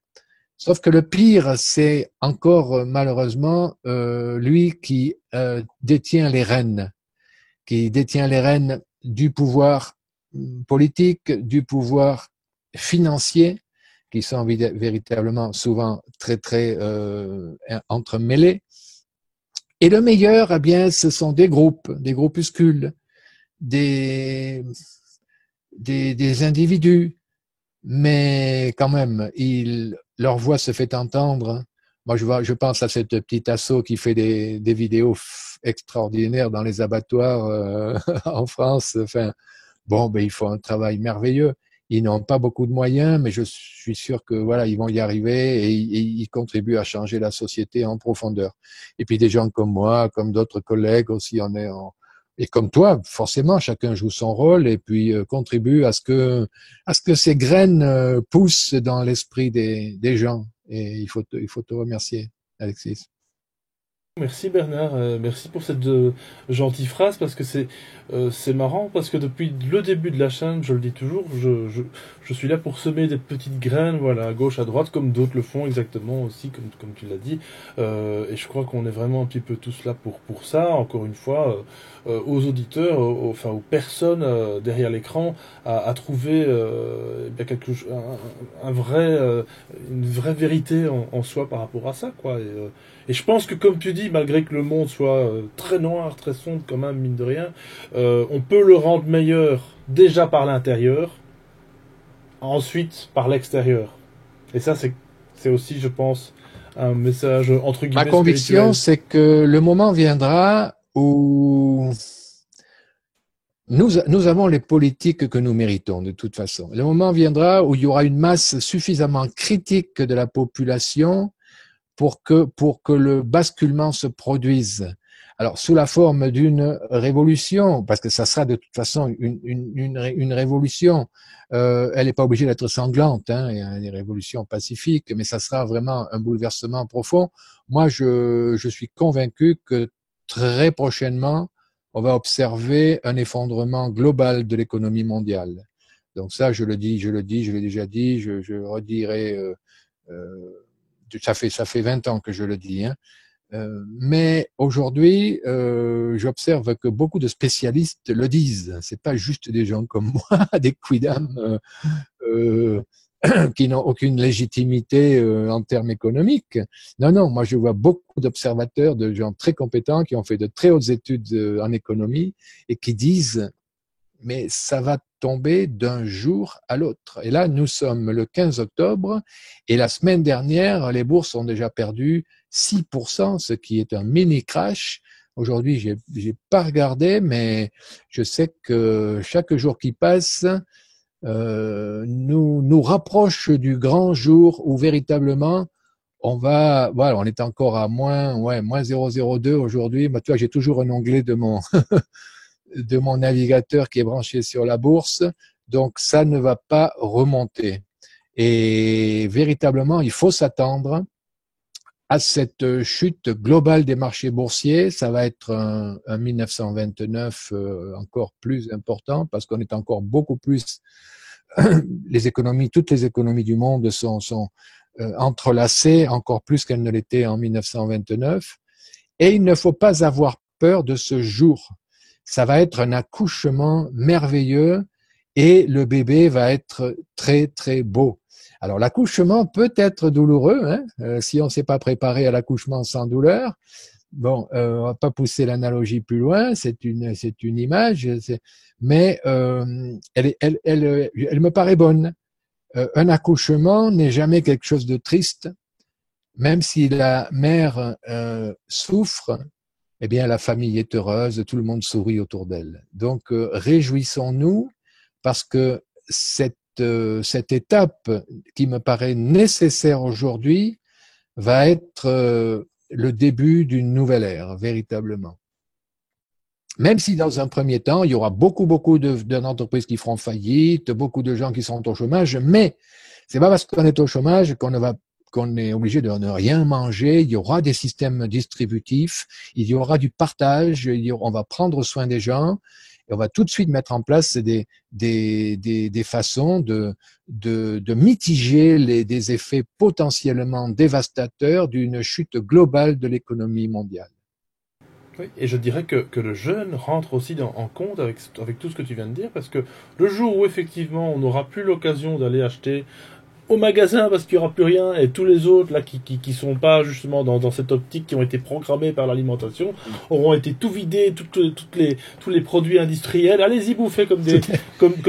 Sauf que le pire, c'est encore malheureusement lui qui détient les rênes, qui détient les rênes du pouvoir politique, du pouvoir financier, qui sont véritablement souvent très très entremêlés. Et le meilleur, eh bien, ce sont des groupes, des groupuscules, des, des individus, mais quand même, leur voix se fait entendre. Moi, je pense à cette petite asso qui fait des vidéos extraordinaires dans les abattoirs en France. Enfin, bon, ben, ils font un travail merveilleux. Ils n'ont pas beaucoup de moyens, mais je suis sûr que voilà, ils vont y arriver et ils contribuent à changer la société en profondeur. Et puis des gens comme moi, comme d'autres collègues aussi, et comme toi, forcément, chacun joue son rôle et puis contribue à ce que ces graines poussent dans l'esprit des gens. Et il faut te remercier, Alexis. Merci Bernard, merci pour cette gentille phrase parce que c'est marrant parce que depuis le début de la chaîne, je le dis toujours, je suis là pour semer des petites graines, voilà, à gauche, à droite, comme d'autres le font exactement aussi, comme tu l'as dit. Et je crois qu'on est vraiment un petit peu tous là pour ça. Encore une fois, aux auditeurs, enfin aux personnes derrière l'écran, à trouver bien un vrai, une vraie vérité en soi par rapport à ça, quoi. Et je pense que, comme tu dis, malgré que le monde soit très noir, très sombre, quand même, mine de rien, on peut le rendre meilleur déjà par l'intérieur, ensuite par l'extérieur. Et ça, c'est aussi, je pense, un message entre Ma guillemets conviction, spirituel. c'est que le moment viendra où nous avons les politiques que nous méritons, de toute façon. Le moment viendra où il y aura une masse suffisamment critique de la population pour que le basculement se produise. Alors, sous la forme d'une révolution, parce que ça sera de toute façon une révolution, elle n'est pas obligée d'être sanglante, hein, il y a des révolutions pacifiques, mais ça sera vraiment un bouleversement profond. Moi, je suis convaincu que très prochainement, on va observer un effondrement global de l'économie mondiale. Donc ça, je le dis, je l'ai déjà dit, je redirai ça fait 20 ans que je le dis, hein. Mais aujourd'hui, j'observe que beaucoup de spécialistes le disent. C'est pas juste des gens comme moi, des quidam euh, qui n'ont aucune légitimité en termes économiques. Non, non, moi je vois beaucoup d'observateurs, de gens très compétents qui ont fait de très hautes études en économie et qui disent mais ça va tomber d'un jour à l'autre. Et là, nous sommes le 15 octobre et la semaine dernière, les bourses ont déjà perdu 6%, ce qui est un mini crash. Aujourd'hui, j'ai pas regardé, mais je sais que chaque jour qui passe nous rapproche du grand jour où véritablement voilà, on est encore à moins 0,02 aujourd'hui. Moi, tu vois, j'ai toujours un onglet de mon navigateur qui est branché sur la bourse. Donc, ça ne va pas remonter. Et véritablement, il faut s'attendre à cette chute globale des marchés boursiers. Ça va être un 1929 encore plus important parce qu'on est encore beaucoup plus toutes les économies du monde sont entrelacées encore plus qu'elles ne l'étaient en 1929. Et il ne faut pas avoir peur de ce jour. Ça va être un accouchement merveilleux et le bébé va être très très beau. Alors l'accouchement peut être douloureux, hein, si on ne s'est pas préparé à l'accouchement sans douleur. Bon, on va pas pousser l'analogie plus loin, c'est une image, mais elle me paraît bonne. Un accouchement n'est jamais quelque chose de triste, même si la mère souffre. Eh bien, la famille est heureuse, tout le monde sourit autour d'elle. Donc, réjouissons-nous parce que cette étape qui me paraît nécessaire aujourd'hui va être le début d'une nouvelle ère, véritablement. Même si dans un premier temps, il y aura beaucoup d'entreprises qui feront faillite, beaucoup de gens qui seront au chômage, mais c'est pas parce qu'on est au chômage qu'on ne va qu'on est obligé de ne rien manger. Il y aura des systèmes distributifs, il y aura du partage, on va prendre soin des gens et on va tout de suite mettre en place des façons de mitiger des effets potentiellement dévastateurs d'une chute globale de l'économie mondiale. Oui, et je dirais que le jeune rentre aussi en compte avec tout ce que tu viens de dire, parce que le jour où effectivement on n'aura plus l'occasion d'aller acheter au magasin parce qu'il n'y aura plus rien, et tous les autres là qui sont pas justement dans cette optique, qui ont été programmés par l'alimentation, auront été tout vidés, tous les produits industriels. Allez-y bouffer comme des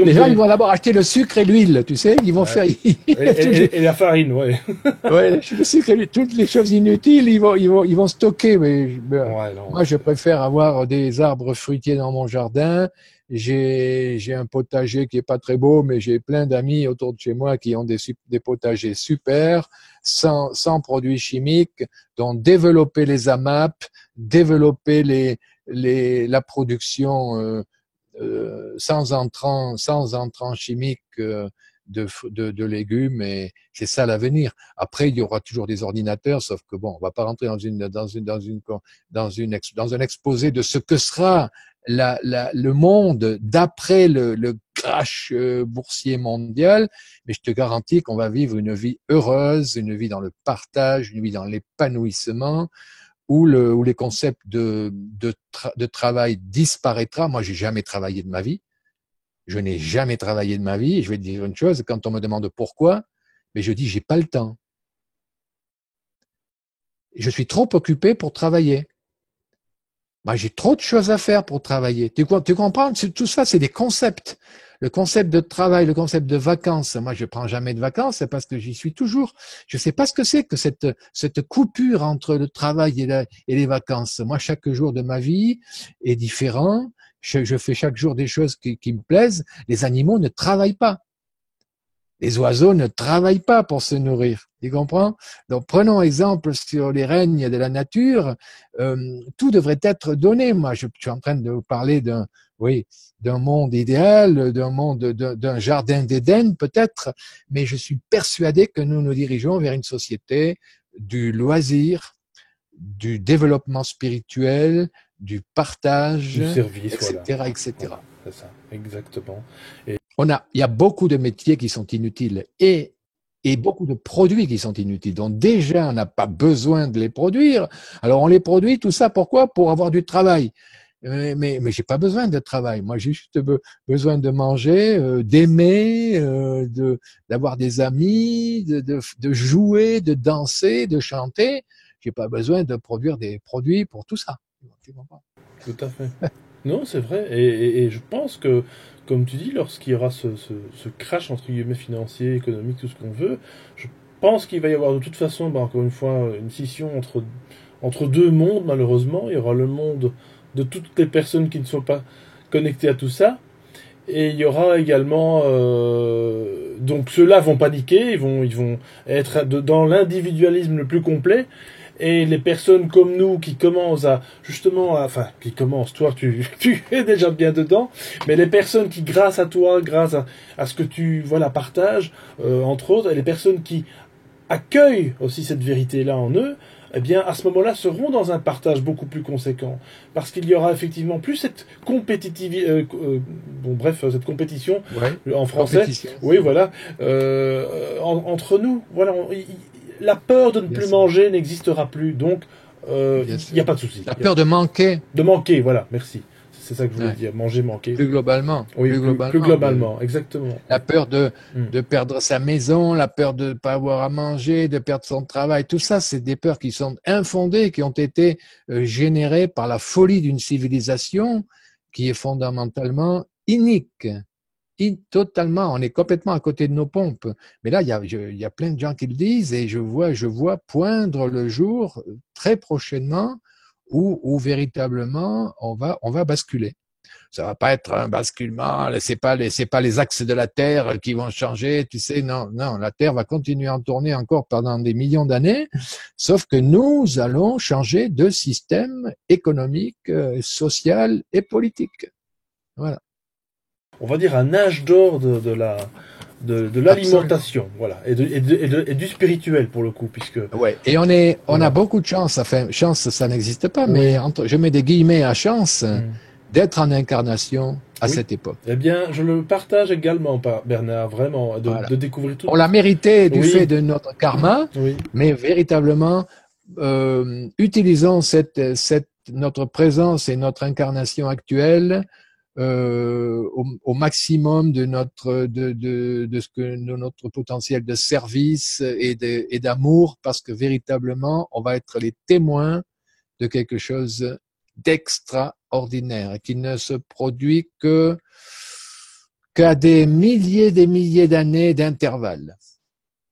les gens ils vont d'abord acheter le sucre et l'huile, tu sais, ils vont faire et la farine, ouais. Ouais, le sucre et toutes les choses inutiles, ils vont stocker. Mais moi, je préfère avoir des arbres fruitiers dans mon jardin. J'ai un potager qui est pas très beau, mais j'ai plein d'amis autour de chez moi qui ont des potagers super, sans produits chimiques. Donc, développer les AMAP, développer la production sans entrants chimiques de légumes, et c'est ça l'avenir. Après, il y aura toujours des ordinateurs, sauf que bon, on va pas rentrer dans un exposé de ce que sera le monde d'après le crash boursier mondial, mais je te garantis qu'on va vivre une vie heureuse, une vie dans le partage, une vie dans l'épanouissement, où les concepts de travail disparaîtra. Moi, j'ai jamais travaillé de ma vie. Je n'ai jamais travaillé de ma vie. Et je vais te dire une chose, quand on me demande pourquoi, mais je dis, j'ai pas le temps. Je suis trop occupé pour travailler. Moi, j'ai trop de choses à faire pour travailler. Tu comprends? Tout ça, c'est des concepts. Le concept de travail, le concept de vacances. Moi, je prends jamais de vacances, c'est parce que j'y suis toujours. Je sais pas ce que c'est que cette coupure entre le travail et les vacances. Moi, chaque jour de ma vie est différent. Je fais chaque jour des choses qui me plaisent. Les animaux ne travaillent pas. Les oiseaux ne travaillent pas pour se nourrir. Tu comprends? Donc, prenons exemple sur les règnes de la nature. Tout devrait être donné. Moi, je suis en train de vous parler d'un monde idéal, d'un jardin d'Éden peut-être, mais je suis persuadé que nous nous dirigeons vers une société du loisir, du développement spirituel, du partage, du service, etc., voilà. etc. Voilà, c'est ça, exactement. Et Il y a beaucoup de métiers qui sont inutiles et beaucoup de produits qui sont inutiles. Donc déjà, on n'a pas besoin de les produire. Alors on les produit, tout ça, pourquoi? Pour avoir du travail. Mais j'ai pas besoin de travail. Moi, j'ai juste besoin de manger, d'aimer, d'avoir des amis, de jouer, de danser, de chanter. J'ai pas besoin de produire des produits pour tout ça. tout à fait. Non, c'est vrai. Et je pense que, comme tu dis, lorsqu'il y aura ce crash, entre guillemets, financier, économique, tout ce qu'on veut, je pense qu'il va y avoir de toute façon, encore une fois, une scission entre deux mondes, malheureusement. Il y aura le monde de toutes les personnes qui ne sont pas connectées à tout ça. Et il y aura également... donc ceux-là vont paniquer, ils vont être dans l'individualisme le plus complet. Et les personnes comme nous qui commencent qui commencent, toi tu es déjà bien dedans, mais les personnes qui, grâce à toi, grâce à ce que tu partages, entre autres, et les personnes qui accueillent aussi cette vérité-là en eux, eh bien, à ce moment-là, seront dans un partage beaucoup plus conséquent. Parce qu'il y aura effectivement plus cette compétitivité, cette compétition, en français. Oui, voilà. Entre nous, voilà. La peur de ne plus manger n'existera plus, donc il n'y a pas de souci. La peur de manquer. De manquer, voilà, merci. C'est ça que je voulais dire, manger, manquer. Plus globalement. Oui, plus globalement, exactement. La peur de perdre sa maison, la peur de ne pas avoir à manger, de perdre son travail, tout ça, c'est des peurs qui sont infondées, qui ont été générées par la folie d'une civilisation qui est fondamentalement inique. Totalement, on est complètement à côté de nos pompes. Mais là, il y a plein de gens qui le disent, et je vois poindre le jour très prochainement où véritablement on va basculer. Ça va pas être un basculement, c'est pas les axes de la Terre qui vont changer, tu sais, non, la Terre va continuer à tourner encore pendant des millions d'années, sauf que nous allons changer de système économique, social et politique. Voilà. On va dire un âge d'or de de l'alimentation, voilà, et du spirituel pour le coup, puisque. Ouais. Et on a beaucoup de chance. Enfin, chance, ça n'existe pas, mais je mets des guillemets à chance d'être en incarnation à cette époque. Eh bien, je le partage également, Bernard, vraiment, de découvrir tout. On l'a mérité du fait de notre karma, mais véritablement, utilisons notre présence et notre incarnation actuelle au maximum de notre potentiel de service et d'amour, parce que véritablement, on va être les témoins de quelque chose d'extraordinaire qui ne se produit qu'à des milliers d'années d'intervalle.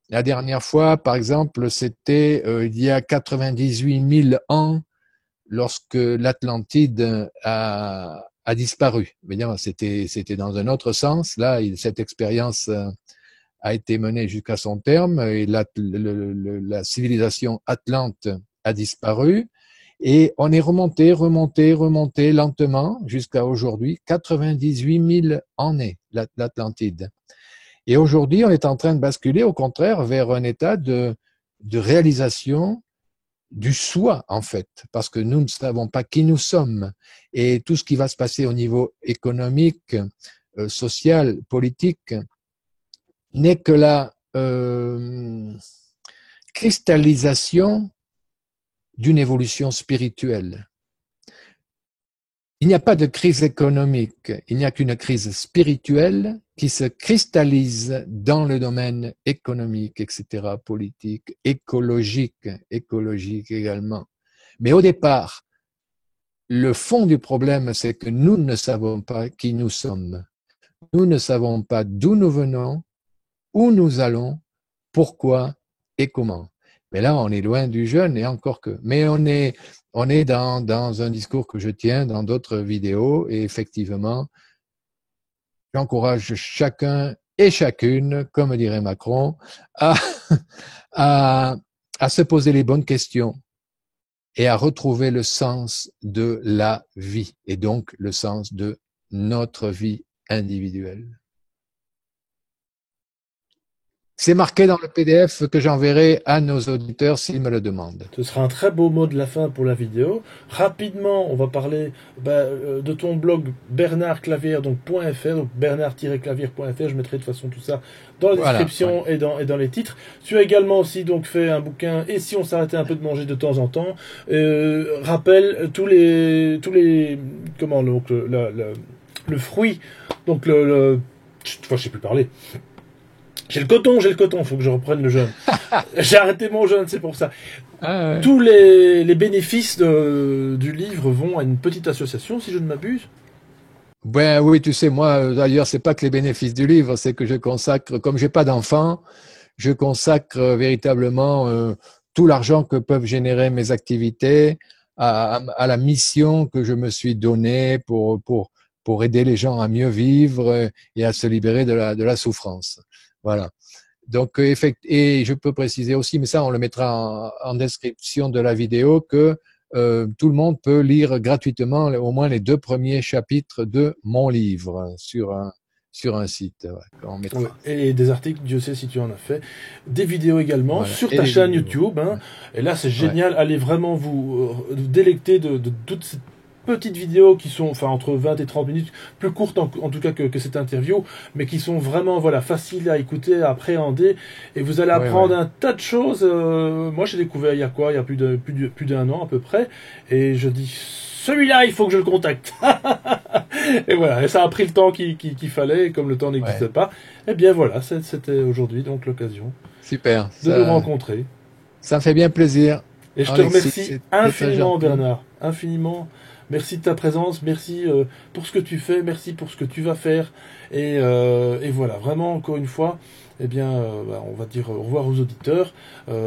La dernière fois, par exemple, c'était il y a 98 000 ans, lorsque l'Atlantide a disparu. Évidemment, c'était dans un autre sens. Là, cette expérience a été menée jusqu'à son terme et la civilisation atlante a disparu. Et on est remonté lentement jusqu'à aujourd'hui, 98 000 années, l'Atlantide. Et aujourd'hui, on est en train de basculer, au contraire, vers un état de réalisation du soi, en fait, parce que nous ne savons pas qui nous sommes. Et tout ce qui va se passer au niveau économique, social, politique, n'est que la cristallisation d'une évolution spirituelle. Il n'y a pas de crise économique, il n'y a qu'une crise spirituelle qui se cristallise dans le domaine économique, etc., politique, écologique également. Mais au départ, le fond du problème, c'est que nous ne savons pas qui nous sommes. Nous ne savons pas d'où nous venons, où nous allons, pourquoi et comment. Mais là, on est loin du jeûne et encore que. Mais on est dans un discours que je tiens dans d'autres vidéos et effectivement, j'encourage chacun et chacune, comme dirait Macron, à se poser les bonnes questions et à retrouver le sens de la vie et donc le sens de notre vie individuelle. C'est marqué dans le PDF que j'enverrai à nos auditeurs s'ils me le demandent. Ce sera un très beau mot de la fin pour la vidéo. Rapidement, on va parler de ton blog bernardclavier, donc .fr, donc bernard-clavier.fr. Je mettrai de toute façon tout ça dans la description et dans les titres. Tu as également aussi donc fait un bouquin Et si on s'arrêtait un peu de manger de temps en temps. Rappelle tous les comment donc le fruit, donc je sais plus parler. J'ai le coton, faut que je reprenne le jeûne. J'ai arrêté mon jeûne, c'est pour ça. Ah ouais. Tous les bénéfices du livre vont à une petite association, si je ne m'abuse. Ben oui, tu sais, moi, d'ailleurs, c'est pas que les bénéfices du livre, c'est que je consacre, comme j'ai pas d'enfants, je consacre véritablement tout l'argent que peuvent générer mes activités à la mission que je me suis donnée pour aider les gens à mieux vivre et à se libérer de la souffrance. Voilà. Donc, et je peux préciser aussi, mais ça, on le mettra en description de la vidéo, que tout le monde peut lire gratuitement au moins les 2 premiers chapitres de mon livre sur un site. On mettra. Ouais. Et des articles, Dieu sait si tu en as fait. Des vidéos également sur ta chaîne YouTube. Hein. Et là, c'est génial. Allez vraiment vous délecter de toutes ces petites vidéos qui sont entre 20 et 30 minutes, plus courtes en tout cas que cette interview, mais qui sont vraiment faciles à écouter, à appréhender, et vous allez apprendre un tas de choses. Moi j'ai découvert il y a plus d'un an à peu près, et je dis celui-là il faut que je le contacte. Et voilà, et ça a pris le temps qu'il fallait, et comme le temps n'existe pas, et bien voilà, c'était aujourd'hui donc l'occasion de nous rencontrer. Ça me fait bien plaisir. Et je te remercie infiniment, Bernard, infiniment. Merci de ta présence, merci pour ce que tu fais, merci pour ce que tu vas faire. Et voilà, vraiment, encore une fois, eh bien, on va dire au revoir aux auditeurs.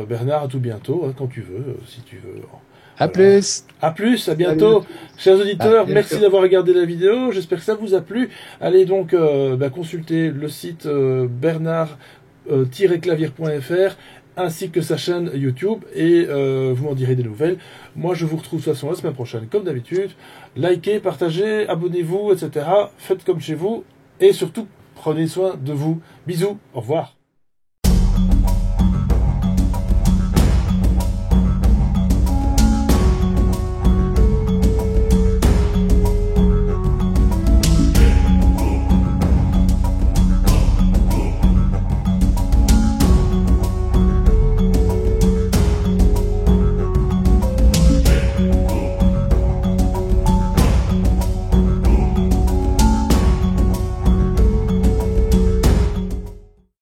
Bernard, à tout bientôt, hein, quand tu veux, si tu veux. À plus. À plus, à bientôt. Salut. Chers auditeurs, merci d'avoir regardé la vidéo. J'espère que ça vous a plu. Allez donc consulter le site bernard-clavier.fr ainsi que sa chaîne YouTube, et vous m'en direz des nouvelles. Moi, je vous retrouve de toute façon la semaine prochaine, comme d'habitude. Likez, partagez, abonnez-vous, etc. Faites comme chez vous, et surtout, Prenez soin de vous. Bisous. Au revoir.